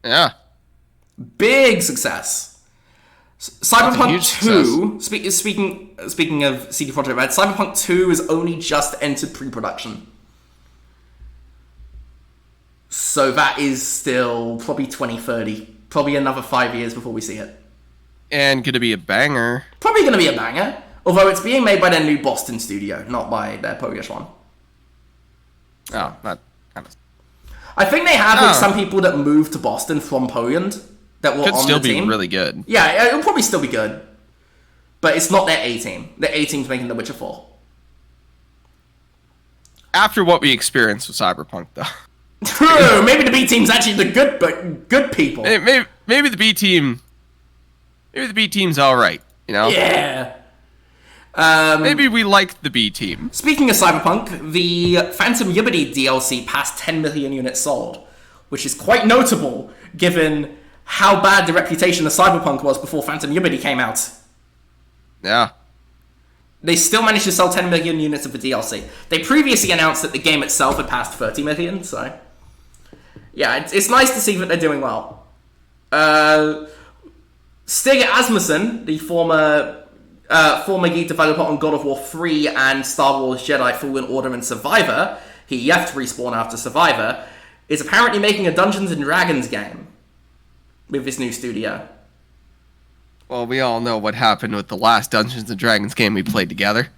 Yeah. Big success. Cyberpunk 2, speaking of CD Projekt Red, Cyberpunk 2 has only just entered pre-production. So that is still probably 2030. Probably another 5 years before we see it. And gonna be a banger. Probably gonna be a banger. Although it's being made by their new Boston studio, not by their Polish one. Oh, that kind of... I think they have some people that moved to Boston from Poland that were on the team. Could still be really good. Yeah, it'll probably still be good. But it's not their A-team. Their A-team's making The Witcher 4. After what we experienced with Cyberpunk, though. True! Maybe the B-team's actually the good people. Maybe the B-team... Maybe the B-team's alright, you know? Yeah. Maybe we like the B-team. Speaking of Cyberpunk, the Phantom Liberty DLC passed 10 million units sold, which is quite notable given how bad the reputation of Cyberpunk was before Phantom Liberty came out. Yeah. They still managed to sell 10 million units of the DLC. They previously announced that the game itself had passed 30 million, so... Yeah, it's nice to see that they're doing well. Stig Asmussen, the former former geek developer on God of War 3 and Star Wars Jedi Fallen Order and Survivor, he left Respawn after Survivor, is apparently making a Dungeons & Dragons game with this new studio. Well, we all know what happened with the last Dungeons & Dragons game we played together.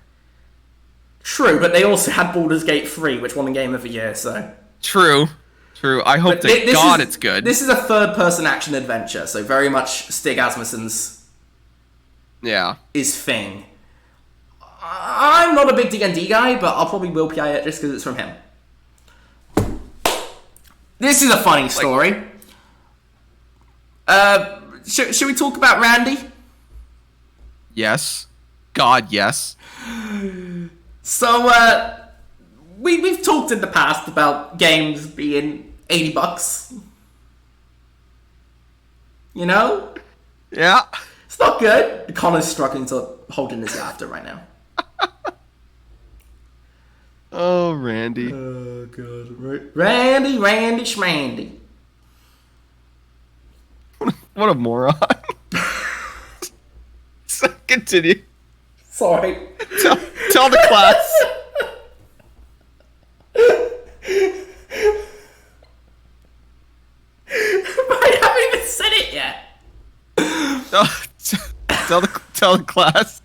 True, but they also had Baldur's Gate 3, which won the Game of the Year, so... True. I hope it's good. This is a third-person action adventure, so very much Stig Asmussen's his thing. I'm not a big D&D guy, but I'll probably will play it just because it's from him. This is a funny story. Should we talk about Randy? Yes. God, yes. So, we've talked in the past about games being $80. You know? Yeah. It's not good. Connor's struggling to hold in his laughter right now. Oh, Randy. Oh, God. Randy, Schmandy. What a moron. So, continue. Sorry. Tell the class. I haven't even said it yet. Tell the class.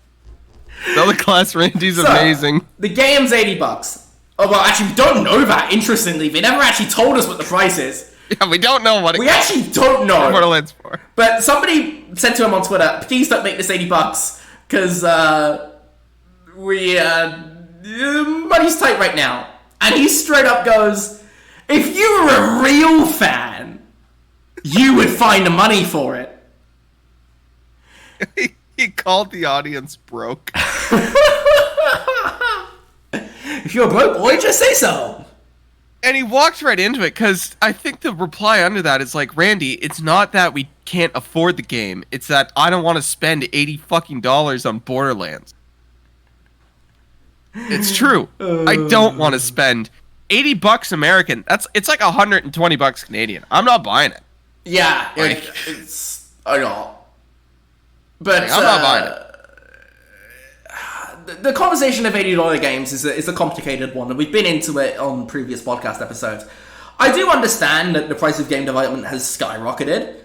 Tell the class Randy's amazing. The game's $80. Oh, well, actually, we don't know that, interestingly. They never actually told us what the price is. Yeah, we don't know what it We actually don't know. What it's for. But somebody said to him on Twitter, please don't make this $80, because, money's tight right now. And he straight up goes, if you were a real fan, you would find the money for it. He called the audience broke. If you're broke, boy, just say so. And he walked right into it, because I think the reply under that is like, Randy, it's not that we can't afford the game. It's that I don't want to spend $80 on Borderlands. It's true. I don't want to spend $80 American. It's like $120 Canadian. I'm not buying it. Yeah, Like, I know. But I'm not buying it. The conversation of $80 games is a complicated one, and we've been into it on previous podcast episodes. I do understand that the price of game development has skyrocketed,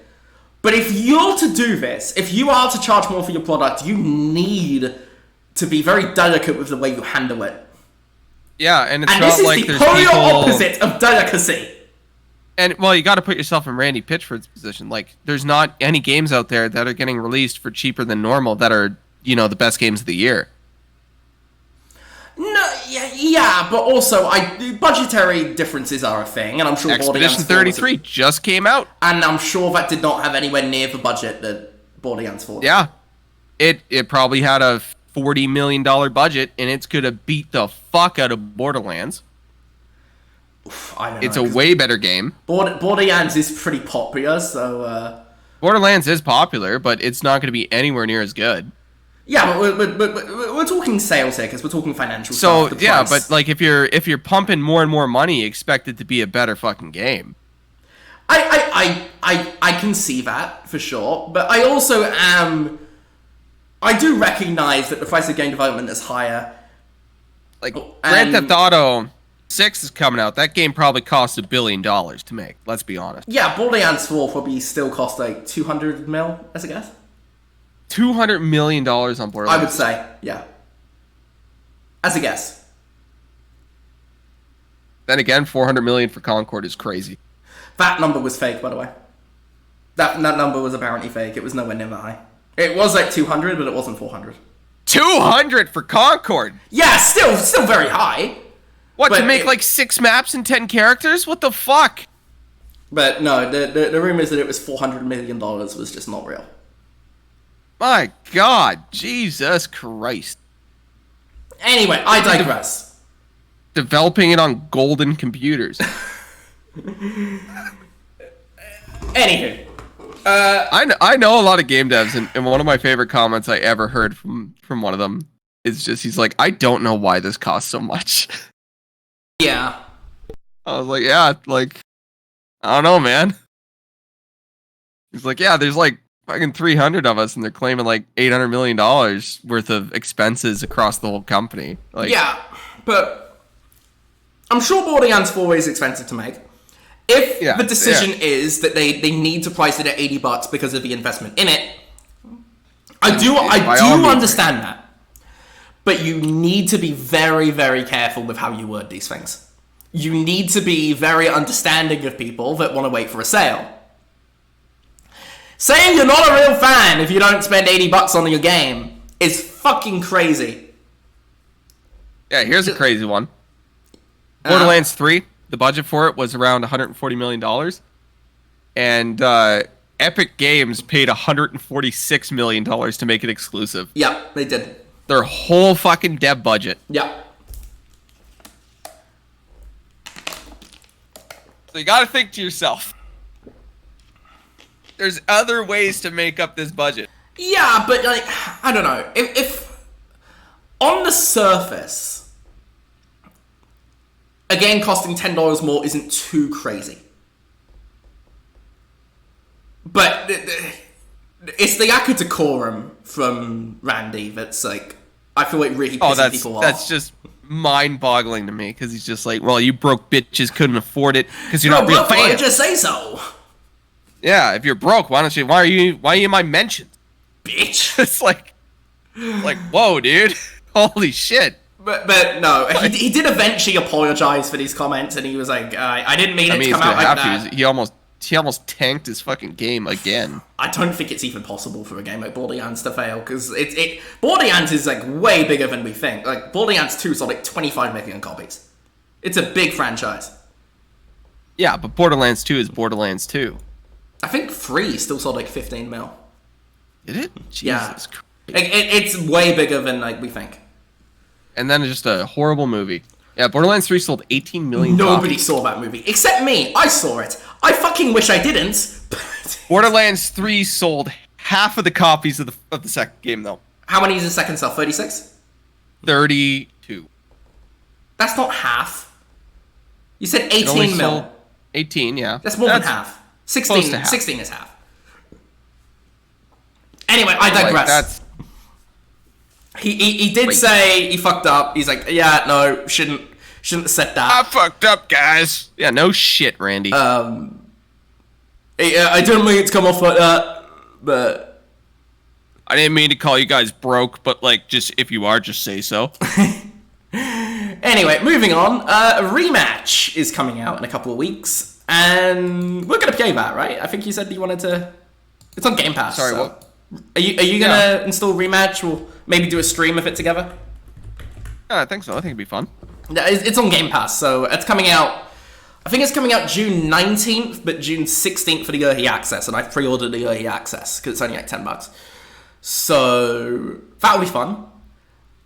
but if you're to do this, if you are to charge more for your product, you need to be very delicate with the way you handle it. Yeah, and it's and not like this is there's the polar people... opposite of delicacy. And, well, you got to put yourself in Randy Pitchford's position. Like, there's not any games out there that are getting released for cheaper than normal that are, the best games of the year. No, yeah, but also, budgetary differences are a thing, and I'm sure Expedition 33 just came out. And I'm sure that did not have anywhere near the budget that Borderlands 4 did. Yeah. It probably had a $40 million budget, and it's going to beat the fuck out of Borderlands. I don't know. It's a way better game. Borderlands is pretty popular, so... Borderlands is popular, but it's not going to be anywhere near as good. Yeah, but we're talking sales here, because we're talking financial stuff. So, yeah, but like if you're pumping more and more money, expect it to be a better fucking game. I can see that, for sure, but I also am... I do recognize that the price of game development is higher. Like, Grand Theft Auto 6 is coming out. That game probably cost $1 billion to make, let's be honest. Yeah, Borderlands 4 probably still cost like 200 mil, as a guess. $200 million on Borderlands. I would say, yeah. As a guess. Then again, $400 million for Concord is crazy. That number was fake, by the way. That number was apparently fake. It was nowhere near that high. It was like 200, but it wasn't 400. 200 for Concord? Yeah, still very high. What, to make like 6 maps and 10 characters? What the fuck? But no, the rumors that it was $400 million was just not real. My God, Jesus Christ. Anyway, I digress. Developing it on golden computers. Anywho. I know a lot of game devs, and one of my favorite comments I ever heard from one of them is just, he's like, I don't know why this costs so much. Yeah. I was like, yeah, like, I don't know, man. He's like, yeah, there's like fucking 300 of us, and they're claiming like $800 million worth of expenses across the whole company. Like, yeah, but I'm sure Borderlands 4 is expensive to make. If the decision is that they need to price it at $80 because of the investment in it, I do understand that. But you need to be very, very careful with how you word these things. You need to be very understanding of people that want to wait for a sale. Saying you're not a real fan if you don't spend $80 on your game is fucking crazy. Yeah, here's a crazy one. Borderlands 3, the budget for it was around $140 million. And Epic Games paid $146 million to make it exclusive. Yeah, they did. Their whole fucking dev budget. Yeah. So you gotta think to yourself. There's other ways to make up this budget. Yeah, but like, I don't know. If on the surface, a game costing $10 more isn't too crazy. But it's the Yaku decorum from Randy that's like, I feel like really pissing people off. That's just mind-boggling to me, because he's just like, well, you broke bitches couldn't afford it because you're not real fans. Why did you say so? Yeah, if you're broke, why are you in my mentions? Bitch. It's like, whoa, dude. Holy shit. But no, he did eventually apologize for these comments, and he was like, I didn't mean it to come out like that. He almost tanked his fucking game again. I don't think it's even possible for a game like Borderlands to fail, because Borderlands is like way bigger than we think. Like Borderlands 2 sold like 25 million copies. It's a big franchise. Yeah, but Borderlands 2 is Borderlands 2. I think 3 still sold like 15 mil. Did it? Jesus yeah. Christ. It's way bigger than like we think. And then just a horrible movie. Yeah, Borderlands 3 sold 18 million Nobody copies. saw that movie. Except me. I saw it. I fucking wish I didn't. Borderlands 3 sold half of the copies of the second game, though. How many is the second sell? 36? 32. That's not half. You said 18 mil. 18, yeah. That's more than half. 16 is half. Anyway, I digress. He did say he fucked up. He's like, yeah, no, shouldn't have said that. I fucked up, guys. Yeah, no shit, Randy. I didn't mean it to come off like that, but I didn't mean to call you guys broke, but like, just if you are, just say so. Anyway, moving on. A rematch is coming out in a couple of weeks, and we're gonna play that, right? I think you said you wanted to. It's on Game Pass. Sorry, so. what? Are you gonna install Rematch? We'll maybe do a stream of it together. Yeah, I think so. I think it'd be fun. It's on Game Pass, so it's coming out. I think it's coming out June 19th, but June 16th for the early access, and I've pre-ordered the early access because it's only like $10. So that'll be fun.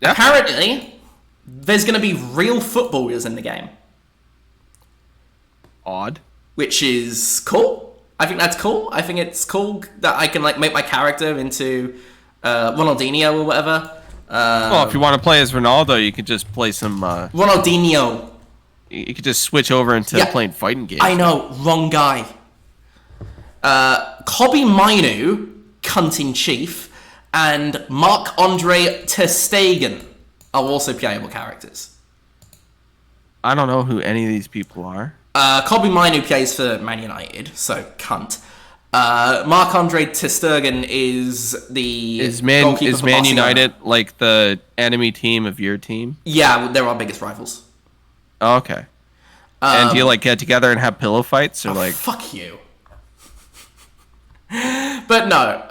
Yeah. Apparently, there's gonna be real footballers in the game. Odd. Which is cool. I think that's cool. I think it's cool that I can like make my character into Ronaldinho or whatever. Well, if you want to play as Ronaldo, you could just play some... Ronaldinho. You could just switch over into playing fighting games. I know, wrong guy. Kobe Mainu, Cunt Chief, and Marc-Andre ter Stegen are also playable characters. I don't know who any of these people are. Kobe Mainu plays for Man United, so cunt. Marc-Andre ter Stegen is the goalkeeper for Man Barcelona. United like the enemy team of your team? Yeah, they're our biggest rivals. Oh, okay. And do you like get together and have pillow fights, or like? Fuck you. But no.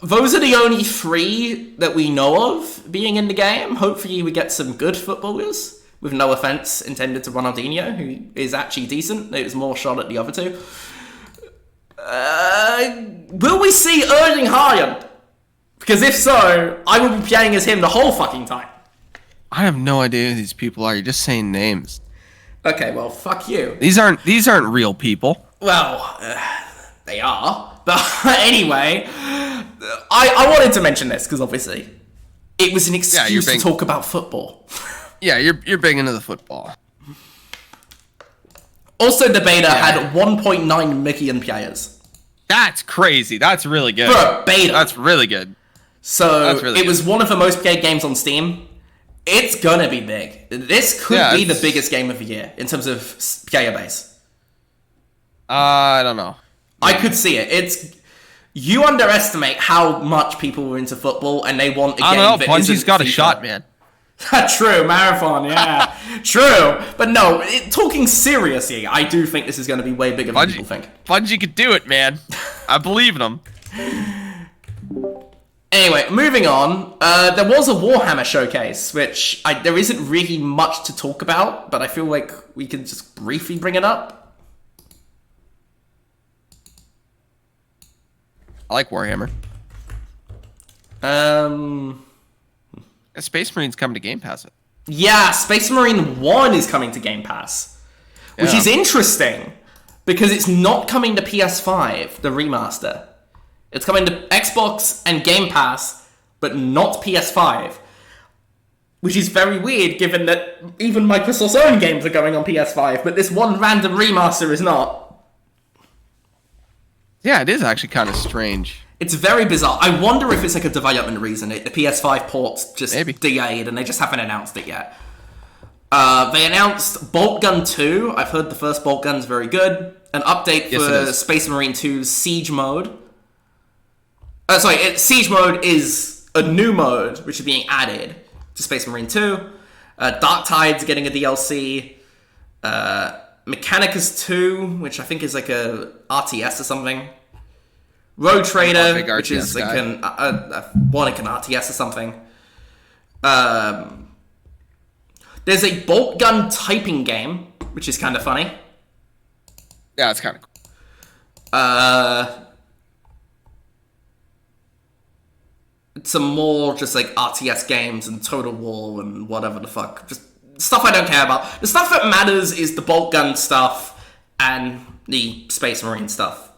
Those are the only 3 that we know of being in the game. Hopefully we get some good footballers, with no offense intended to Ronaldinho, who is actually decent. It was more shot at the other 2. Will we see Erling Haaland? Because if so, I will be playing as him the whole fucking time. I have no idea who these people are. You're just saying names. Okay, well, fuck you. These aren't real people. Well, they are. But anyway, I wanted to mention this because obviously it was an excuse to talk about football. Yeah, you're big into the football. Also, the beta had 1.9 million players. That's crazy. That's really good. For a beta. That's really good. So, it was one of the most played games on Steam. It's gonna be big. This could be the biggest game of the year in terms of player base. I don't know. I could see it. You underestimate how much people were into football, and they want a game that isn't Bungie's got FIFA. a shot, man. True, marathon, yeah. True. But no, talking seriously, I do think this is going to be way bigger than people think. Bungie could do it, man. I believe in them. Anyway, moving on. There was a Warhammer showcase, which there isn't really much to talk about, but I feel like we can just briefly bring it up. I like Warhammer. Space Marine's coming to Game Pass. Yeah, Space Marine 1 is coming to Game Pass. Which is interesting, because it's not coming to PS5, the remaster. It's coming to Xbox and Game Pass, but not PS5. Which is very weird, given that even Microsoft's own games are going on PS5, but this one random remaster is not. Yeah, it is actually kind of strange. It's very bizarre. I wonder if it's like a development reason. The PS5 port's just delayed, and they just haven't announced it yet. They announced Bolt Gun 2. I've heard the first Bolt Gun's very good. An update for Space Marine 2's Siege Mode. Siege Mode is a new mode, which is being added to Space Marine 2. Dark Tide's getting a DLC. Mechanicus 2, which I think is like a RTS or something. Road Trader, which is like an RTS or something. There's a bolt gun typing game, which is kind of funny. Yeah, it's kind of cool. Some more just like RTS games and Total War and whatever the fuck. Just stuff I don't care about. The stuff that matters is the bolt gun stuff and the Space Marine stuff,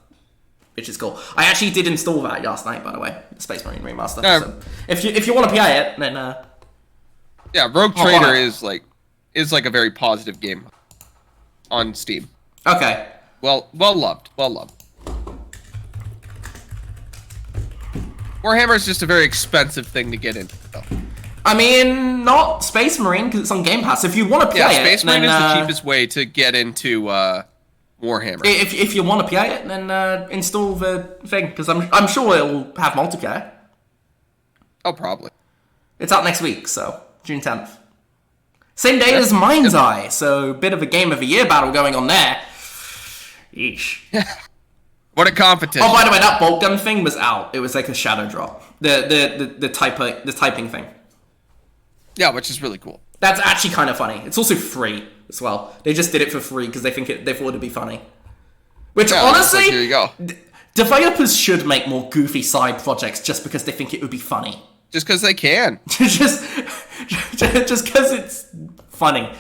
which is cool. I actually did install that last night, by the way, the Space Marine Remaster. So if you want to play it, then yeah, Rogue Trader is like a very positive game on Steam. Okay. Well loved. Warhammer is just a very expensive thing to get into, though. I mean, not Space Marine, because it's on Game Pass. If you want to play it, Space Marine is the cheapest way to get into Warhammer. If you want to play it, then install the thing, because I'm sure it'll have multiplayer. Oh, probably. It's out next week, so June 10th. Same day as MindsEye, so bit of a Game of the Year battle going on there. Yeesh. What a competition. Oh, by the way, that bolt gun thing was out. It was like a shadow drop. The typing thing. Yeah, which is really cool. That's actually kind of funny. It's also free as well. They just did it for free because they thought it'd be funny. Which honestly, here you go. Developers should make more goofy side projects just because they think it would be funny. Just because they can. just because it's funny.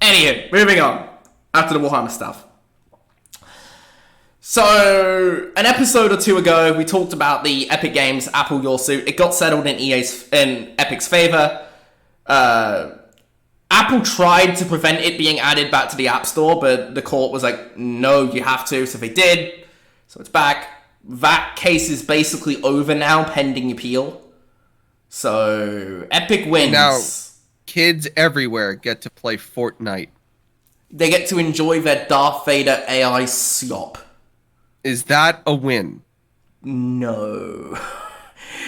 Anywho, moving on. After the Warhammer stuff. So, an episode or two ago, we talked about the Epic Games Apple lawsuit. It got settled in Epic's favor. Apple tried to prevent it being added back to the App Store, but the court was like, no, you have to. So they did. So it's back. That case is basically over now, pending appeal. So, Epic wins. Now, kids everywhere get to play Fortnite. They get to enjoy their Darth Vader AI slop. Is that a win? No.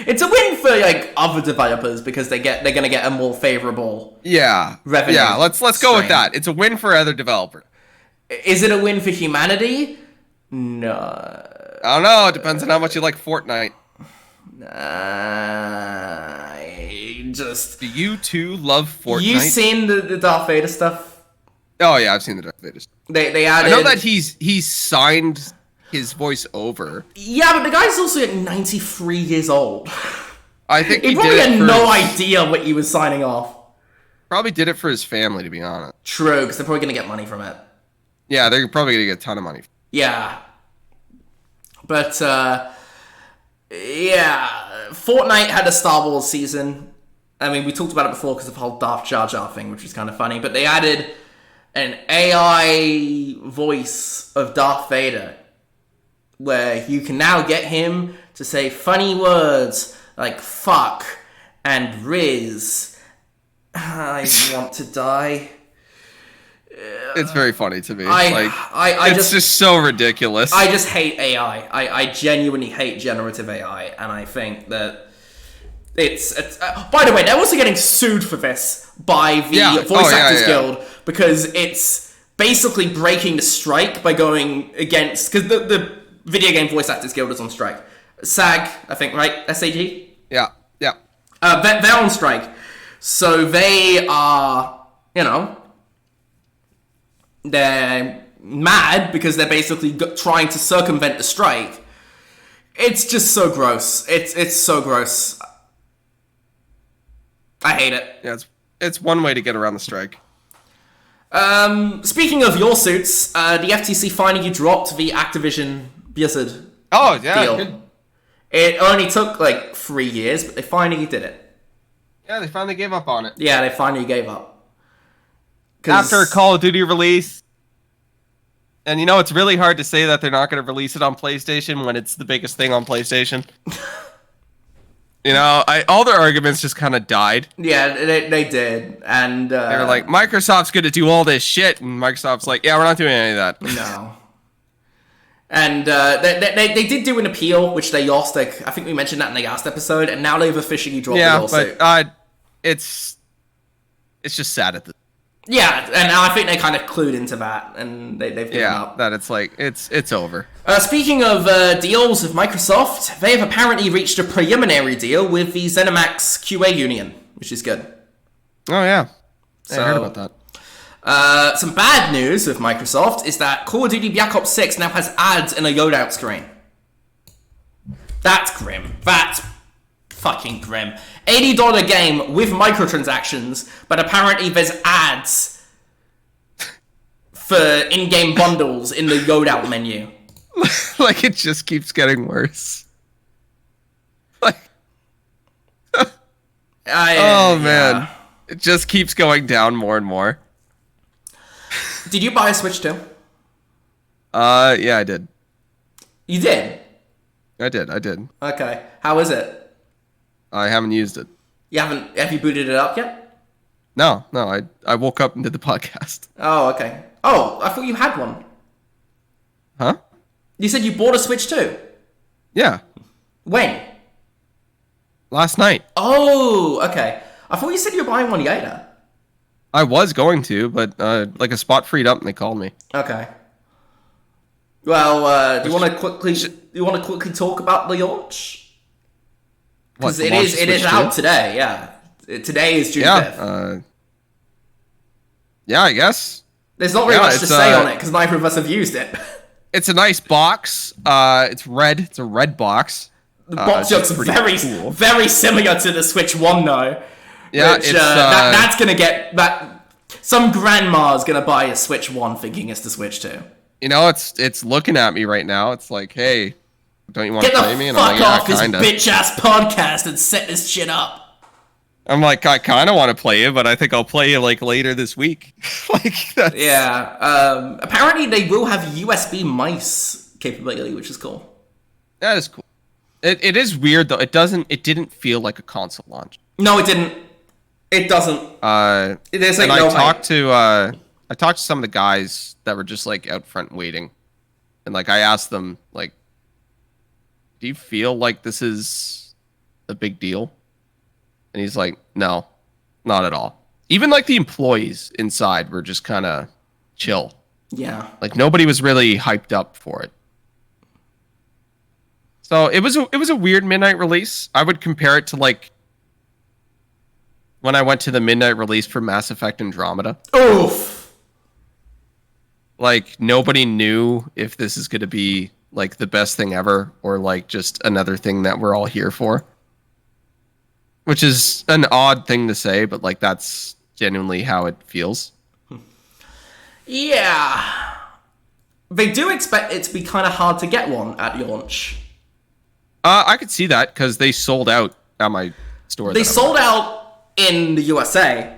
It's a win for like other developers because they're gonna get a more favorable revenue. Yeah, let's go with that. It's a win for other developers. Is it a win for humanity? No. I don't know. It depends on how much you like Fortnite. Do you two love Fortnite? You seen the Darth Vader stuff? Oh yeah, I've seen the Darth Vader stuff. They added. I know that he's signed his voice over. Yeah, but the guy's also like 93 years old. I think he probably had no idea what he was signing off. Probably did it for his family, to be honest. True, because they're probably gonna get money from it. Yeah, they're probably gonna get a ton of money. Yeah. But yeah, Fortnite had a Star Wars season. I mean, we talked about it before because of the whole Darth Jar Jar thing, which was kind of funny. But they added an AI voice of Darth Vader, where you can now get him to say funny words like fuck and Riz. I want to die. It's very funny to me. It's just so ridiculous. I just hate AI. I genuinely hate generative AI, and I think that it's by the way, they're also getting sued for this by the Voice Actors Guild, because it's basically breaking the strike by going against, because the Video Game Voice Actors Guild is on strike. SAG, I think, right? SAG? Yeah. They're on strike. So they are, they're mad because they're basically trying to circumvent the strike. It's just so gross. It's so gross. I hate it. Yeah, it's one way to get around the strike. Speaking of lawsuits, the FTC finally dropped the Activision Blizzard deal. Good. It only took 3 years, but they finally did it. Yeah, they finally gave up on it. Yeah, they finally gave up. After Call of Duty release. And it's really hard to say that they're not going to release it on PlayStation when it's the biggest thing on PlayStation. All their arguments just kind of died. Yeah, they did. And they were like, Microsoft's going to do all this shit. And Microsoft's like, yeah, we're not doing any of that. No. And they did do an appeal, which they lost. I think we mentioned that in the last episode. And now they've officially dropped the lawsuit. But it's just sad at the. Yeah, and I think they kind of clued into that, and they've given up. That it's over. Speaking of deals with Microsoft, they have apparently reached a preliminary deal with the ZeniMax QA union, which is good. Oh yeah, I heard about that. Some bad news with Microsoft is that Call of Duty Black Ops 6 now has ads in a loadout screen. That's grim. That's fucking grim. $80 game with microtransactions, but apparently there's ads for in-game bundles in the loadout menu. It just keeps getting worse. Man. It just keeps going down more and more. Did you buy a Switch too? Yeah, I did. You did? I did. Okay. How is it? I haven't used it. Have you booted it up yet? No, I woke up and did the podcast. Oh, okay. Oh, I thought you had one. Huh? You said you bought a Switch too? Yeah. When? Last night. Oh, okay. I thought you said you were buying one later. I was going to, but a spot freed up and they called me. Okay. Well, do you want to quickly talk about the launch? Because it is out today, yeah. Today is June 5th. Yeah, I guess. There's not really much to say on it, because neither of us have used it. It's a nice box. It's red. It's a red box. The box looks very, cool. Very similar to the Switch 1, though. Yeah, which, that's going to get... Some grandma's going to buy a Switch 1 thinking it's the Switch 2. It's looking at me right now. It's like, hey... Don't you want to play me? And I'm like, off this bitch-ass podcast and set this shit up. I'm like, I kind of want to play it, but I think I'll play it later this week. That's... Yeah. Apparently they will have USB mice capability, which is cool. That is cool. It is weird though. It didn't feel like a console launch. No, it didn't. It doesn't. There's and I talked to some of the guys that were just out front waiting, and I asked them do you feel like this is a big deal? And he's like, no, not at all. Even the employees inside were just kind of chill. Yeah. Nobody was really hyped up for it. So it was a weird midnight release. I would compare it to when I went to the midnight release for Mass Effect Andromeda. Oof. Nobody knew if this is going to be the best thing ever, or just another thing that we're all here for. Which is an odd thing to say, but that's genuinely how it feels. Yeah. They do expect it to be kind of hard to get one at launch. I could see that, because they sold out at my store. They sold out in the USA.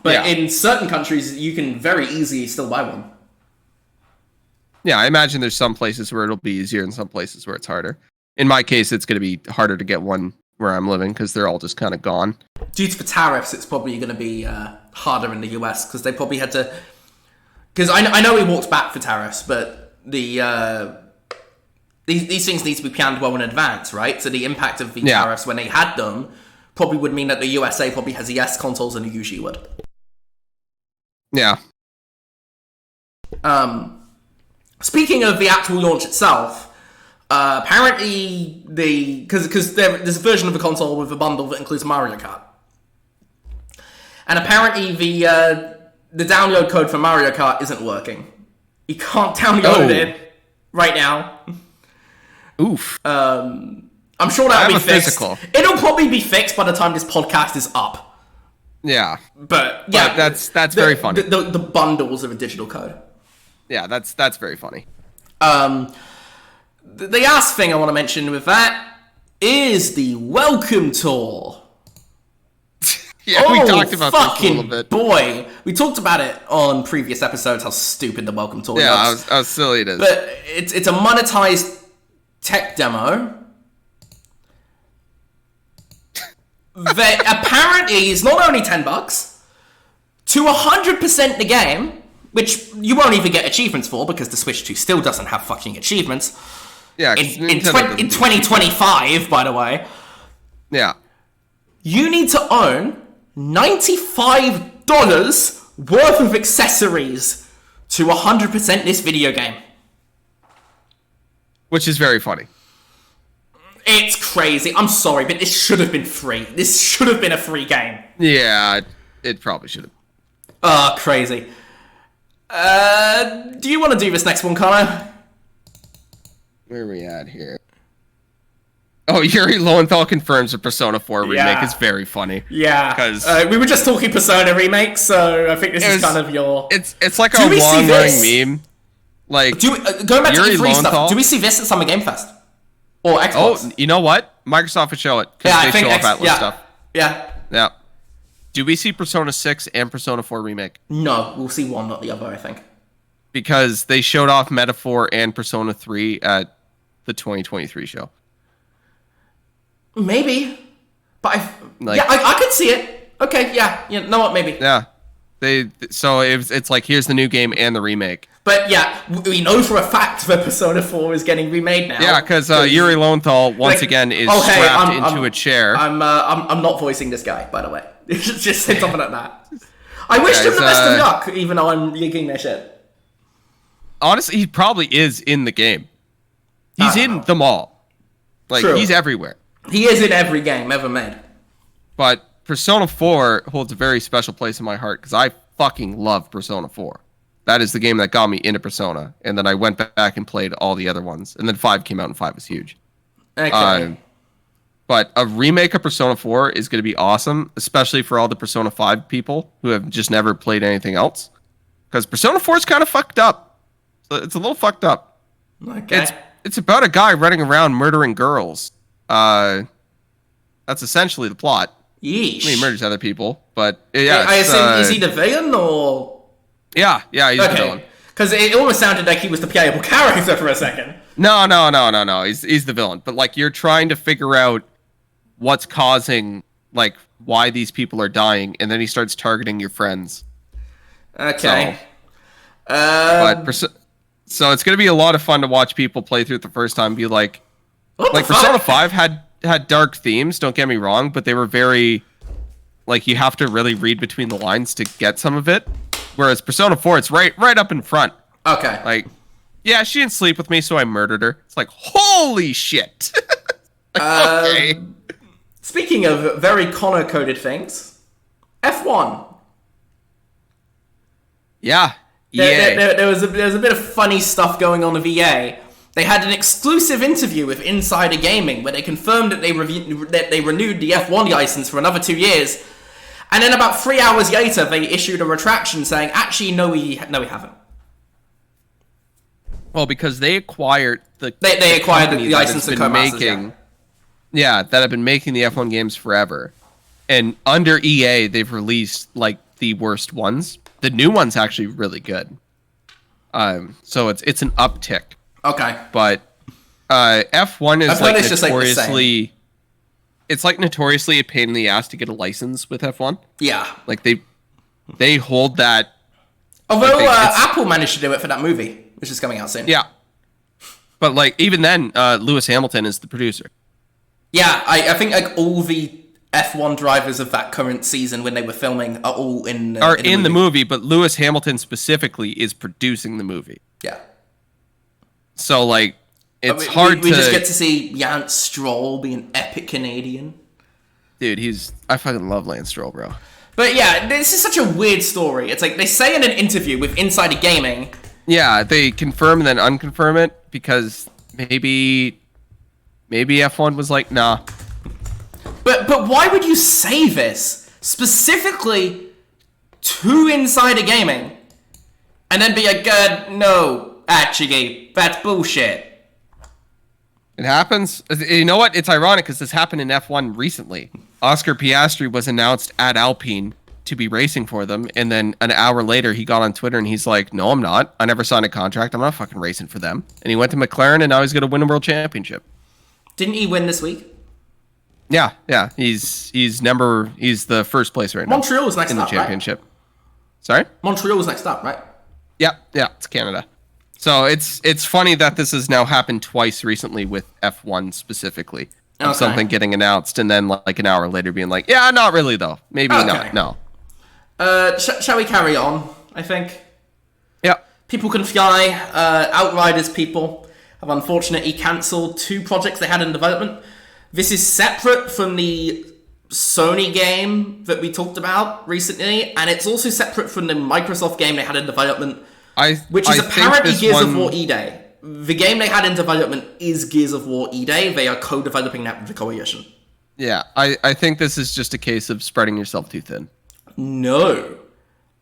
But in certain countries, you can very easily still buy one. Yeah, I imagine there's some places where it'll be easier and some places where it's harder. In my case, it's going to be harder to get one where I'm living because they're all just kind of gone. Due to the tariffs, it's probably going to be harder in the US because they probably had to... Because I know we walked back for tariffs, but these things need to be planned well in advance, right? So the impact of the tariffs when they had them probably would mean that the USA probably has less consoles than it usually would. Yeah. Speaking of the actual launch itself, apparently because there's a version of the console with a bundle that includes Mario Kart, and apparently the download code for Mario Kart isn't working. You can't download it right now. Oof. I'm sure that'll be fixed. Physical. It'll probably be fixed by the time this podcast is up. Yeah. But that's very funny. The bundles of a digital code. Yeah, that's very funny. The last thing I want to mention with that is the welcome tour. Yeah, we talked about this a little bit. Boy, we talked about it on previous episodes, how stupid the welcome tour is. How silly it is. But it's a monetized tech demo that apparently is not only $10 to 100% the game, which you won't even get achievements for because the Switch 2 still doesn't have fucking achievements. Yeah, in 2025, by the way. Yeah. You need to own $95 worth of accessories to 100% this video game. Which is very funny. It's crazy. I'm sorry, but this should have been free. This should have been a free game. Yeah, it probably should have. Crazy. Do you want to do this next one, Connor? Where are we at here? Oh, Yuri Lowenthal confirms a Persona 4 remake is very funny. Yeah, because we were just talking Persona remakes, so I think this is kind of your... It's like a long-running meme. Like, going back to E3 stuff, do we see this at Summer Game Fest? Or Xbox? Oh, you know what? Microsoft would show it, because they show off Atlas stuff. Yeah. Do we see Persona 6 and Persona 4 remake? No, we'll see one, not the other, I think. Because they showed off Metaphor and Persona 3 at the 2023 show. Maybe. But I could see it. Okay, yeah. You know what, maybe. Yeah. So it's like, here's the new game and the remake. But yeah, we know for a fact that Persona 4 is getting remade now. Yeah, because Yuri Lowenthal once again is strapped into a chair. I'm not voicing this guy, by the way. Just say something like that. I wish him the best of luck, even though I'm leaking their shit. Honestly, he probably is in the game. He's in them all. Like, True. He's everywhere. He is in every game ever made. But Persona 4 holds a very special place in my heart because I fucking love Persona 4. That is the game that got me into Persona. And then I went back and played all the other ones. And then 5 came out and 5 was huge. Okay. But a remake of Persona 4 is going to be awesome, especially for all the Persona 5 people who have just never played anything else. Because Persona 4 is kind of fucked up. It's a little fucked up. Okay. It's about a guy running around murdering girls. That's essentially the plot. Yeesh. He murders other people, but yeah. I assume, is he the villain or? Yeah, he's the villain. Because it almost sounded like he was the playable character for a second. No. He's the villain. But like, you're trying to figure out what's causing, like, why these people are dying, and then he starts targeting your friends. Okay. So it's gonna be a lot of fun to watch people play through it the first time. And be like Persona 5 had dark themes. Don't get me wrong, but they were very, like, you have to really read between the lines to get some of it. Whereas Persona 4, it's right up in front. Okay. Like, yeah, she didn't sleep with me, so I murdered her. It's like, holy shit. Okay. Speaking of very Connor-coded things, F1. Yeah. There was a bit of funny stuff going on with EA. They had an exclusive interview with Insider Gaming where they confirmed that they renewed the F1 license for another 2 years, and then about 3 hours later they issued a retraction saying, "Actually, no, we haven't." Well, because they acquired the license and co-masters. Yeah, that have been making the F1 games forever, and under EA they've released like the worst ones. The new one's actually really good. So it's an uptick. Okay. But F1 is like notoriously, it's like notoriously a pain in the ass to get a license with F1. Yeah. Like they hold that. Although Apple managed to do it for that movie, which is coming out soon. Yeah. But like even then, Lewis Hamilton is the producer. Yeah, I think like all the F1 drivers of that current season when they were filming are all in the movie, but Lewis Hamilton specifically is producing the movie. Yeah. So like it's hard we just get to see Lance Stroll be an epic Canadian. Dude, I fucking love Lance Stroll, bro. But yeah, this is such a weird story. It's like they say in an interview with Insider Gaming. Yeah, they confirm and then unconfirm it because maybe F1 was like, nah. But why would you say this specifically to Insider Gaming and then be like, no, actually, that's bullshit. It happens. You know what? It's ironic because this happened in F1 recently. Oscar Piastri was announced at Alpine to be racing for them, and then an hour later he got on Twitter and he's like, no, I'm not. I never signed a contract. I'm not fucking racing for them. And he went to McLaren and now he's going to win a world championship. Didn't he win this week? Yeah. He's the first place right now. Montreal's next in up, the championship. Right? Sorry? Montreal's next up, right? Yeah, it's Canada. So it's funny that this has now happened twice recently with F1 specifically. Okay. Something getting announced and then like an hour later being like, yeah, not really though. Maybe not. No. Shall we carry on? I think. Yeah. People Can Fly. Outriders people have unfortunately cancelled 2 projects they had in development. This is separate from the Sony game that we talked about recently, and it's also separate from the Microsoft game they had in development, which is apparently Gears of War E-Day. The game they had in development is Gears of War E-Day. They are co-developing that with the Coalition. Yeah, I think this is just a case of spreading yourself too thin. No.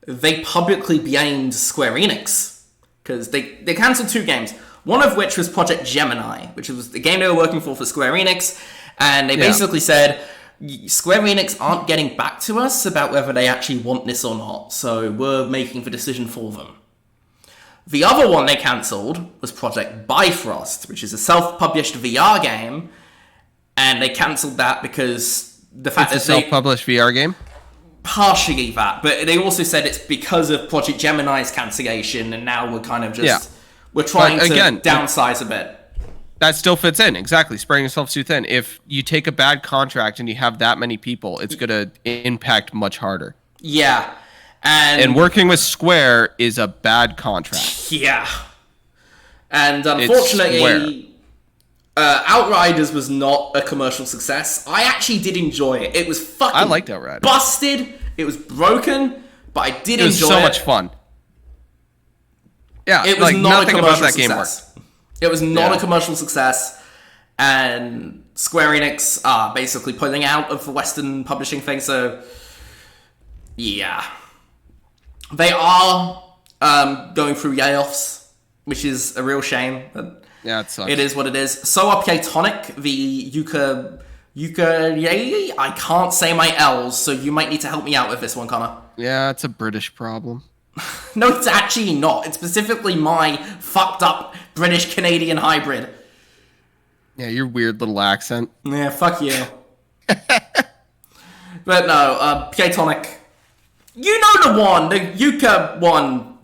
They publicly blamed Square Enix, because they cancelled 2 games. One of which was Project Gemini, which was the game they were working for Square Enix, and they basically said, Square Enix aren't getting back to us about whether they actually want this or not, so we're making the decision for them. The other one they cancelled was Project Bifrost, which is a self-published VR game, and they cancelled that because the fact that it's a self-published VR game? Partially that, but they also said it's because of Project Gemini's cancellation, and now we're kind of just... We're trying to downsize a bit. That still fits in, exactly. Spreading yourself too thin. If you take a bad contract and you have that many people, it's going to impact much harder. Yeah. And working with Square is a bad contract. Yeah. And unfortunately, Outriders was not a commercial success. I actually did enjoy it. It was fucking I liked Outriders. Busted. It was broken, but I did enjoy it. It was so much fun. Yeah, it was like not nothing a commercial about that success. game worked. It was not a commercial success, and Square Enix are basically pulling out of the Western publishing thing, so yeah. They are going through layoffs, which is a real shame. But yeah, it sucks. It is what it is. So are Platonic, the ukulele. I can't say my L's, so you might need to help me out with this one, Connor. Yeah, it's a British problem. No, it's actually not. It's specifically my fucked up British-Canadian hybrid. Yeah, your weird little accent. Yeah, fuck you. But no, Platonic. You know the one, the Yuka one.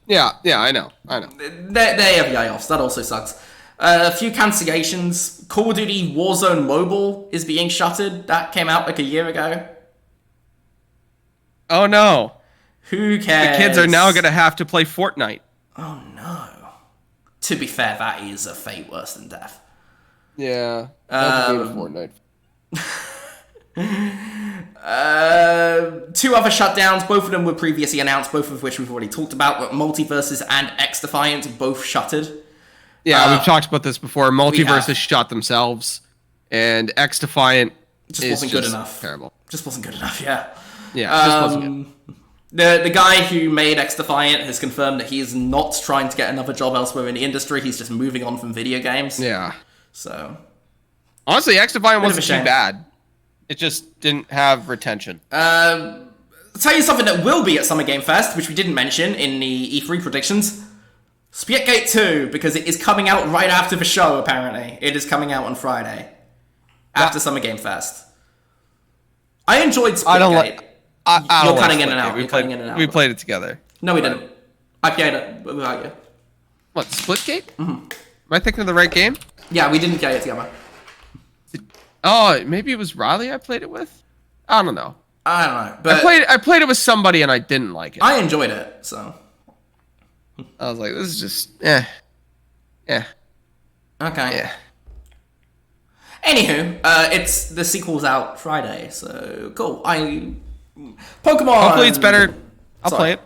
Yeah, I know. They have layoffs. That also sucks. A few cancellations. Call of Duty Warzone Mobile is being shuttered. That came out like a year ago. Oh no. Who cares? The kids are now going to have to play Fortnite. Oh no. To be fair, that is a fate worse than death. Yeah. Fortnite. 2 other shutdowns. Both of them were previously announced, both of which we've already talked about. But Multiverses and X-Defiant both shuttered. Yeah, we've talked about this before. Multiverses shot themselves, and X-Defiant just wasn't good enough. Terrible. Just wasn't good enough. Yeah. Yeah. Just wasn't good. The guy who made X-Defiant has confirmed that he is not trying to get another job elsewhere in the industry. He's just moving on from video games. Yeah. So, honestly, X-Defiant wasn't too bad. It just didn't have retention. I'll tell you something that will be at Summer Game Fest, which we didn't mention in the E3 predictions. Splitgate 2, because it is coming out right after the show, apparently. It is coming out on Friday. After Summer Game Fest. I enjoyed Splitgate. You're cutting in and out. We played it together. No, we didn't. I played it without you. What, Splitgate? Mm-hmm. Am I thinking of the right game? Yeah, we didn't play it together. Oh, maybe it was Riley I played it with? I don't know. I don't know. But I played it with somebody and I didn't like it. I enjoyed it, so. I was like, this is just, yeah. Okay. Yeah. Anywho, it's the sequel's out Friday, so cool. Pokemon. Hopefully it's better. I'll play it.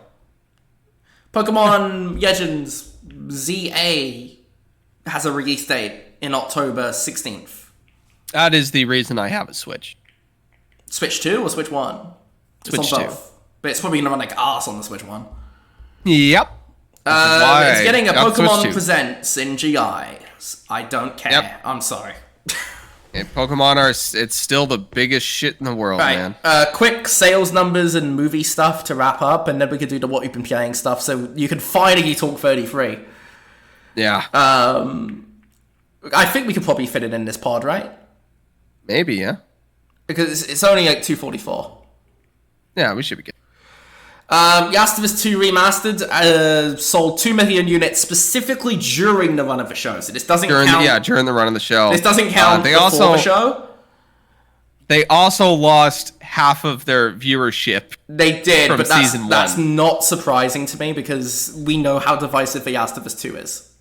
Pokemon Legends ZA has a release date in October 16th. That is the reason I have a Switch. Switch 2 or Switch 1? Switch it's on 2. Both. But it's probably gonna run like ass on the Switch 1. Yep. It's getting a Pokemon Presents in GI. I don't care. Yep. I'm sorry. And Pokemon it's still the biggest shit in the world, man. Quick sales numbers and movie stuff to wrap up, and then we could do the what you've been playing stuff, so you can finally talk 33. Yeah. I think we could probably fit it in this pod, right? Maybe, yeah. Because it's only like 244. Yeah, we should be good. Last of Us 2 Remastered sold 2 million units specifically during the run of the show. So this doesn't count... during the run of the show. This doesn't count before the show. They also lost half of their viewership. They did, from but season 1. That's not surprising to me because we know how divisive The Last of Us 2 is.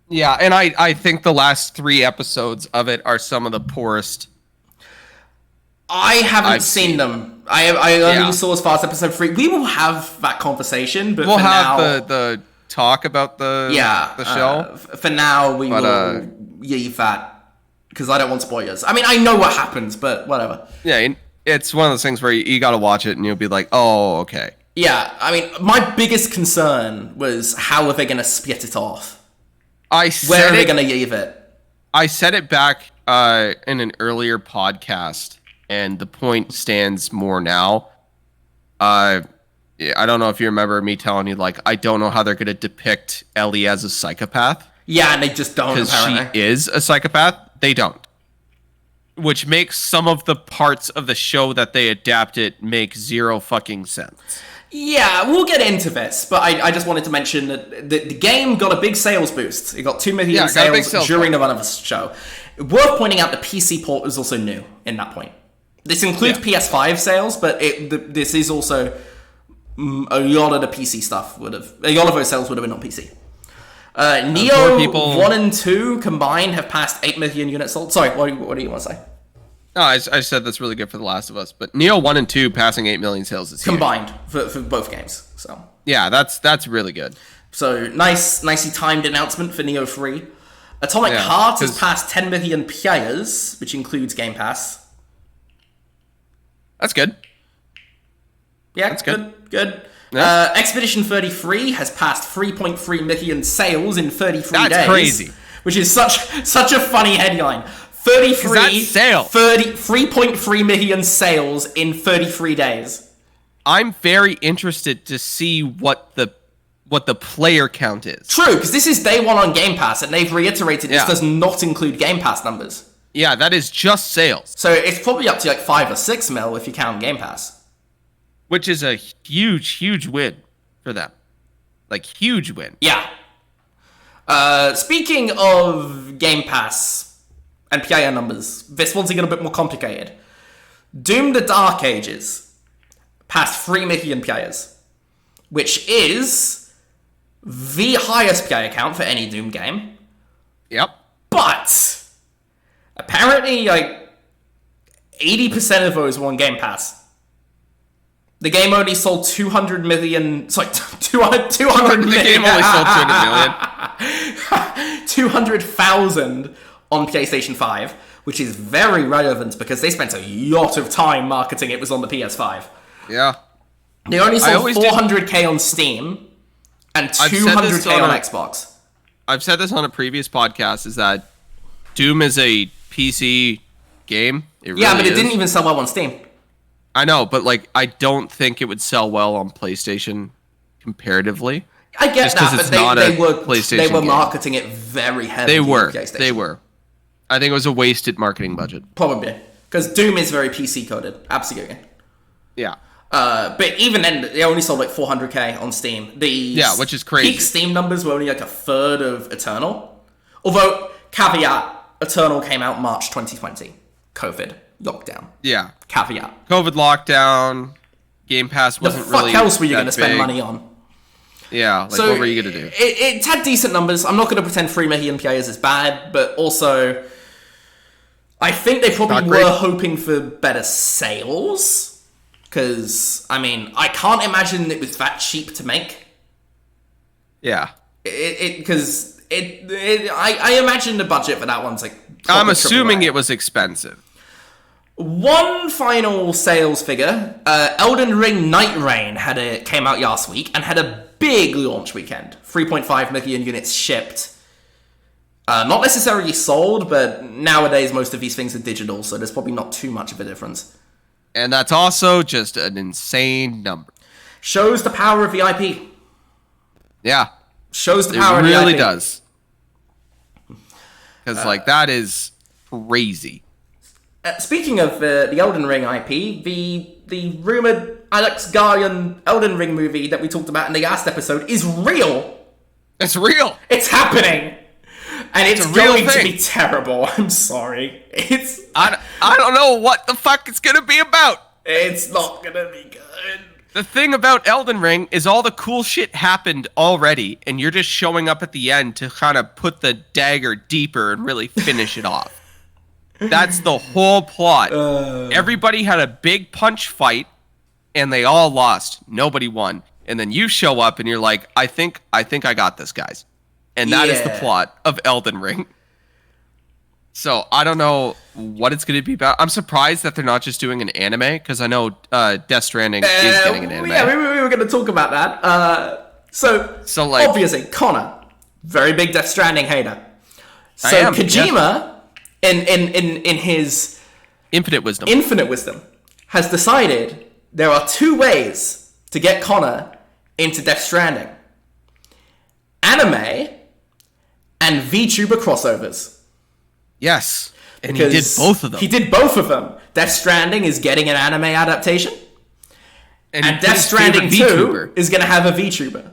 Yeah, and I think the last 3 episodes of it are some of the poorest. I haven't seen them. I only saw as far as episode 3. We will have that conversation, but we'll for have now, the talk about the show. For now, we will leave that because I don't want spoilers. I mean, I know what happens, but whatever. Yeah, it's one of those things where you got to watch it and you'll be like, oh, okay. Yeah, I mean, my biggest concern was how are they going to split it off? Where are they going to leave it? I said it back in an earlier podcast. And the point stands more now. I don't know if you remember me telling you, like, I don't know how they're going to depict Ellie as a psychopath. Yeah, and they just don't, apparently. Because she is a psychopath. They don't. Which makes some of the parts of the show that they adapted make zero fucking sense. Yeah, we'll get into this, but I just wanted to mention that the game got a big sales boost. It got 2 million sales during the run of the show. Worth pointing out, the PC port was also new in that point. This includes PS5 sales, but this is also a lot of the PC stuff a lot of those sales would have been on PC. Neo 1 and 2 combined have passed 8 million units sold. Sorry, what do you want to say? No, I said that's really good for The Last of Us, but Neo 1 and 2 passing 8 million sales is combined for both games. So yeah, that's really good. So nicely timed announcement for Neo 3. Atomic Heart has passed 10 million players, which includes Game Pass. That's good. Yeah, that's good. Yeah. Expedition 33 has passed 3.3 million sales in 33 days. That's crazy. Which is such a funny headline. 3.3 million sales in 33 days. I'm very interested to see what the player count is. True, because this is day one on Game Pass, and they've reiterated this does not include Game Pass numbers. Yeah, that is just sales. So it's probably up to like 5 or 6 mil if you count Game Pass. Which is a huge win for them. Like, huge win. Yeah. Speaking of Game Pass and player numbers, this one's a little bit more complicated. Doom the Dark Ages passed 3 million players, which is the highest player count for any Doom game. Yep. But apparently, like, 80% of those were on Game Pass. The game only sold 200 million... Sorry, 200 million. The game only sold 200 million. 200,000 on PlayStation 5, which is very relevant because they spent a lot of time marketing it was on the PS5. Yeah. They only sold 400k on Steam and 200k on Xbox. I've said this on a previous podcast, is that Doom is a PC game. It really but it didn't even sell well on Steam. I know, but like, I don't think it would sell well on PlayStation comparatively. I get just because that, it's but not a were PlayStation they were game. marketing it very heavily. They were. I think it was a wasted marketing budget. Probably. Because Doom is very PC coded. Absolutely. Yeah. But even then, they only sold like 400k on Steam. Which is crazy. Peak Steam numbers were only like a third of Eternal. Although, caveat, Eternal came out March 2020. COVID. Lockdown. Yeah. Caveat. COVID lockdown. Game Pass wasn't really. The fuck else were you going to spend money on? Yeah, like what were you going to do? It had decent numbers. I'm not going to pretend 3 million players is bad, but also, I think they probably were hoping for better sales. Because, I mean, I can't imagine it was that cheap to make. Yeah. Because I imagine the budget for that one's like... I'm assuming it was expensive. One final sales figure. Elden Ring Night Rain came out last week and had a big launch weekend. 3.5 million units shipped. Not necessarily sold, but nowadays most of these things are digital, so there's probably not too much of a difference. And that's also just an insane number. Shows the power of the IP. Yeah. Shows the power of the IP. It really does. Because, that is crazy. Speaking of the Elden Ring IP, the rumored Alex Garland Elden Ring movie that we talked about in the last episode is real. It's real. It's happening. And it's going to be terrible. I'm sorry. I don't know what the fuck it's going to be about. It's not going to be good. The thing about Elden Ring is all the cool shit happened already, and you're just showing up at the end to kind of put the dagger deeper and really finish it off. That's the whole plot. Everybody had a big punch fight, and they all lost. Nobody won. And then you show up, and you're like, I think I got this, guys. And that is the plot of Elden Ring. So I don't know what it's going to be about. I'm surprised that they're not just doing an anime, because I know Death Stranding is getting an anime. Yeah, we were going to talk about that. So obviously, Connor, very big Death Stranding hater. So Kojima, in his infinite wisdom, has decided there are 2 ways to get Connor into Death Stranding: anime and VTuber crossovers. Yes, and he did both of them. He did both of them. Death Stranding is getting an anime adaptation, and Death Stranding 2 is going to have a VTuber.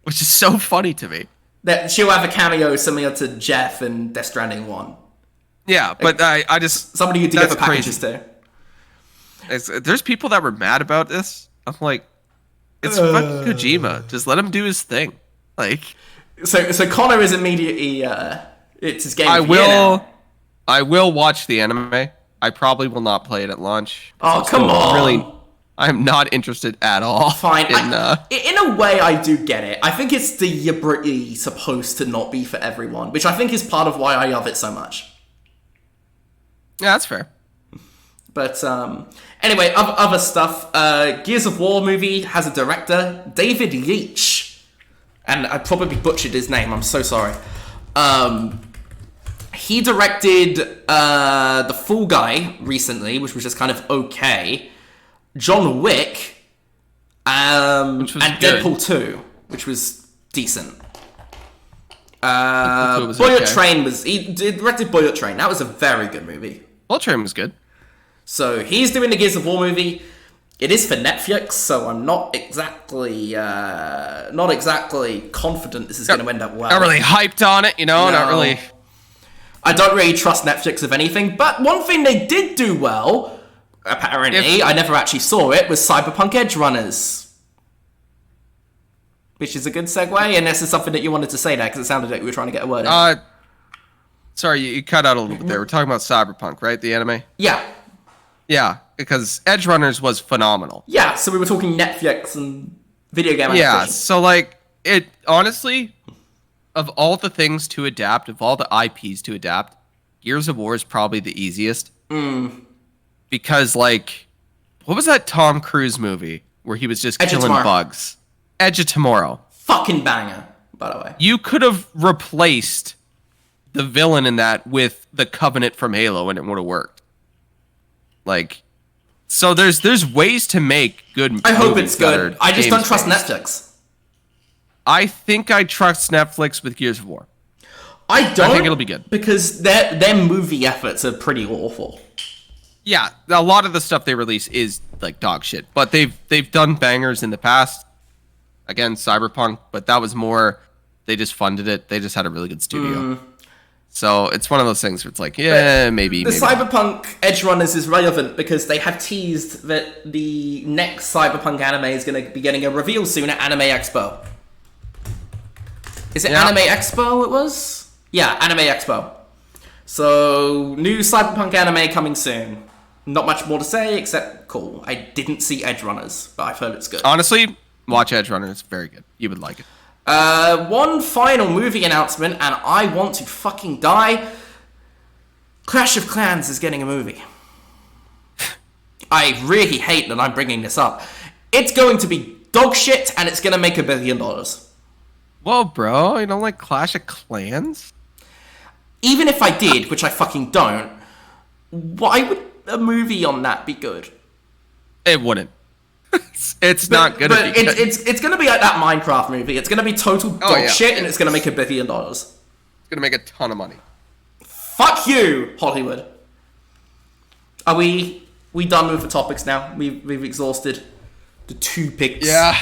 Which is so funny to me. That she'll have a cameo similar to Jeff in Death Stranding 1. Yeah, but I just... Somebody you get the packages to. There's people that were mad about this. I'm like, it's fucking Kojima. Just let him do his thing. Like... So Connor is immediately... it's his game of the year now. I will watch the anime. I probably will not play it at launch. Oh, come on. Really, I'm not interested at all. Fine. In a way, I do get it. I think it's deliberately supposed to not be for everyone, which I think is part of why I love it so much. Yeah, that's fair. But anyway, other stuff. Gears of War movie has a director, David Leitch. And I probably butchered his name. I'm so sorry. He directed The Fall Guy recently, which was just kind of okay. John Wick, and Deadpool 2, which was decent. Bullet Train he directed Bullet Train. That was a very good movie. Bullet Train was good. So he's doing the Gears of War movie. It is for Netflix, so I'm not exactly confident this is going to end up well. Not really hyped on it, No. Not really. I don't really trust Netflix of anything, but one thing they did do well, apparently, I never actually saw it, was Cyberpunk Edge Runners. Which is a good segue, unless there's something that you wanted to say there, because it sounded like you were trying to get a word in. Sorry, you cut out a little bit there. We're talking about Cyberpunk, right? The anime? Yeah. Yeah, because Edge Runners was phenomenal. Yeah, so we were talking Netflix and video game adaptation. Yeah, so it honestly, of all the things to adapt, of all the IPs to adapt, Gears of War is probably the easiest. Because what was that Tom Cruise movie where he was just killing bugs? Edge of Tomorrow. Fucking banger, by the way. You could have replaced the villain in that with the Covenant from Halo and it would have worked. So there's ways to make good movies. I hope it's good. I just don't trust games-based. Netflix. I think I trust Netflix with Gears of War. I don't. I think it'll be good. Because their movie efforts are pretty awful. Yeah, a lot of the stuff they release is like dog shit, but they've done bangers in the past. Again, Cyberpunk, but that was more they just funded it. They just had a really good studio. So it's one of those things where it's like, yeah, maybe. The Cyberpunk Edge Runners is relevant because they have teased that the next Cyberpunk anime is going to be getting a reveal soon at Anime Expo. Is it Anime Expo it was? Yeah, Anime Expo. So, new Cyberpunk anime coming soon. Not much more to say, except cool. I didn't see Edge Runners, but I've heard it's good. Honestly, watch Edge Runners. It's very good. You would like it. One final movie announcement, and I want to fucking die. Clash of Clans is getting a movie. I really hate that I'm bringing this up. It's going to be dog shit, and it's going to make $1 billion. Whoa, bro. You don't like Clash of Clans? Even if I did, which I fucking don't, why would a movie on that be good? It wouldn't. It's not gonna be good. It's gonna be like that Minecraft movie. It's gonna be total dog shit, and it's gonna make $1 billion. It's gonna make a ton of money. Fuck you, Hollywood. Are we done with the topics now? We've exhausted the 2 picks. Yeah.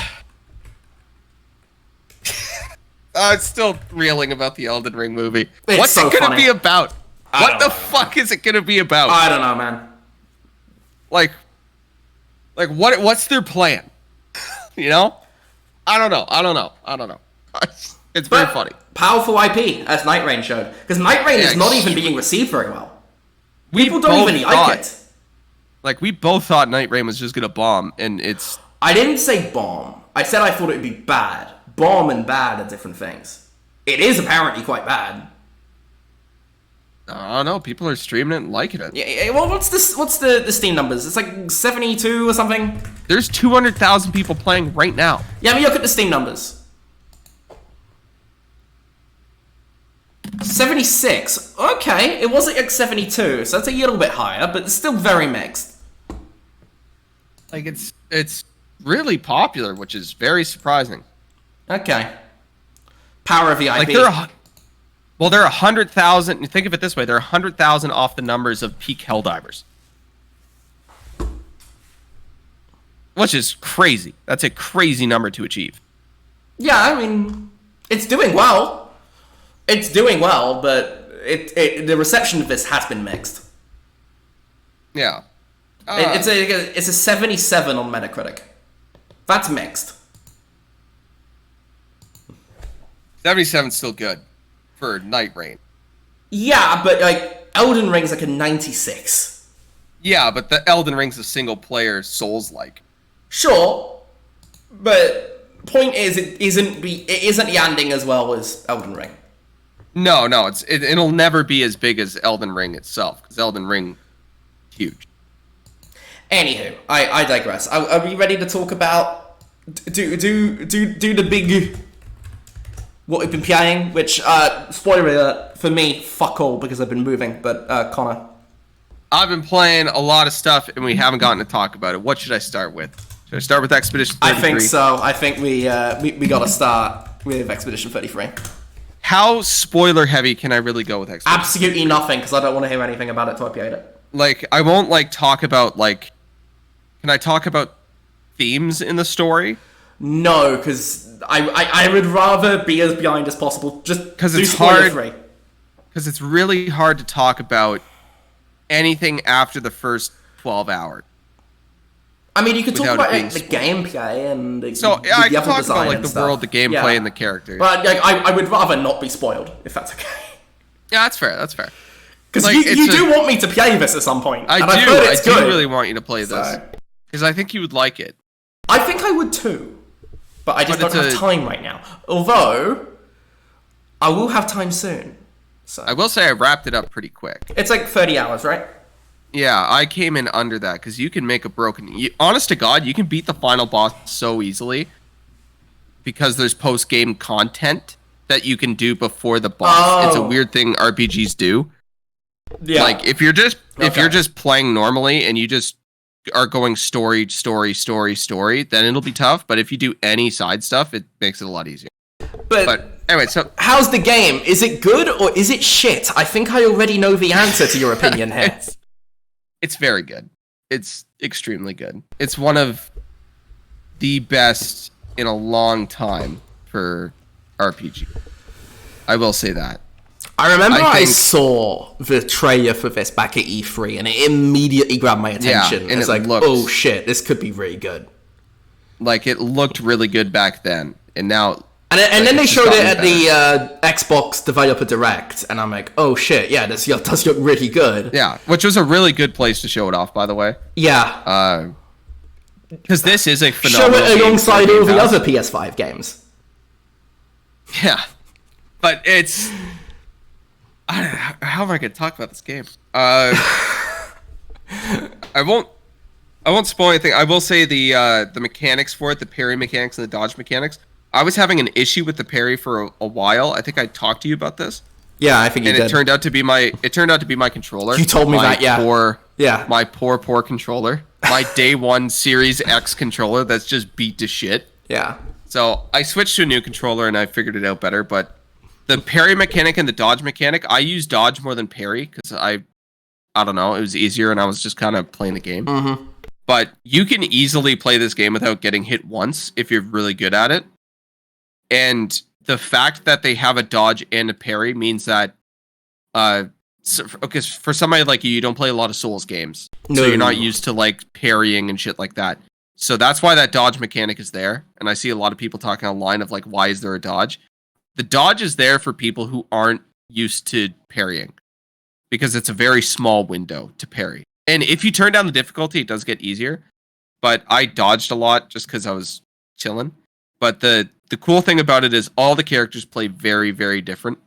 I'm still reeling about the Elden Ring movie. What's it gonna be about? What the fuck is it gonna be about? I don't know, man. Like what's their plan? You know? I don't know. It's very funny. Powerful IP, as Night Rain showed. Because Night Rain is not even being received very well. People don't even like it. Like, we both thought Night Rain was just gonna bomb, and it's... I didn't say bomb. I said I thought it would be bad. Bomb and bad are different things. It is apparently quite bad. I don't know. People are streaming it and liking it. Yeah. Well, what's the Steam numbers? It's like 72 or something. There's 200,000 people playing right now. Yeah, but look at the Steam numbers. 76. Okay, it wasn't like 72, so that's a little bit higher, but it's still very mixed. Like, it's really popular, which is very surprising. Okay. Power of the IP. Like, well, there are 100,000. Think of it this way: there are 100,000 off the numbers of peak Helldivers, which is crazy. That's a crazy number to achieve. Yeah, I mean, it's doing well. It's doing well, but the reception of this has been mixed. Yeah, it's a 77 on Metacritic. That's mixed. 77's still good for Night Rain. Yeah, but like Elden Ring's like a 96. Yeah, but the Elden Ring's a single player Souls-like. Sure, but point is, it isn't yanding as well as Elden Ring. No, it'll never be as big as Elden Ring itself, because Elden Ring, huge. Anywho, I digress. Are we ready to talk about do the big what we've been playing? Which spoiler alert for me, fuck all, because I've been moving. But Connor, I've been playing a lot of stuff, and we haven't gotten to talk about it. What should I start with? Should I start with Expedition 33? I think so. I think we got to start with Expedition 33. How spoiler heavy can I really go with Expedition? Absolutely nothing, because I don't want to hear anything about it till I played it. Like, I won't talk about Can I talk about themes in the story? No, because I would rather be as behind as possible. Just because it's hard. Because it's really hard to talk about anything after the first 12 hours. I mean, you could talk about the gameplay and I can talk about the world, the gameplay, and the characters. But I would rather not be spoiled, if that's okay. Yeah, that's fair. That's fair. Because you do want me to play this at some point. I do really want you to play this. Because I think you would like it. I think I would too. But I just don't have time right now. Although, I will have time soon. So I will say I wrapped it up pretty quick. It's like 30 hours, right? Yeah, I came in under that because you can make a honest to God, you can beat the final boss so easily because there's post-game content that you can do before the boss. Oh. It's a weird thing RPGs do. Yeah. Like if you're just playing normally and you just are going story, then it'll be tough. But if you do any side stuff, it makes it a lot easier. But anyway, so how's the game? Is it good or is it shit? I think I already know the answer to your opinion here. It's very good. It's extremely good. It's one of the best in a long time for RPG. I will say that. I remember I saw the trailer for this back at E3, and it immediately grabbed my attention. And it's like, oh shit, this could be really good. Like, it looked really good back then, and now... And then they showed it at the Xbox Developer Direct, and I'm like, oh shit, yeah, this does look really good. Yeah, which was a really good place to show it off, by the way. Yeah. Because this is a phenomenal show it alongside all the other PS5 games. Yeah. But it's... how am I going to talk about this game? I won't spoil anything. I will say the mechanics for it, the parry mechanics and the dodge mechanics. I was having an issue with the parry for a while. I think I talked to you about this. Yeah, I think you did. And it turned out to be my controller. You told me that, yeah. My poor controller. My day one Series X controller that's just beat to shit. Yeah. So I switched to a new controller and I figured it out better, but the parry mechanic and the dodge mechanic, I use dodge more than parry because I don't know, it was easier and I was just kind of playing the game. Mm-hmm. But you can easily play this game without getting hit once if you're really good at it. And the fact that they have a dodge and a parry means that, because for somebody like you don't play a lot of Souls games, so you're not used to like parrying and shit like that. So that's why that dodge mechanic is there. And I see a lot of people talking online of like, why is there a dodge? The dodge is there for people who aren't used to parrying, because it's a very small window to parry. And if you turn down the difficulty, it does get easier. But I dodged a lot just because I was chilling. But the cool thing about it is all the characters play very, very different.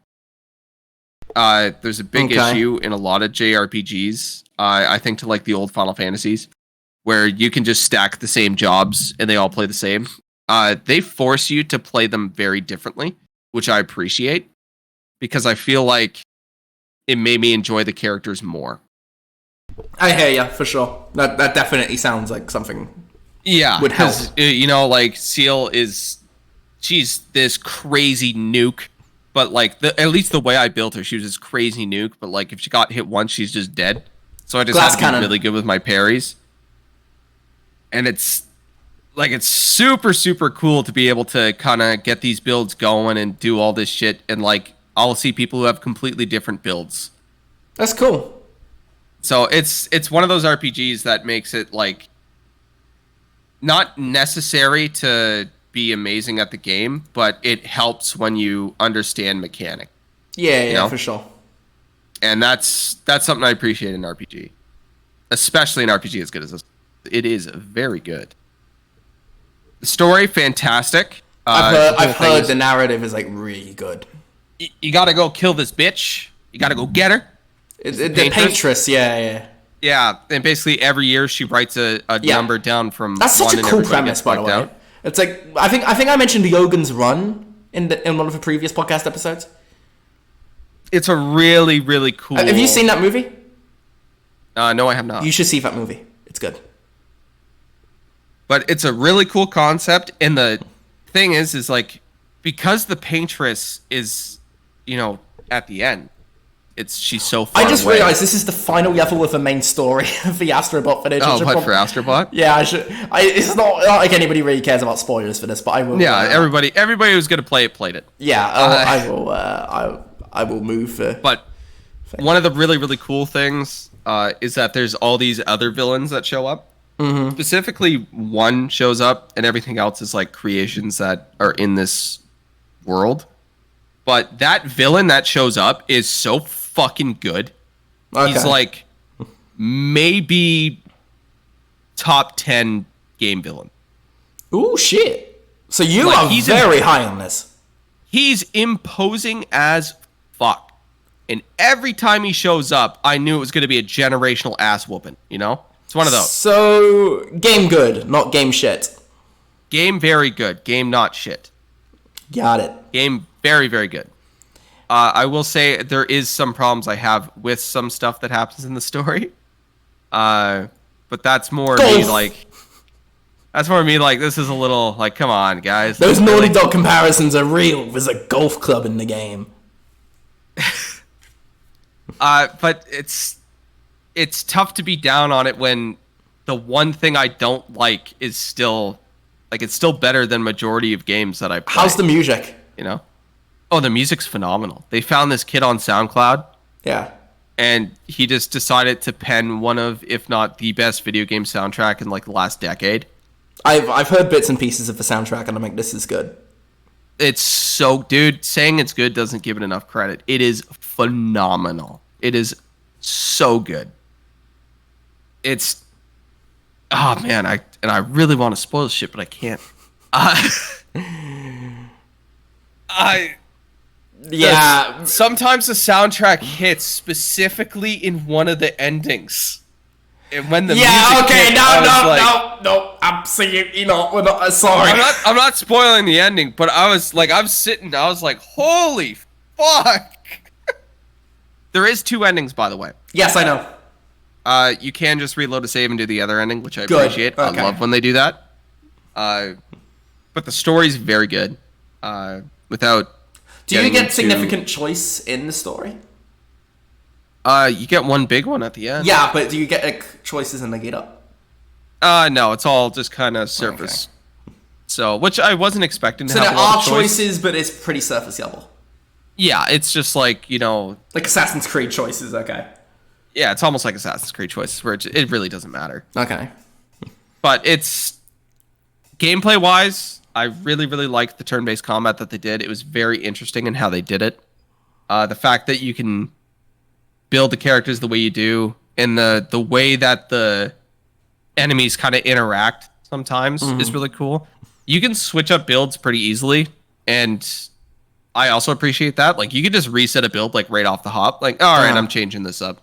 There's a big issue in a lot of JRPGs, I think to like the old Final Fantasies, where you can just stack the same jobs and they all play the same. They force you to play them very differently, which I appreciate, because I feel like it made me enjoy the characters more. I hear ya, for sure. That definitely sounds like something. Yeah, would help. You know, like Seal she's this crazy nuke, but like at least the way I built her, she was this crazy nuke. But like if she got hit once, she's just dead. So I just have to be really good with my parries. And it's super, super cool to be able to kind of get these builds going and do all this shit. And like, I'll see people who have completely different builds. That's cool. So it's one of those RPGs that makes it like not necessary to be amazing at the game, but it helps when you understand mechanic. Yeah, you know? For sure. And that's something I appreciate in RPG, especially an RPG as good as this. It is very good. The story, fantastic. I've heard the narrative is like really good. You gotta go kill this bitch. You gotta go get her. The Paintress, yeah. Yeah, and basically every year she writes a number down from. That's such a cool premise, by the way. It's like I think I mentioned Yogan's Run in one of the previous podcast episodes. It's a really, really cool. Have you seen that movie? No, I have not. You should see that movie. It's good. But it's a really cool concept, and the thing is like because the Paintress is, you know, at the end. She's so far I just away. realized this is the final level of the main story of the Astrobot footage. Oh, what, for Astrobot? Yeah, it's not like anybody really cares about spoilers for this, but I will. Yeah, everybody who's gonna play it played it. Yeah, I will. I will move. But one of the really, really cool things is that there's all these other villains that show up. Mm-hmm. Specifically, one shows up, and everything else is like creations that are in this world. But that villain that shows up is so fucking good. Okay. He's like maybe top 10 game villain. Ooh, shit. So you are very high on this. He's imposing as fuck. And every time he shows up, I knew it was going to be a generational ass whooping, you know? It's one of those. So, game good, not game shit. Game very good, game not shit. Got it. Game very, very good. I will say there is some problems I have with some stuff that happens in the story. But but that's more Golf. me like. That's more me like, this is a little like, come on, guys. Those Naughty Dog comparisons are real. There's a golf club in the game. But it's tough to be down on it when the one thing I don't like is still like, it's still better than majority of games that I play. How's the music? You know? Oh, the music's phenomenal. They found this kid on SoundCloud. Yeah. And he just decided to pen one of, if not the best video game soundtrack in like the last decade. I've heard bits and pieces of the soundtrack, and I'm like, this is good. It's so, dude, saying it's good doesn't give it enough credit. It is phenomenal. It is so good. It's, oh man, I really want to spoil this shit, but I can't. Sometimes the soundtrack hits specifically in one of the endings. And when the music hit, no, absolutely not. We're not. Sorry. I'm not spoiling the ending, but I was like, I was like, holy fuck. There is 2 endings, by the way. Yes, I know. You can just reload a save and do the other ending, which I appreciate. Okay. I love when they do that. But the story's very good. Without. Do you get significant choice in the story? You get one big one at the end. Yeah, but do you get like choices in the lead up? No, it's all just kind of surface. Okay. So, which I wasn't expecting to have. So there a lot are of choice. choices, but it's pretty surface level. Yeah, it's just like, you know, like Assassin's Creed choices. Okay. Yeah, it's almost like Assassin's Creed choices, where it really doesn't matter. Okay. But it's gameplay wise, I really, really liked the turn-based combat that they did. It was very interesting in how they did it. The fact that you can build the characters the way you do, and the way that the enemies kind of interact sometimes is really cool. You can switch up builds pretty easily, and I also appreciate that. Like, you can just reset a build like right off the hop. Like, all right, I'm changing this up.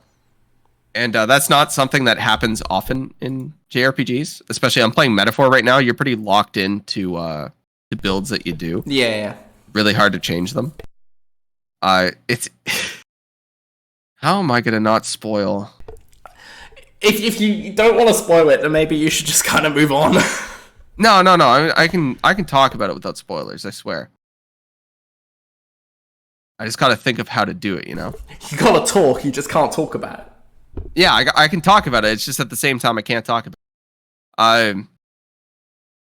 And that's not something that happens often in JRPGs. Especially, I'm playing Metaphor right now. You're pretty locked into the builds that you do. Yeah. Really hard to change them. It's... How am I going to not spoil? If you don't want to spoil it, then maybe you should just kind of move on. No. I can talk about it without spoilers, I swear. I just got to think of how to do it, you know? You got to talk, you just can't talk about it. Yeah, I can talk about it. It's just at the same time I can't talk about it.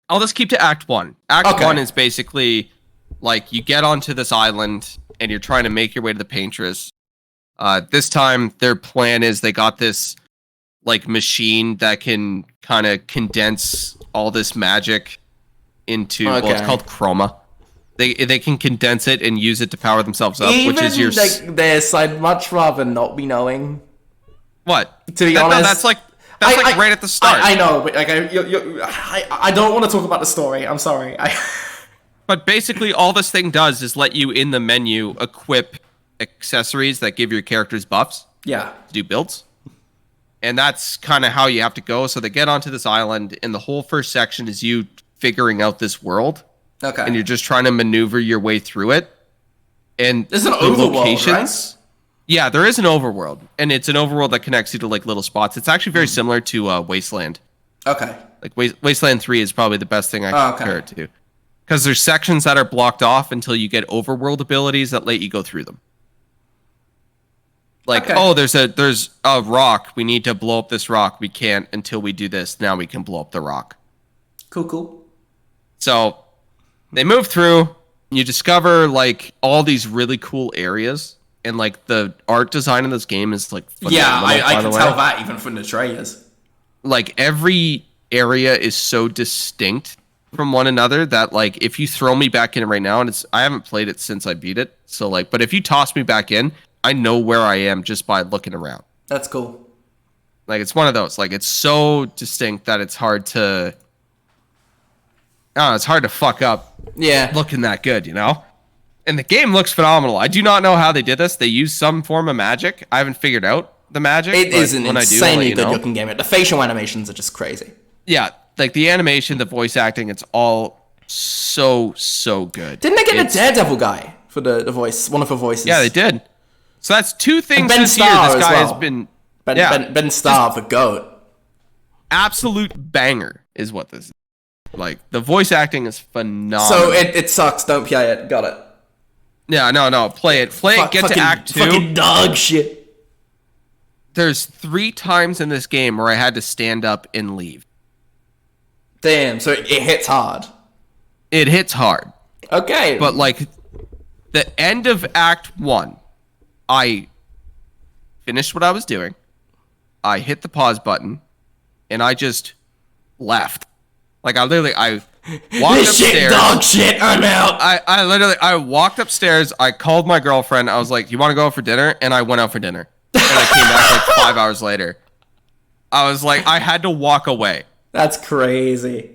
I'll just keep to Act 1. Act 1 is basically, like, you get onto this island, and you're trying to make your way to the Paintress. This time, their plan is they got this, like, machine that can kind of condense all this magic into, well, it's called Chroma. They can condense it and use it to power themselves up, which is your... Like, this, I'd much rather not be knowing. What? To be honest... No, that's like right at the start. I know, but like, I don't want to talk about the story. I'm sorry. But basically, all this thing does is let you, in the menu, equip accessories that give your characters buffs. Yeah. To do builds. And that's kind of how you have to go. So they get onto this island, and the whole first section is you figuring out this world. Okay. And you're just trying to maneuver your way through it. And there's an overworld, right? Yeah, there is an overworld. And it's an overworld that connects you to like little spots. It's actually very similar to Wasteland. Okay. Like Wasteland 3 is probably the best thing I can compare it to. Because there's sections that are blocked off until you get overworld abilities that let you go through them. Like, there's a rock. We need to blow up this rock. We can't until we do this. Now we can blow up the rock. Cool. So they move through. You discover like all these really cool areas, and like the art design in this game is like phenomenal. Yeah, I can tell that even from the trailers. Like every area is so distinct from one another that like if you throw me back in right now, and I haven't played it since I beat it, so like, but if you toss me back in, I know where I am just by looking around. That's cool. Like, it's one of those. Like, it's so distinct that it's hard to... it's hard to fuck up looking that good, you know? And the game looks phenomenal. I do not know how they did this. They used some form of magic. I haven't figured out the magic. It is an insanely good-looking game. The facial animations are just crazy. Yeah, like, the animation, the voice acting, it's all so good. Didn't they get a Daredevil guy for the voice? One of the voices. Yeah, they did. So that's 2 things this year this guy has been... Ben Starr, the GOAT. absolute banger is what this is. Like, the voice acting is phenomenal. So it sucks. Don't play it. Got it. Yeah, no. Play it. Get to Act 2. Fucking dog shit. There's 3 times in this game where I had to stand up and leave. Damn, so it hits hard. It hits hard. Okay. But, like, the end of Act 1, I finished what I was doing. I hit the pause button, and I just left. Like, I walked this upstairs. Shit, dog shit, I'm out. I walked upstairs. I called my girlfriend. I was like, "You want to go out for dinner?" And I went out for dinner. And I came back like 5 hours later. I was like, I had to walk away. That's crazy.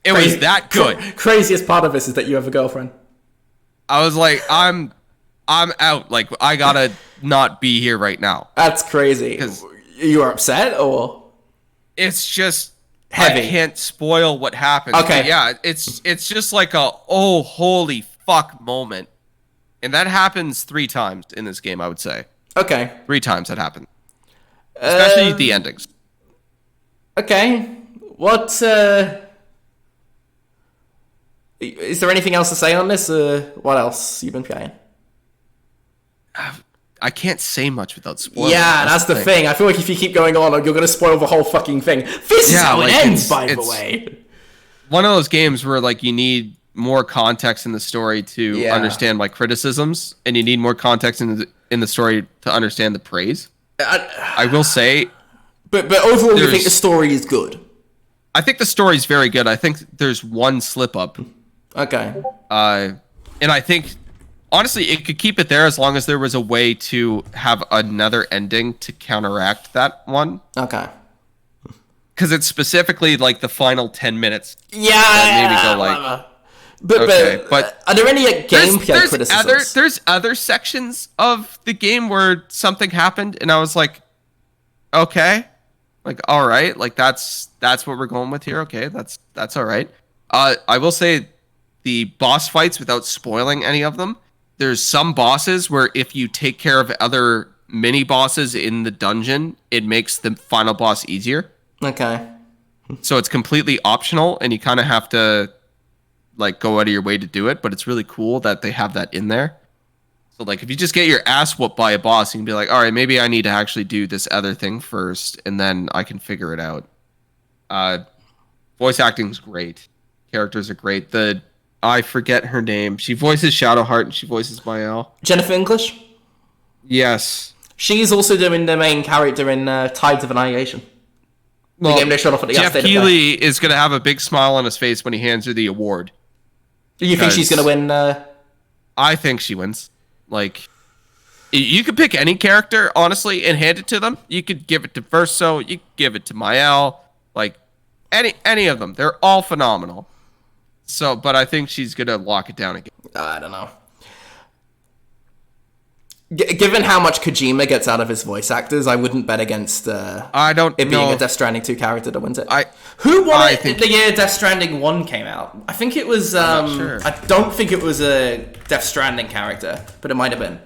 It was that good. Craziest part of this is that you have a girlfriend. I was like, I'm out. Like, I gotta not be here right now. That's crazy. You are upset, or it's just heavy. I can't spoil what happens. Okay. But yeah, it's just like a oh holy fuck moment, and that happens 3 times in this game. I would say. Okay. 3 times that happened, especially the endings. Okay. What? Is there anything else to say on this? What else you've been playing? I can't say much without spoiling. Yeah, that's the thing. I feel like if you keep going on, you're going to spoil the whole fucking thing. This is how it ends, by the way. One of those games where, like, you need more context in the story to understand, like, criticisms, and you need more context in the story to understand the praise. I will say... But overall, you think the story is good? I think the story is very good. I think there's one slip-up. Okay. And I think... Honestly, it could keep it there as long as there was a way to have another ending to counteract that one. Okay. Because it's specifically like the final 10 minutes. Yeah. Maybe go like. But are there any gameplay criticisms? There's other sections of the game where something happened, and I was like, okay, like all right, like that's what we're going with here. Okay, that's all right. I will say the boss fights, without spoiling any of them. There's some bosses where if you take care of other mini bosses in the dungeon, it makes the final boss easier. Okay. So it's completely optional, and you kind of have to like go out of your way to do it, but it's really cool that they have that in there. So like if you just get your ass whooped by a boss, you can be like, all right, maybe I need to actually do this other thing first, and then I can figure it out. Voice acting's great. Characters are great. I forget her name. She voices Shadowheart and she voices Mael. Jennifer English? Yes. She's also doing the main character in Tides of Annihilation. Well, the game they showed off at the Jeff Keighley is going to have a big smile on his face when he hands her the award. Do you think she's going to win? I think she wins. Like, you could pick any character, honestly, and hand it to them. You could give it to Verso. You could give it to Mael. Like, any of them. They're all phenomenal. So, but I think she's going to lock it down again. I don't know. Given how much Kojima gets out of his voice actors, I wouldn't bet against I don't it know being a Death Stranding 2 character that wins it. Who won it the year Death Stranding 1 came out? I think it was... I'm not sure. I don't think it was a Death Stranding character, but it might have been.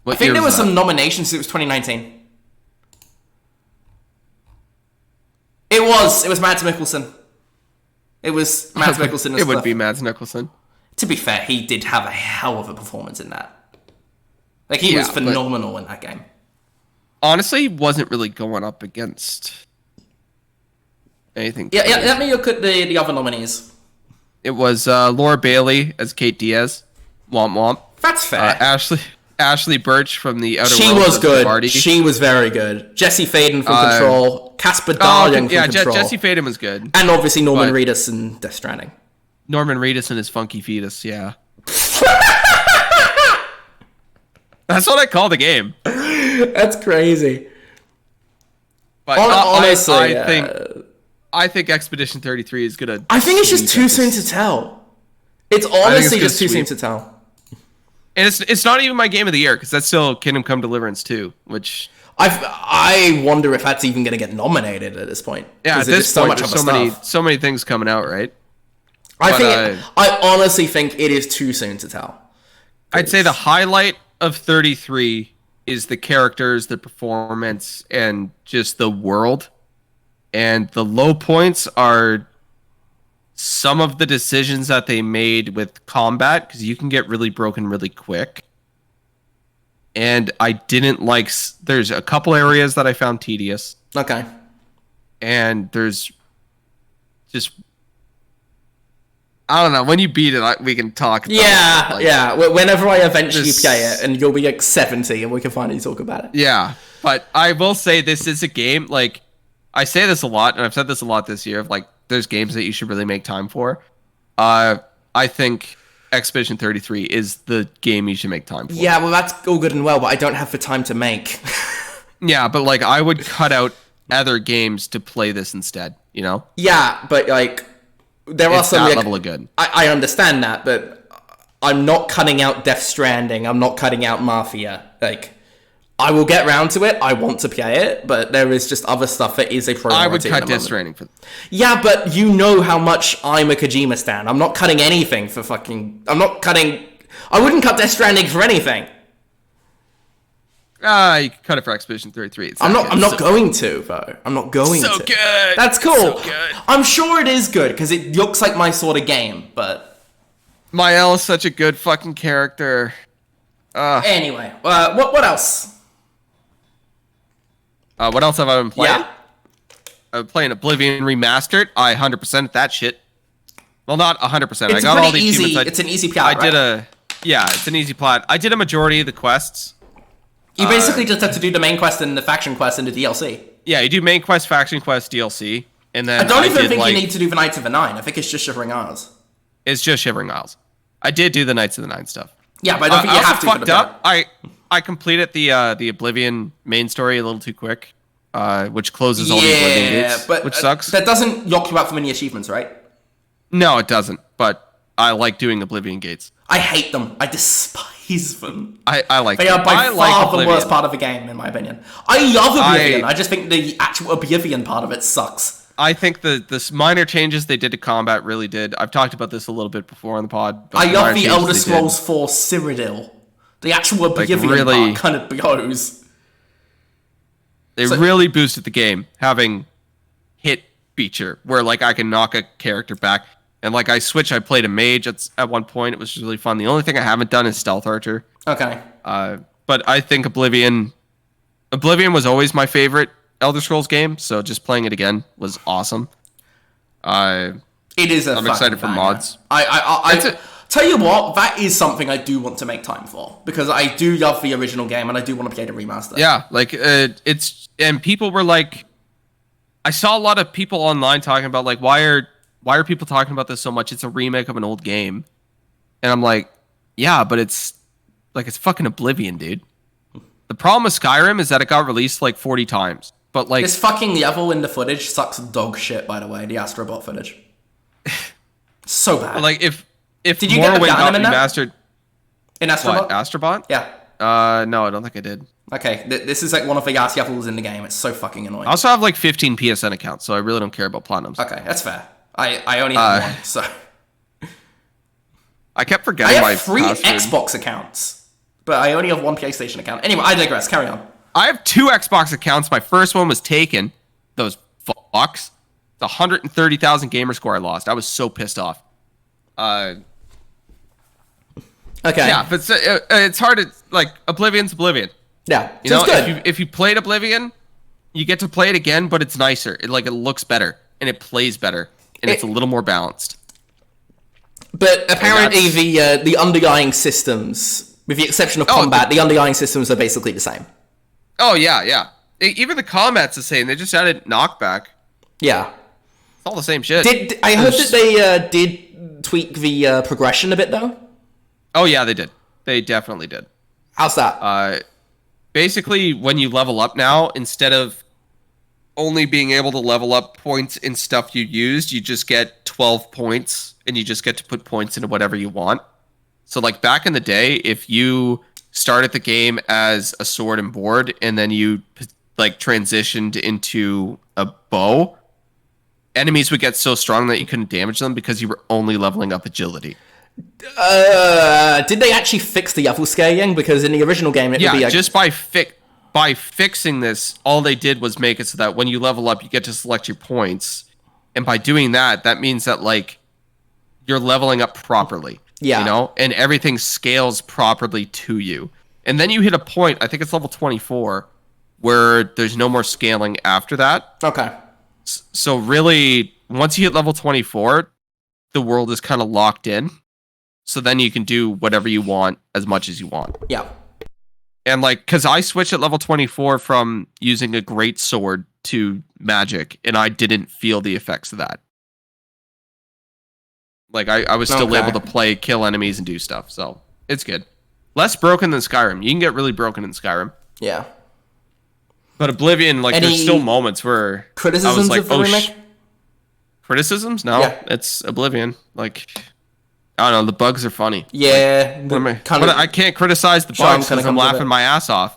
I think there was some nominations. It was 2019. It was Mads Mikkelsen. It was Mads Mikkelsen. It would be Mads Mikkelsen. To be fair, he did have a hell of a performance in that. Like, he was phenomenal in that game. Honestly, he wasn't really going up against anything. Yeah, let me look at the other nominees. It was Laura Bailey as Kate Diaz. Womp womp. That's fair. Ashley Birch from the Outer She Worlds was good. Barty. She was very good. Jesse Faden from Control. Casper Darling from Control. Jesse Faden was good. And obviously Norman Reedus in Death Stranding. Norman Reedus and his funky fetus, yeah. That's what I call the game. That's crazy. But honestly, I think Expedition 33 is gonna. I think it's just too soon to tell. It's honestly just too soon to tell. And it's not even my game of the year because that's still Kingdom Come Deliverance 2, which I wonder if that's even going to get nominated at this point. Yeah, at this point, there's so many things coming out, right? I honestly think it is too soon to tell. I'd say the highlight of 33 is the characters, the performance, and just the world. And the low points are some of the decisions that they made with combat, because you can get really broken really quick. And I didn't like... There's a couple areas that I found tedious. Okay. And there's just... I don't know. When you beat it, we can talk about it. Like, yeah. Whenever I eventually play it, and you'll be like 70, and we can finally talk about it. Yeah. But I will say this is a game, like... I say this a lot, and I've said this a lot this year, of like, there's games that you should really make time for. I think Expedition 33 is the game you should make time for. Yeah, well, that's all good and well, but I don't have the time to make. Yeah, but like, I would cut out other games to play this instead, you know? Yeah, but like, there are some... that level of good. I understand that, but I'm not cutting out Death Stranding. I'm not cutting out Mafia. Like... I will get round to it. I want to play it, but there is just other stuff that is a priority. I would cut Death Stranding for... Yeah, but you know how much I'm a Kojima stan. I'm not cutting anything for fucking... I'm not cutting... I wouldn't cut Death Stranding for anything. You can cut it for Expedition 33. I'm not going to, though. I'm not going to. So good! That's cool. So good. I'm sure it is good, because it looks like my sort of game, but... Mael is such a good fucking character. Anyway, what else? What else have I been playing? Yeah. I've been playing Oblivion Remastered. I 100% that shit. Well, not 100%. I got all the achievements. It's an easy plat, Yeah, it's an easy plat. I did a majority of the quests. You basically just have to do the main quest and the faction quest and the DLC. Yeah, you do main quest, faction quest, DLC, and then I don't even think you need to do the Knights of the Nine. I think it's just Shivering Isles. It's just Shivering Isles. I did do the Knights of the Nine stuff. Yeah, but I don't think you have to. Fucked up. I completed the Oblivion main story a little too quick, which closes all the Oblivion gates, which sucks. That doesn't lock you out from any achievements, right? No, it doesn't. But I like doing Oblivion gates. I hate them. I despise them. I like them. They are by far the worst part of the game, in my opinion. I love Oblivion. I just think the actual Oblivion part of it sucks. I think the minor changes they did to combat really did. I've talked about this a little bit before on the pod. But I love the Elder Scrolls 4 Cyrodiil. The actual Oblivion part kind of blows. They really boosted the game, having hit feature, where like I can knock a character back. And like I played a mage at one point. It was really fun. The only thing I haven't done is Stealth Archer. Okay. But I think Oblivion was always my favorite Elder Scrolls game, so just playing it again was awesome. It is I'm excited for mods. Tell you what, that is something I do want to make time for, because I do love the original game and I do want to play the remaster. Yeah, like and people were like, I saw a lot of people online talking about like, why are people talking about this so much? It's a remake of an old game. And I'm like, yeah, but it's fucking Oblivion, dude. The problem with Skyrim is that it got released like 40 times. But like, this fucking level in the footage sucks dog shit, by the way, the Astrobot footage. So bad. Like if did you get the got in remastered in Astrobot? What, Astrobot? Yeah. No, I don't think I did. Okay, this is like one of the last levels in the game. It's so fucking annoying. I also have like 15 PSN accounts, so I really don't care about platinums. Okay, that's fair. I only have one, so I kept forgetting my password. I have 3 password. Xbox accounts, but I only have 1 PlayStation account. Anyway, I digress. Carry on. I have 2 Xbox accounts. My first one was taken. Those fucks. It's 130,000 gamer score I lost. I was so pissed off. Okay. Yeah, but it's hard to like Oblivion's Oblivion. Yeah, you know, if you played Oblivion, you get to play it again, but it's nicer. It looks better and it plays better and it's a little more balanced. But apparently the underlying systems, with the exception of combat, the underlying systems are basically the same. Oh yeah. Even the combat's the same. They just added knockback. Yeah. It's all the same shit. I heard that they did tweak the progression a bit though? Oh yeah, they did. They definitely did. How's that? Basically, when you level up now, instead of only being able to level up points in stuff you used, you just get 12 points, and you just get to put points into whatever you want. So like back in the day, if you started the game as a sword and board, and then you like transitioned into a bow, enemies would get so strong that you couldn't damage them because you were only leveling up agility. Did they actually fix the level scaling? Because in the original game, it would be like... just by by fixing this, all they did was make it so that when you level up, you get to select your points. And by doing that, that means that, like, you're leveling up properly. Yeah. You know? And everything scales properly to you. And then you hit a point, I think it's level 24, where there's no more scaling after that. Okay. So really, once you hit level 24, the world is kind of locked in. So then you can do whatever you want as much as you want. Yeah. And like, because I switched at level 24 from using a great sword to magic, and I didn't feel the effects of that. Like, I was still able to kill enemies and do stuff, so it's good. Less broken than Skyrim. You can get really broken in Skyrim. Yeah. But Oblivion, like, there's still moments where criticisms I was like, of the remake? Criticisms? No, Yeah. It's Oblivion. Like, I don't know, the bugs are funny. Yeah. Like, I can't criticize the bugs because I'm laughing my ass off.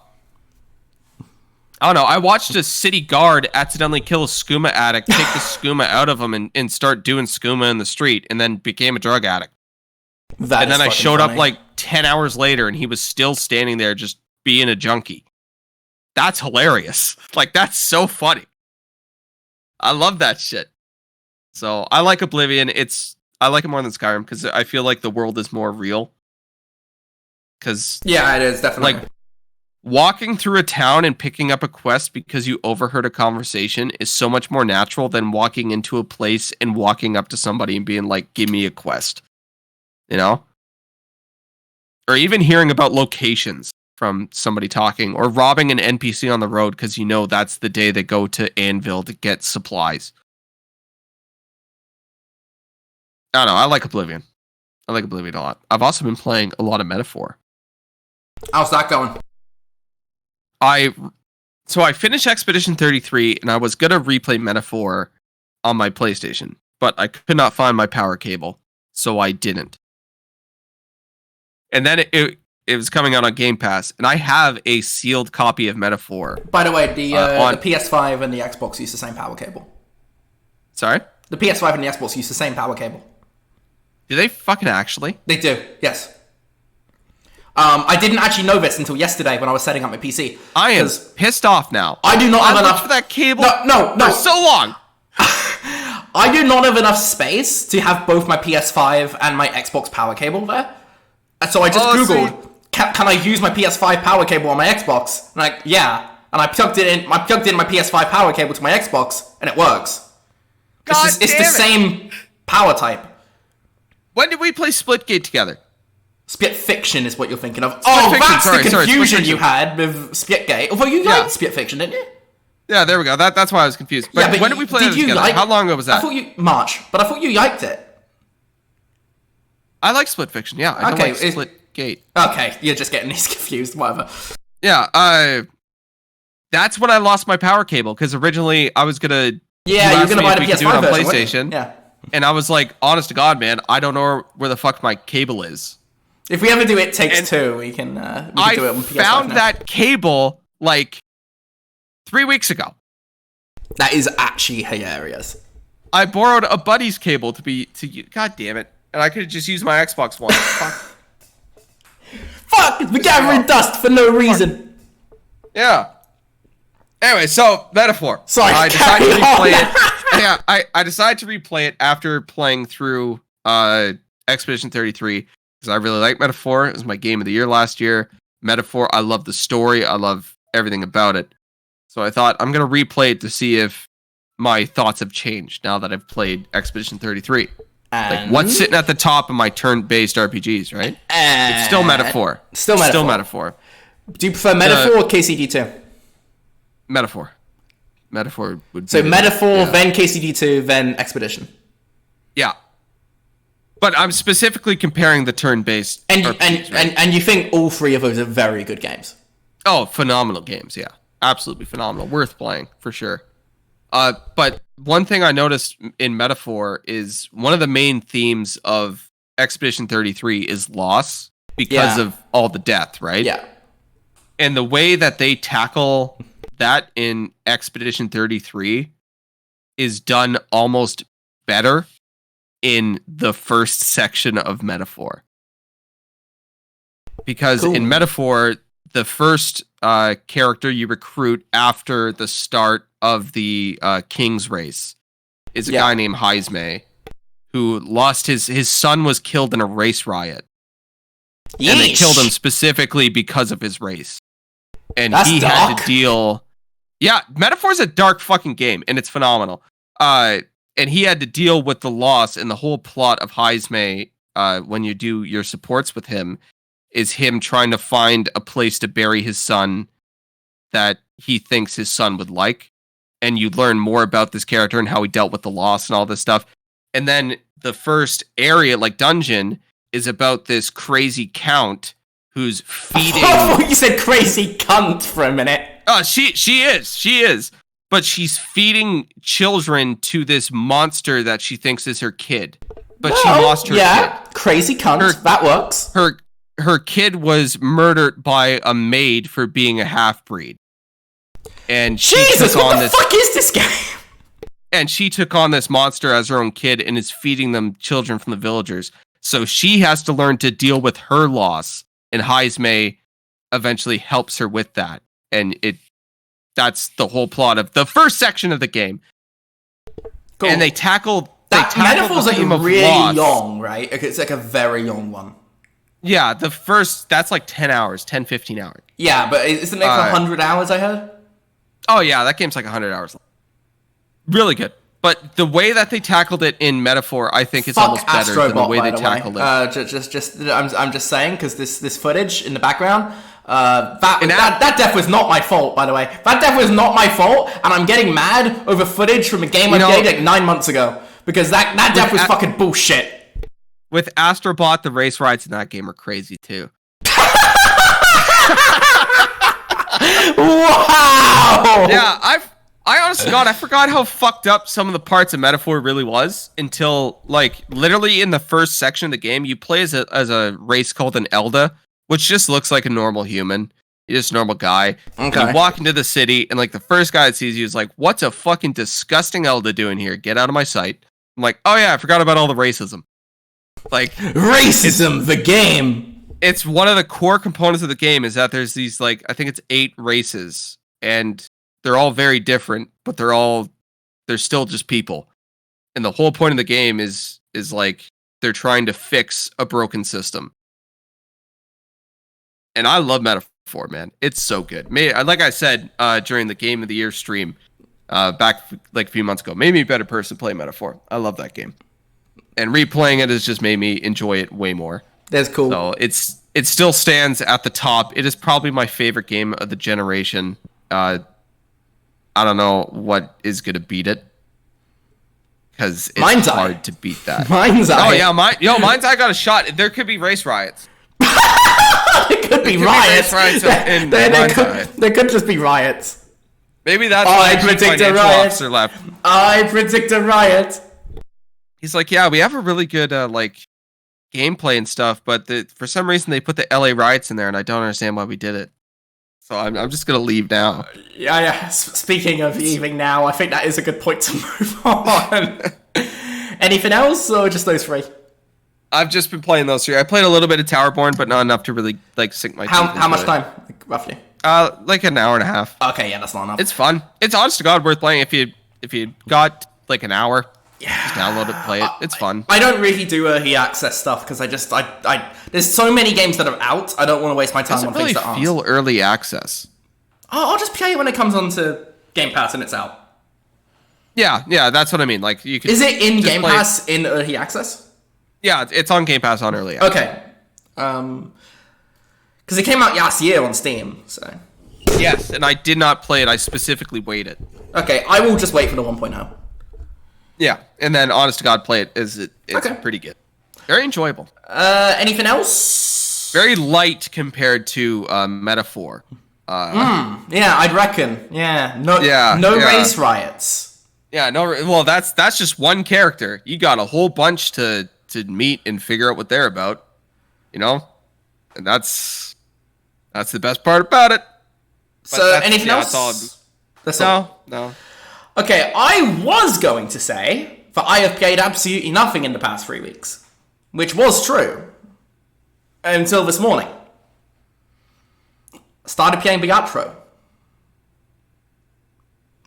I don't know. I watched a city guard accidentally kill a skooma addict, take the skooma out of him, and start doing skooma in the street, and then became a drug addict. And then I showed up like 10 hours later, and he was still standing there just being a junkie. That's hilarious. Like, that's so funny. I love that shit. So I like Oblivion. I like it more than Skyrim because I feel like the world is more real. Because yeah, it is definitely like walking through a town and picking up a quest because you overheard a conversation is so much more natural than walking into a place and walking up to somebody and being like, "Give me a quest," you know, or even hearing about locations from somebody talking, or robbing an NPC on the road because you know that's the day they go to Anvil to get supplies. I don't know. I like Oblivion. I like Oblivion a lot. I've also been playing a lot of Metaphor. How's that going? So I finished Expedition 33, and I was going to replay Metaphor on my PlayStation, but I could not find my power cable, so I didn't. And then it was coming out on Game Pass, and I have a sealed copy of Metaphor. By the way, the PS5 and the Xbox use the same power cable. Sorry? The PS5 and the Xbox use the same power cable. Do they fucking actually? They do, yes. I didn't actually know this until yesterday when I was setting up my PC. I am pissed off now. I do not have enough for that cable. No. For so long. I do not have enough space to have both my PS5 and my Xbox power cable there. And so I just Googled, can I use my PS5 power cable on my Xbox? And like, yeah. And I plugged in my PS5 power cable to my Xbox, and it works. It's the same power type. When did we play Splitgate together? Split Fiction is what you're thinking of. That's the confusion you had with Splitgate. Although you liked Split Fiction, didn't you? Yeah, there we go. That's why I was confused. But when did we play that together? How long ago was that? I thought March, but I thought you liked it. I like Split Fiction, yeah. I don't like Splitgate. Okay, you're just getting these confused, whatever. Yeah, that's when I lost my power cable, because originally I was gonna... Yeah, you're gonna buy the PS5 on version, PlayStation. Yeah. And I was like, honest to God, man, I don't know where the fuck my cable is. If we ever do It Takes Two, we can do it on PS5 I found now. that cable, like, 3 weeks ago. That is actually hilarious. I borrowed a buddy's cable to God damn it. And I could have just used my Xbox One. Fuck! We're gathering dust for no reason. Yeah. Anyway, so Metaphor. Sorry, I decided to replay it. Yeah, I decided to replay it after playing through Expedition 33 because I really like Metaphor. It was my game of the year last year. Metaphor, I love the story. I love everything about it. So I thought I'm gonna replay it to see if my thoughts have changed now that I've played Expedition 33. Like, what's sitting at the top of my turn-based RPGs, right? It's still Metaphor. Still Metaphor. Do you prefer Metaphor or KCD2? Metaphor. Metaphor would be... So Metaphor, then KCD2, then Expedition. Yeah. But I'm specifically comparing the turn-based RPGs, right? And you think all three of those are very good games? Oh, phenomenal games, yeah. Absolutely phenomenal. Worth playing, for sure. But one thing I noticed in Metaphor is one of the main themes of Expedition 33 is loss because of all the death, right? Yeah. And the way that they tackle that in Expedition 33 is done almost better in the first section of Metaphor. Because in Metaphor, the first character you recruit after the start of the King's race is a guy named Heisme, who lost his son was killed in a race riot. Yeesh. And they killed him specifically because of his race. And he had to deal... Yeah, Metaphor's a dark fucking game, and it's phenomenal. And he had to deal with the loss, and the whole plot of Heisme, when you do your supports with him, is him trying to find a place to bury his son that he thinks his son would like. And you learn more about this character and how he dealt with the loss and all this stuff. And then the first area, like dungeon, is about this crazy count who's feeding... Oh, you said crazy cunt for a minute. Oh, she is. But she's feeding children to this monster that she thinks is her kid. But she lost her kid. Crazy cunt. That works. Her kid was murdered by a maid for being a half-breed. And Jesus, what the fuck is this game? And she took on this monster as her own kid and is feeding them children from the villagers. So she has to learn to deal with her loss, and Heisme eventually helps her with that. And that's the whole plot of the first section of the game. Cool. And they tackle Metaphor's the like theme of really loss. long, right? It's like a very long one. Yeah, that's like 10, 15 hours. Yeah, but isn't it like 100 hours, I heard? Oh yeah, that game's like 100 hours long. Really good. But the way that they tackled it in Metaphor, I think is almost better than the way they tackled it. I'm just saying, because this footage in the background, that death was not my fault, by the way. That death was not my fault, and I'm getting mad over footage from a game I played like 9 months ago, because that death was fucking bullshit. With Astrobot, the race rides in that game are crazy too. Wow! Yeah, I honestly, God, I forgot how fucked up some of the parts of Metaphor really was until, like, literally in the first section of the game, you play as a race called an Elda, which just looks like a normal human. You're just a normal guy. Okay. And you walk into the city, and, like, the first guy that sees you is like, what's a fucking disgusting Elda doing here? Get out of my sight. I'm like, oh yeah, I forgot about all the racism. Like, racism, the game! It's one of the core components of the game is that there's these, like, I think it's 8 races, and they're all very different, but they're still just people. And the whole point of the game is like they're trying to fix a broken system. And I love Metaphor, man. It's so good. Like I said during the Game of the Year stream back like a few months ago, made me a better person to play Metaphor. I love that game. And replaying it has just made me enjoy it way more. That's cool. So it still stands at the top. It is probably my favorite game of the generation. I don't know what is going to beat it. Because it's hard to beat that. MindsEye. Oh, yeah. MindsEye got a shot. There could be race riots. There could be riots. There could just be riots. Maybe that's why I predict a riot. Left. I predict a riot. He's like, yeah, we have a really good gameplay and stuff, but for some reason they put the LA riots in there, and I don't understand why we did it. So I'm just going to leave now. Yeah. Speaking of leaving now, I think that is a good point to move on. Anything else, or just those 3? I've just been playing those 3. I played a little bit of Towerborn, but not enough to really like sink my teeth How much time, like, roughly? Like an hour and a half. Okay, yeah, that's not enough. It's fun. It's honest to God worth playing if you got like an hour. Yeah, just download it, play it. It's fun. I don't really do early access stuff because I there's so many games that are out. I don't want to waste my time on things that aren't. It doesn't really feel early access. I'll just play it when it comes onto Game Pass and it's out. Yeah, that's what I mean. Like you can. Is it in Game Pass in early access? Yeah, it's on Game Pass on early access. Okay. Because it came out last year on Steam, so. Yes, and I did not play it. I specifically waited. Okay, I will just wait for the 1.0. Yeah, and then honest to God, play it. It's pretty good. Very enjoyable. Anything else? Very light compared to Metaphor. Yeah, I'd reckon. Yeah, no race riots. Yeah, no. Well, that's just one character. You got a whole bunch to meet and figure out what they're about. You know, and that's the best part about it. So anything else? That's all. No. Okay, I was going to say that I have played absolutely nothing in the past 3 weeks, which was true until this morning. started playing Balatro,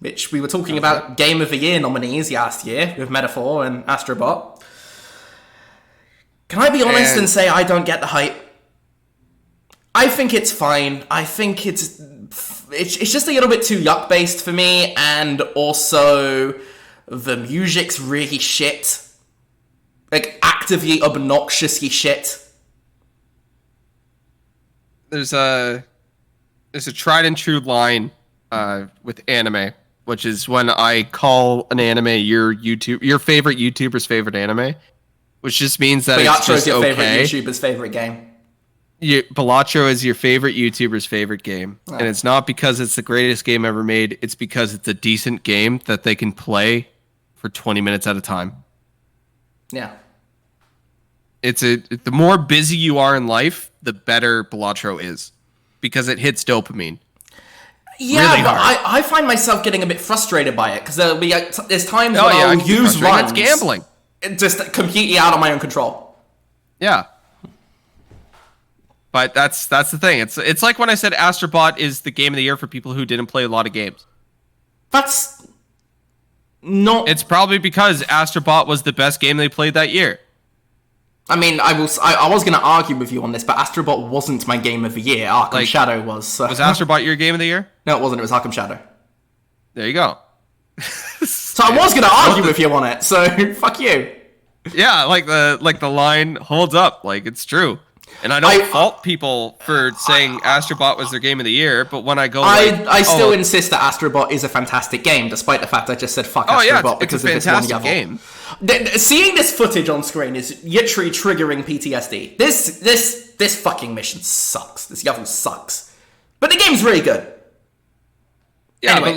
which we were talking about Game of the Year nominees last year with Metaphor and Astrobot. Can I be honest and say I don't get the hype? I think it's fine. I think it's just a little bit too yuck-based for me, and also the music's really shit. Like, actively, obnoxiously shit. There's a tried and true line with anime, which is when I call an anime your favorite YouTuber's favorite anime, which just means that it's just your okay. favorite YouTuber's favorite game. Balatro is your favorite YouTuber's favorite game. Oh. And it's not because it's the greatest game ever made. It's because it's a decent game that they can play for 20 minutes at a time. Yeah. The more busy you are in life, the better Balatro is. Because it hits dopamine. Yeah, really but hard. I find myself getting a bit frustrated by it. Because there's times when I'll use runs. It's gambling. Just completely out of my own control. Yeah. But that's the thing. It's like when I said Astrobot is the game of the year for people who didn't play a lot of games. That's not... It's probably because Astrobot was the best game they played that year. I mean, I was going to argue with you on this, but Astrobot wasn't my game of the year. Arkham Shadow was. So. Was Astrobot your game of the year? No, it wasn't. It was Arkham Shadow. There you go. So I was going to argue with you on it, so fuck you. Yeah, like the line holds up. Like, it's true. And I don't fault people for saying Astrobot was their game of the year, but when I go I still insist that Astrobot is a fantastic game, despite the fact I just said fuck Astrobot because of this one level. Game. Seeing this footage on screen is literally triggering PTSD. This fucking mission sucks. This level sucks. But the game's really good. Yeah, anyway,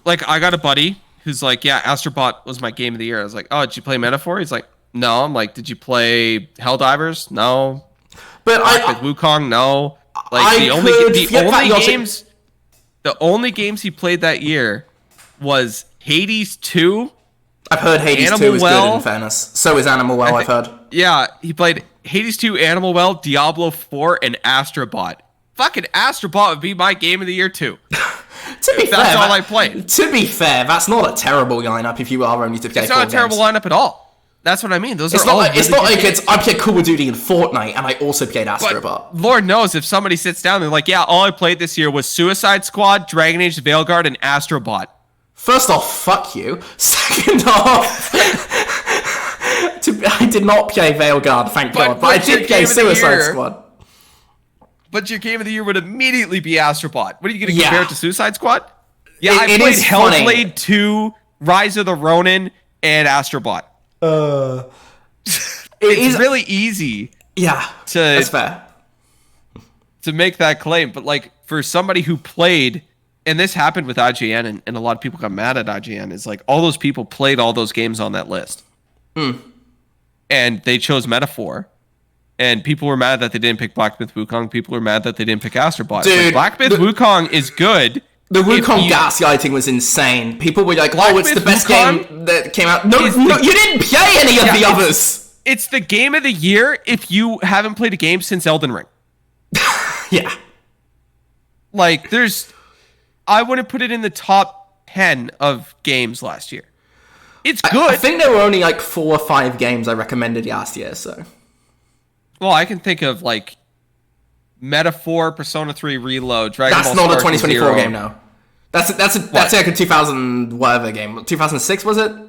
but I got a buddy who's like, yeah, Astrobot was my game of the year. I was like, oh, did you play Metaphor? He's like, no. I'm like, did you play Helldivers? No. But with Wukong? No. Like the only games he played that year was Hades 2. I've heard Hades 2 is good, in fairness. So is Animal Well, I've heard. Yeah, he played Hades 2, Animal Well, Diablo 4, and Astrobot. Fucking Astrobot would be my game of the year too. That's all I played. To be fair, that's not a terrible lineup if you are only to play 4 games. It's not a terrible lineup at all. That's what I mean. It's not like I played Call of Duty and Fortnite, and I also played Astrobot. But Lord knows if somebody sits down, they're like, yeah, all I played this year was Suicide Squad, Dragon Age Veilguard, and Astrobot. First off, fuck you. Second off, I did not play Veilguard, thank God, but I did play Suicide Squad. But your game of the year would immediately be Astrobot. What are you going to compare it to Suicide Squad? Yeah, I played Hellblade 2, Rise of the Ronin, and Astrobot. It's really easy. Yeah, that's fair. To make that claim, but like for somebody who played, and this happened with IGN, and a lot of people got mad at IGN, is like all those people played all those games on that list. And they chose Metaphor. And people were mad that they didn't pick Black Myth Wukong. People were mad that they didn't pick Astrobot. Dude, Black Myth Wukong is good. The Wukong gaslighting was insane. People were like, oh, it's the best game that came out. No, you didn't play any of the others. It's the game of the year if you haven't played a game since Elden Ring. Yeah. Like, I wouldn't put it in the top 10 of games last year. It's good. I think there were only like 4 or 5 games I recommended last year, so. Well, I can think of like Metaphor, Persona 3 Reload, Dragon Ball That's not a Spark 2024 Zero. game, no. That's like a 2000 whatever game. 2006 was it? I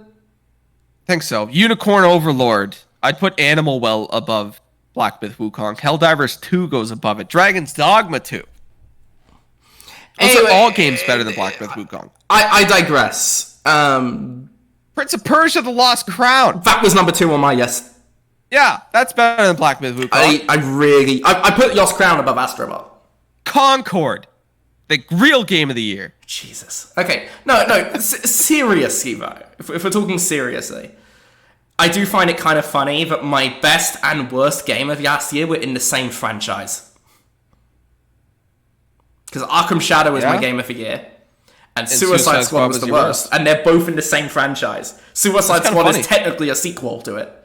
think so. Unicorn Overlord. I'd put Animal Well above Black Myth Wukong. Helldivers 2 goes above it. Dragon's Dogma 2. Those are all games better than Black Myth Wukong. I digress. Prince of Persia: The Lost Crown. That was number 2 on my list. Yeah, that's better than Black Myth Wukong. I put Lost Crown above Astrobot. Concord, the real game of the year. Jesus. Okay, no. Seriously though, if we're talking seriously, I do find it kind of funny that my best and worst game of last year were in the same franchise. Because Arkham Shadow was my game of the year, and Suicide Squad was the worst, and they're both in the same franchise. Suicide Squad is technically a sequel to it.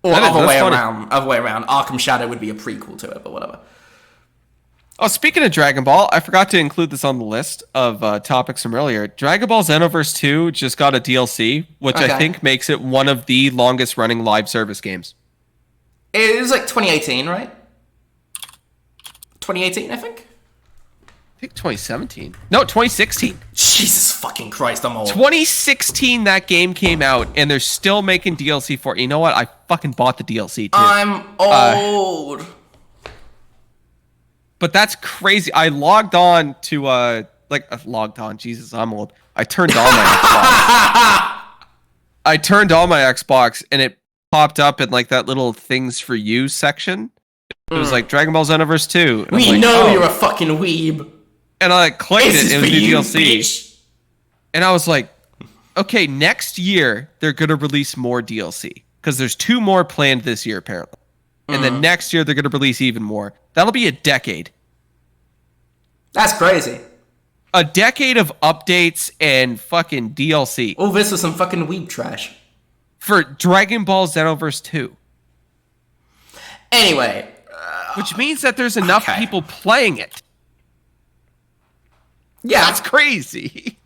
Or other way around. Arkham Shadow would be a prequel to it, but whatever. Oh, speaking of Dragon Ball, I forgot to include this on the list of topics from earlier. Dragon Ball Xenoverse 2 just got a DLC, which I think makes it one of the longest running live service games. It was like 2018, right? 2018, I think? I think 2017. No, 2016. Jesus fucking Christ, I'm old. 2016, that game came out, and they're still making DLC for it. You know what? I fucking bought the DLC, too. I'm old. But that's crazy. I logged on to, logged on. Jesus, I'm old. I turned on my Xbox. And it popped up in, like, that little things for you section. It was like Dragon Ball Xenoverse 2. We like, know you're a fucking weeb. And I clicked it. It was new DLC. Bitch. And I was like, okay, next year they're going to release more DLC. Because there's 2 more planned this year, apparently. And then next year they're going to release even more. That'll be a decade. That's crazy. A decade of updates and fucking DLC. All this was some fucking weeb trash. For Dragon Ball Xenoverse 2. Anyway. Which means that there's enough people playing it. Yeah. That's crazy.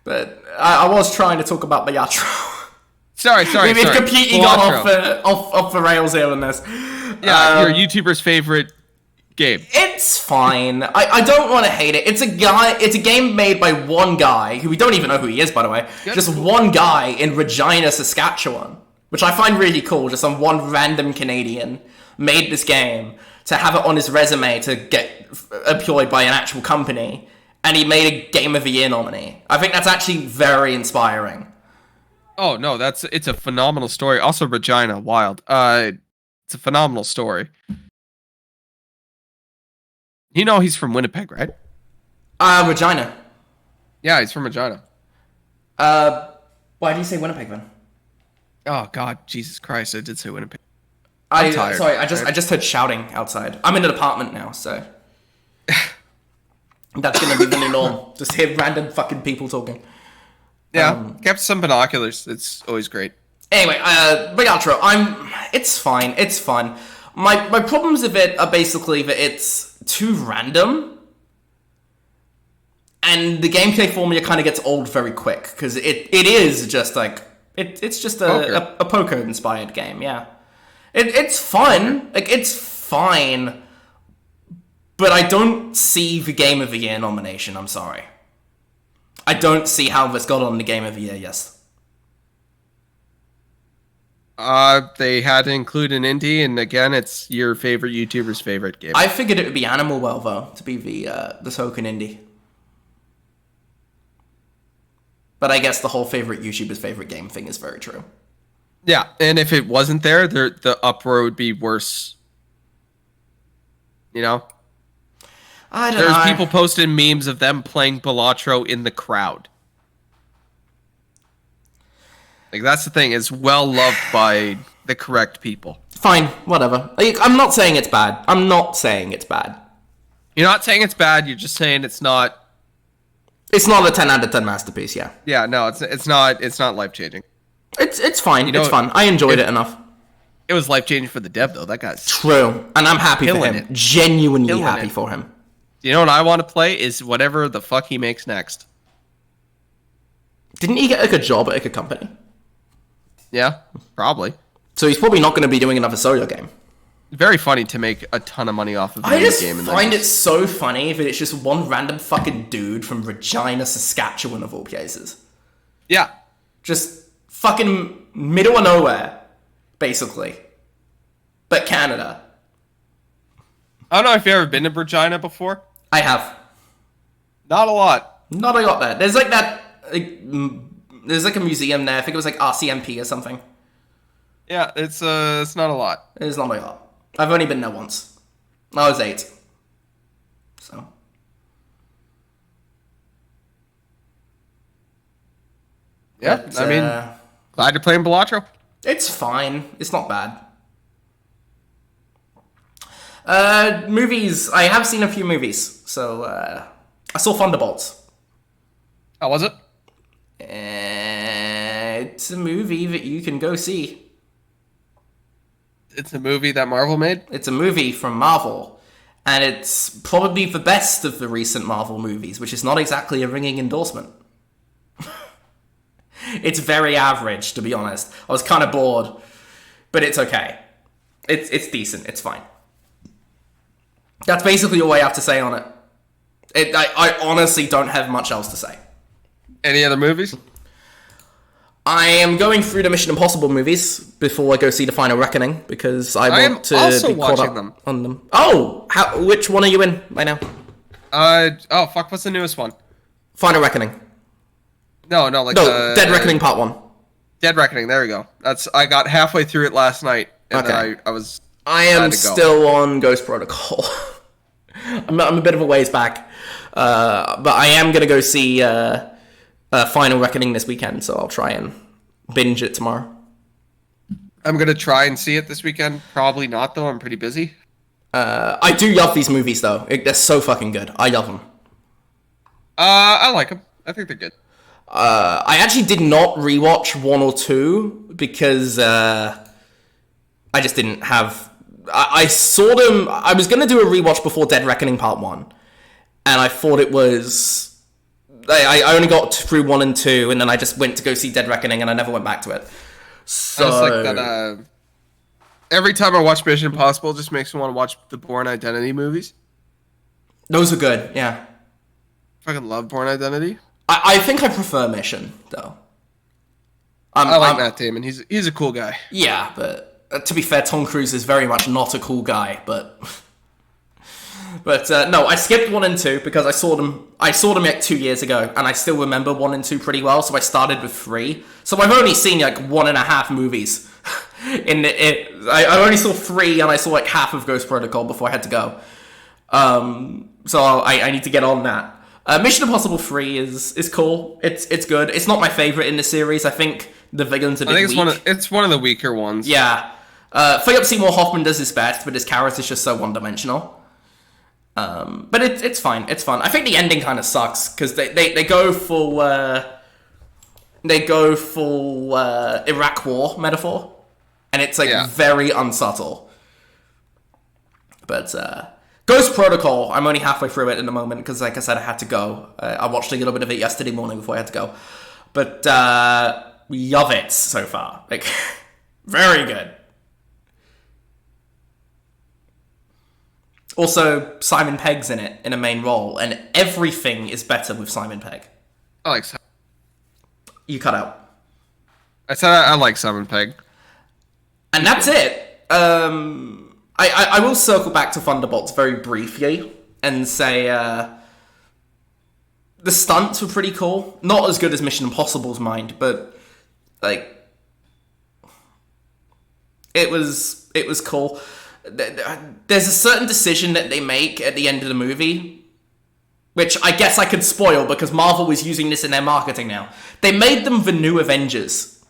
But I was trying to talk about Balatro. Sorry. We've completely gone off the rails here on this. Yeah, your YouTuber's favorite game. It's fine. I don't want to hate it. It's a game made by one guy, who we don't even know who he is, by the way. Good. Just one guy in Regina, Saskatchewan. Which I find really cool. Just some one random Canadian made this game to have it on his resume to get employed by an actual company. And he made a Game of the Year nominee. I think that's actually very inspiring. Oh, no, it's a phenomenal story. Also, Regina, wild. It's a phenomenal story. You know he's from Winnipeg, right? Regina. Yeah, he's from Regina. Why do you say Winnipeg then? Oh, God, Jesus Christ, I did say Winnipeg. I'm tired. Sorry, I just heard shouting outside. I'm in an apartment now, so... That's gonna be the new norm. Just hear random fucking people talking. Yeah, kept some binoculars. It's always great. Anyway, Balatro, it's fine. It's fun. My problems with it are basically that it's too random. And the gameplay formula kind of gets old very quick. Because it is just like... It's just a poker-inspired game, yeah. It's fun. Like, it's fine. But I don't see the Game of the Year nomination, I'm sorry. I don't see how this got on the Game of the Year, yes. They had to include an indie, and again, it's your favorite YouTuber's favorite game. I figured it would be Animal Well, though, to be the token indie. But I guess the whole favorite YouTuber's favorite game thing is very true. Yeah, and if it wasn't there, the uproar would be worse. You know? I don't know. There's people posting memes of them playing Balatro in the crowd. Like, that's the thing. It's well loved by the correct people. Fine, whatever. Like, I'm not saying it's bad. I'm not saying it's bad. You're not saying it's bad. You're just saying it's not... It's not a 10 out of 10 masterpiece, yeah. Yeah, no, it's not life-changing. It's fine. You know, it's fun. I enjoyed it enough. It was life-changing for the dev, though. That guy's... True. And I'm happy for him. Genuinely happy for him. You know what I want to play is whatever the fuck he makes next. Didn't he get like a job at like a company? Yeah, probably. So he's probably not going to be doing another solo game. Very funny to make a ton of money off of a game. I just find it so funny that it's just one random fucking dude from Regina, Saskatchewan of all places. Yeah. Just fucking middle of nowhere, basically. But Canada. I don't know if you've ever been to Regina before. I have. Not a lot. Not a lot there. There's like that... there's like a museum there. I think it was like RCMP or something. Yeah, it's not a lot. It's not a lot. I've only been there once. I was 8. So. Yeah, But, I mean, glad you're playing Balatro. It's fine. It's not bad. Movies. I have seen a few movies. So, I saw Thunderbolts. How was it? It's a movie that you can go see. It's a movie that Marvel made? It's a movie from Marvel. And it's probably the best of the recent Marvel movies, which is not exactly a ringing endorsement. It's very average, to be honest. I was kind of bored, but it's okay. It's decent. It's fine. That's basically all I have to say on it. I honestly don't have much else to say. Any other movies? I am going through the Mission Impossible movies before I go see The Final Reckoning, because I want to be caught up on them. Oh! Which one are you in right now? Oh, fuck, what's the newest one? Final Reckoning. No, Dead Reckoning Part 1. Dead Reckoning, there we go. I got halfway through it last night, and okay. then I am still on Ghost Protocol. I'm a bit of a ways back. But I am going to go see Final Reckoning this weekend, so I'll try and binge it tomorrow. I'm going to try and see it this weekend. Probably not, though. I'm pretty busy. I do love these movies, though. They're so fucking good. I love them. I like them. I think they're good. I actually did not rewatch 1 or 2 because I just didn't have... I saw them... I was going to do a rewatch before Dead Reckoning Part 1, and I thought it was... I only got through 1 and 2, and then I just went to go see Dead Reckoning, and I never went back to it. So... I just like that... every time I watch Mission Impossible, it just makes me want to watch the Bourne Identity movies. Those are good, yeah. I fucking love Bourne Identity. I think I prefer Mission, though. I like Matt Damon. He's a cool guy. Yeah, but to be fair, Tom Cruise is very much not a cool guy. But no, I skipped 1 and 2 because I saw them like 2 years ago, and I still remember 1 and 2 pretty well. So I started with 3. So I've only seen like 1.5 movies. I only saw 3, and I saw like half of Ghost Protocol before I had to go. So I need to get on that. Mission Impossible 3 is cool. It's good. It's not my favorite in the series. I think the villain's a bit weak. It's one of the weaker ones. Yeah. Philip Seymour Hoffman does his best, but his character's just so one-dimensional. But it's fine. It's fun. I think the ending kind of sucks because they go full Iraq War metaphor, and it's like very unsubtle. But Ghost Protocol, I'm only halfway through it in the moment because, like I said, I had to go. I watched a little bit of it yesterday morning before I had to go. But love it so far. Like, very good. Also, Simon Pegg's in it, in a main role, and everything is better with Simon Pegg. I like Simon. You cut out. I said I like Simon Pegg. And that's it. I will circle back to Thunderbolts very briefly and say the stunts were pretty cool. Not as good as Mission Impossible's mind, but like it was cool. There's a certain decision that they make at the end of the movie, which I guess I could spoil because Marvel is using this in their marketing now. They made them the new Avengers,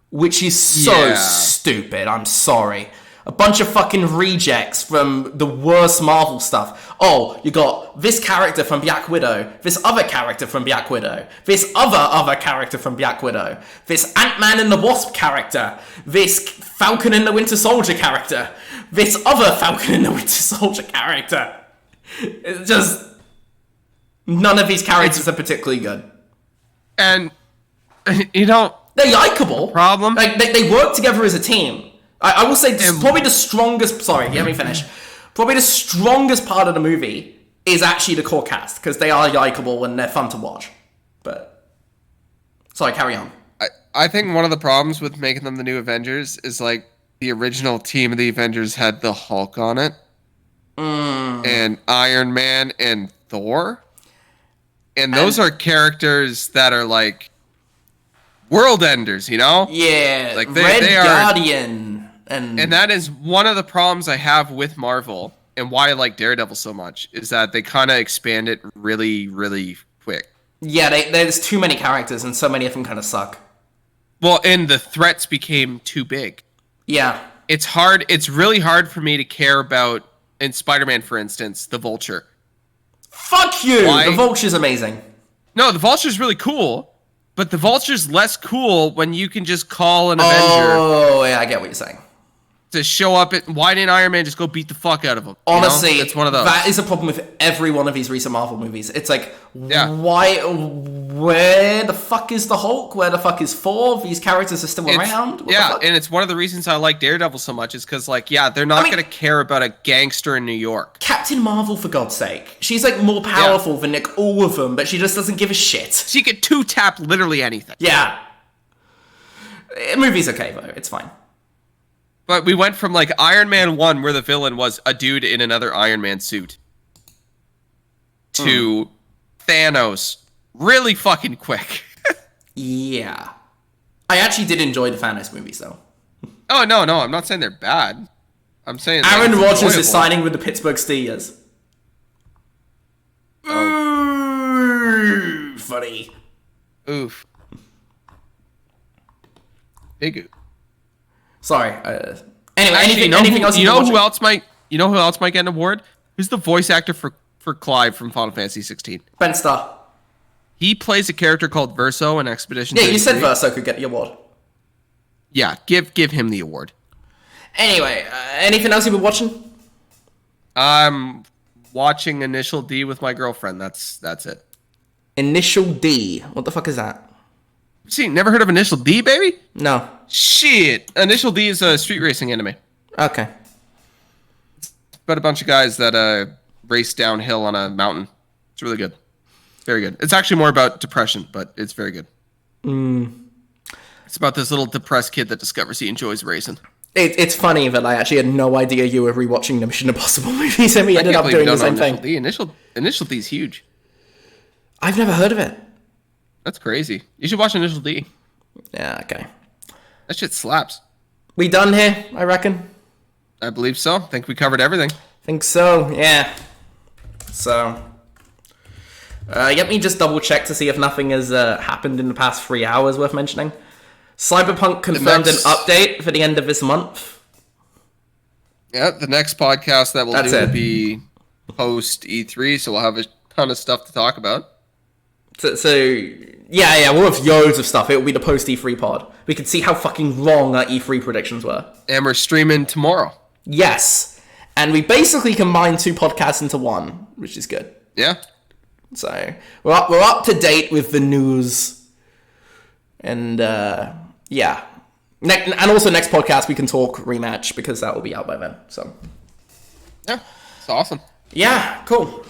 which is so stupid. I'm sorry. A bunch of fucking rejects from the worst Marvel stuff. Oh, you got this character from Black Widow, this other character from Black Widow, this other character from Black Widow, this Ant-Man and the Wasp character, this Falcon and the Winter Soldier character, this other Falcon and the Winter Soldier character. It's just... none of these characters are particularly good. And, you know... they're likable. Problem? Like, they work together as a team. I will say this is probably the strongest... sorry, let me finish. Probably the strongest part of the movie is actually the core cast, because they are likable and they're fun to watch. But... sorry, carry on. I think one of the problems with making them the new Avengers is, like, the original team of the Avengers had the Hulk on it. And Iron Man and Thor. And those are characters that are, like... world enders, you know? Yeah, like Red Guardian. And that is one of the problems I have with Marvel and why I like Daredevil so much, is that they kind of expand it really, really quick. Yeah, there's too many characters and so many of them kind of suck. Well, and the threats became too big. Yeah. It's really hard for me to care about, in Spider-Man, for instance, the Vulture. Fuck you! Why? The Vulture's amazing. No, the Vulture's really cool. But the Vulture's less cool when you can just call an Avenger. Oh, yeah, I get what you're saying. to show up at, why didn't Iron Man just go beat the fuck out of him? Honestly, it's one of those. That is a problem with every one of these recent Marvel movies. It's like, where the fuck is the Hulk? Where the fuck is Thor? These characters are still around? What the fuck? And it's one of the reasons I like Daredevil so much is because, like, they're not going to care about a gangster in New York. Captain Marvel, for God's sake. She's, like, more powerful than, like, all of them, but she just doesn't give a shit. She could two-tap literally anything. Yeah. The movie's okay, though. It's fine. But we went from, like, Iron Man 1, where the villain was a dude in another Iron Man suit, to Thanos really fucking quick. Yeah. I actually did enjoy the Thanos movies, though. Oh, no, I'm not saying they're bad. I'm saying Aaron Rodgers is signing with the Pittsburgh Steelers. Oh. Ooh, funny. Oof. Big oof. Sorry. Anyway, Actually, anything else? You know who else might get an award? Who's the voice actor for Clive from Final Fantasy 16? Ben Starr. He plays a character called Verso in Expedition. Yeah, you said Verso could get the award. Yeah, give him the award. Anyway, anything else you've been watching? I'm watching Initial D with my girlfriend. That's it. Initial D. What the fuck is that? See, never heard of Initial D, baby? No. Shit. Initial D is a street racing anime. Okay. It's about a bunch of guys that race downhill on a mountain. It's really good. Very good. It's actually more about depression, but it's very good. It's about this little depressed kid that discovers he enjoys racing. It's funny that I actually had no idea you were rewatching the Mission Impossible movies, and we ended up doing the same thing. Initial D is huge. I've never heard of it. That's crazy. You should watch Initial D. Yeah, okay. That shit slaps. We done here, I reckon? I believe so. Think we covered everything. Think so, yeah. So, let me just double check to see if nothing has happened in the past 3 hours worth mentioning. Cyberpunk confirmed an update for the end of this month. Yeah, the next podcast that we'll do will be post E3, so we'll have a ton of stuff to talk about. So yeah, we'll have loads of stuff. It will be the post E3 pod. We can see how fucking wrong our E3 predictions were. And we're streaming tomorrow. Yes. And we basically combined 2 podcasts into one, which is good. Yeah. So we're up to date with the news. And yeah. And also next podcast we can talk rematch because that will be out by then. So yeah, it's awesome. Yeah, cool.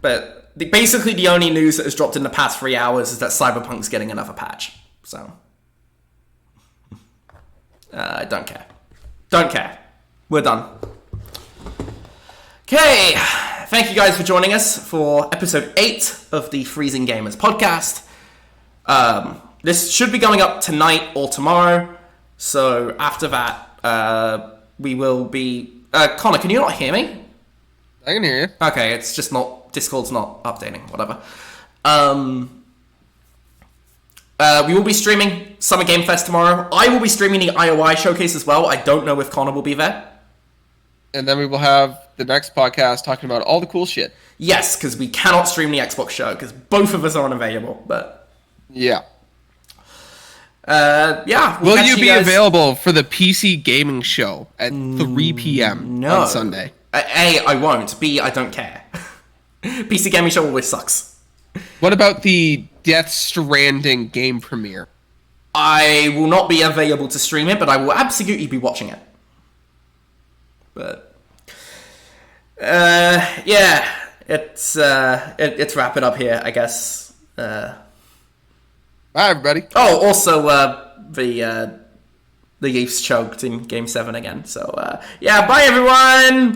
But basically the only news that has dropped in the past 3 hours is that Cyberpunk's getting another patch. So I don't care. Don't care. We're done. Okay. Thank you guys for joining us for episode 8 of the Freezing Gamers podcast. This should be going up tonight or tomorrow. So after that, we will be... Connor, can you not hear me? I can hear you. Okay, it's just not... Discord's not updating, whatever. We will be streaming Summer Game Fest tomorrow. I will be streaming the IOI showcase as well. I don't know if Connor will be there. And then we will have the next podcast talking about all the cool shit. Yes, because we cannot stream the Xbox show because both of us are unavailable. But yeah. Yeah. Will you be available for the PC gaming show at 3 p.m. on Sunday? A, I won't. B, I don't care. PC gaming show always sucks. What about the Death Stranding game premiere? I will not be available to stream it, but I will absolutely be watching it. But yeah, it's wrap it up here, I guess. Bye, everybody. Oh, also the Leafs choked in Game 7 again. So yeah, bye everyone.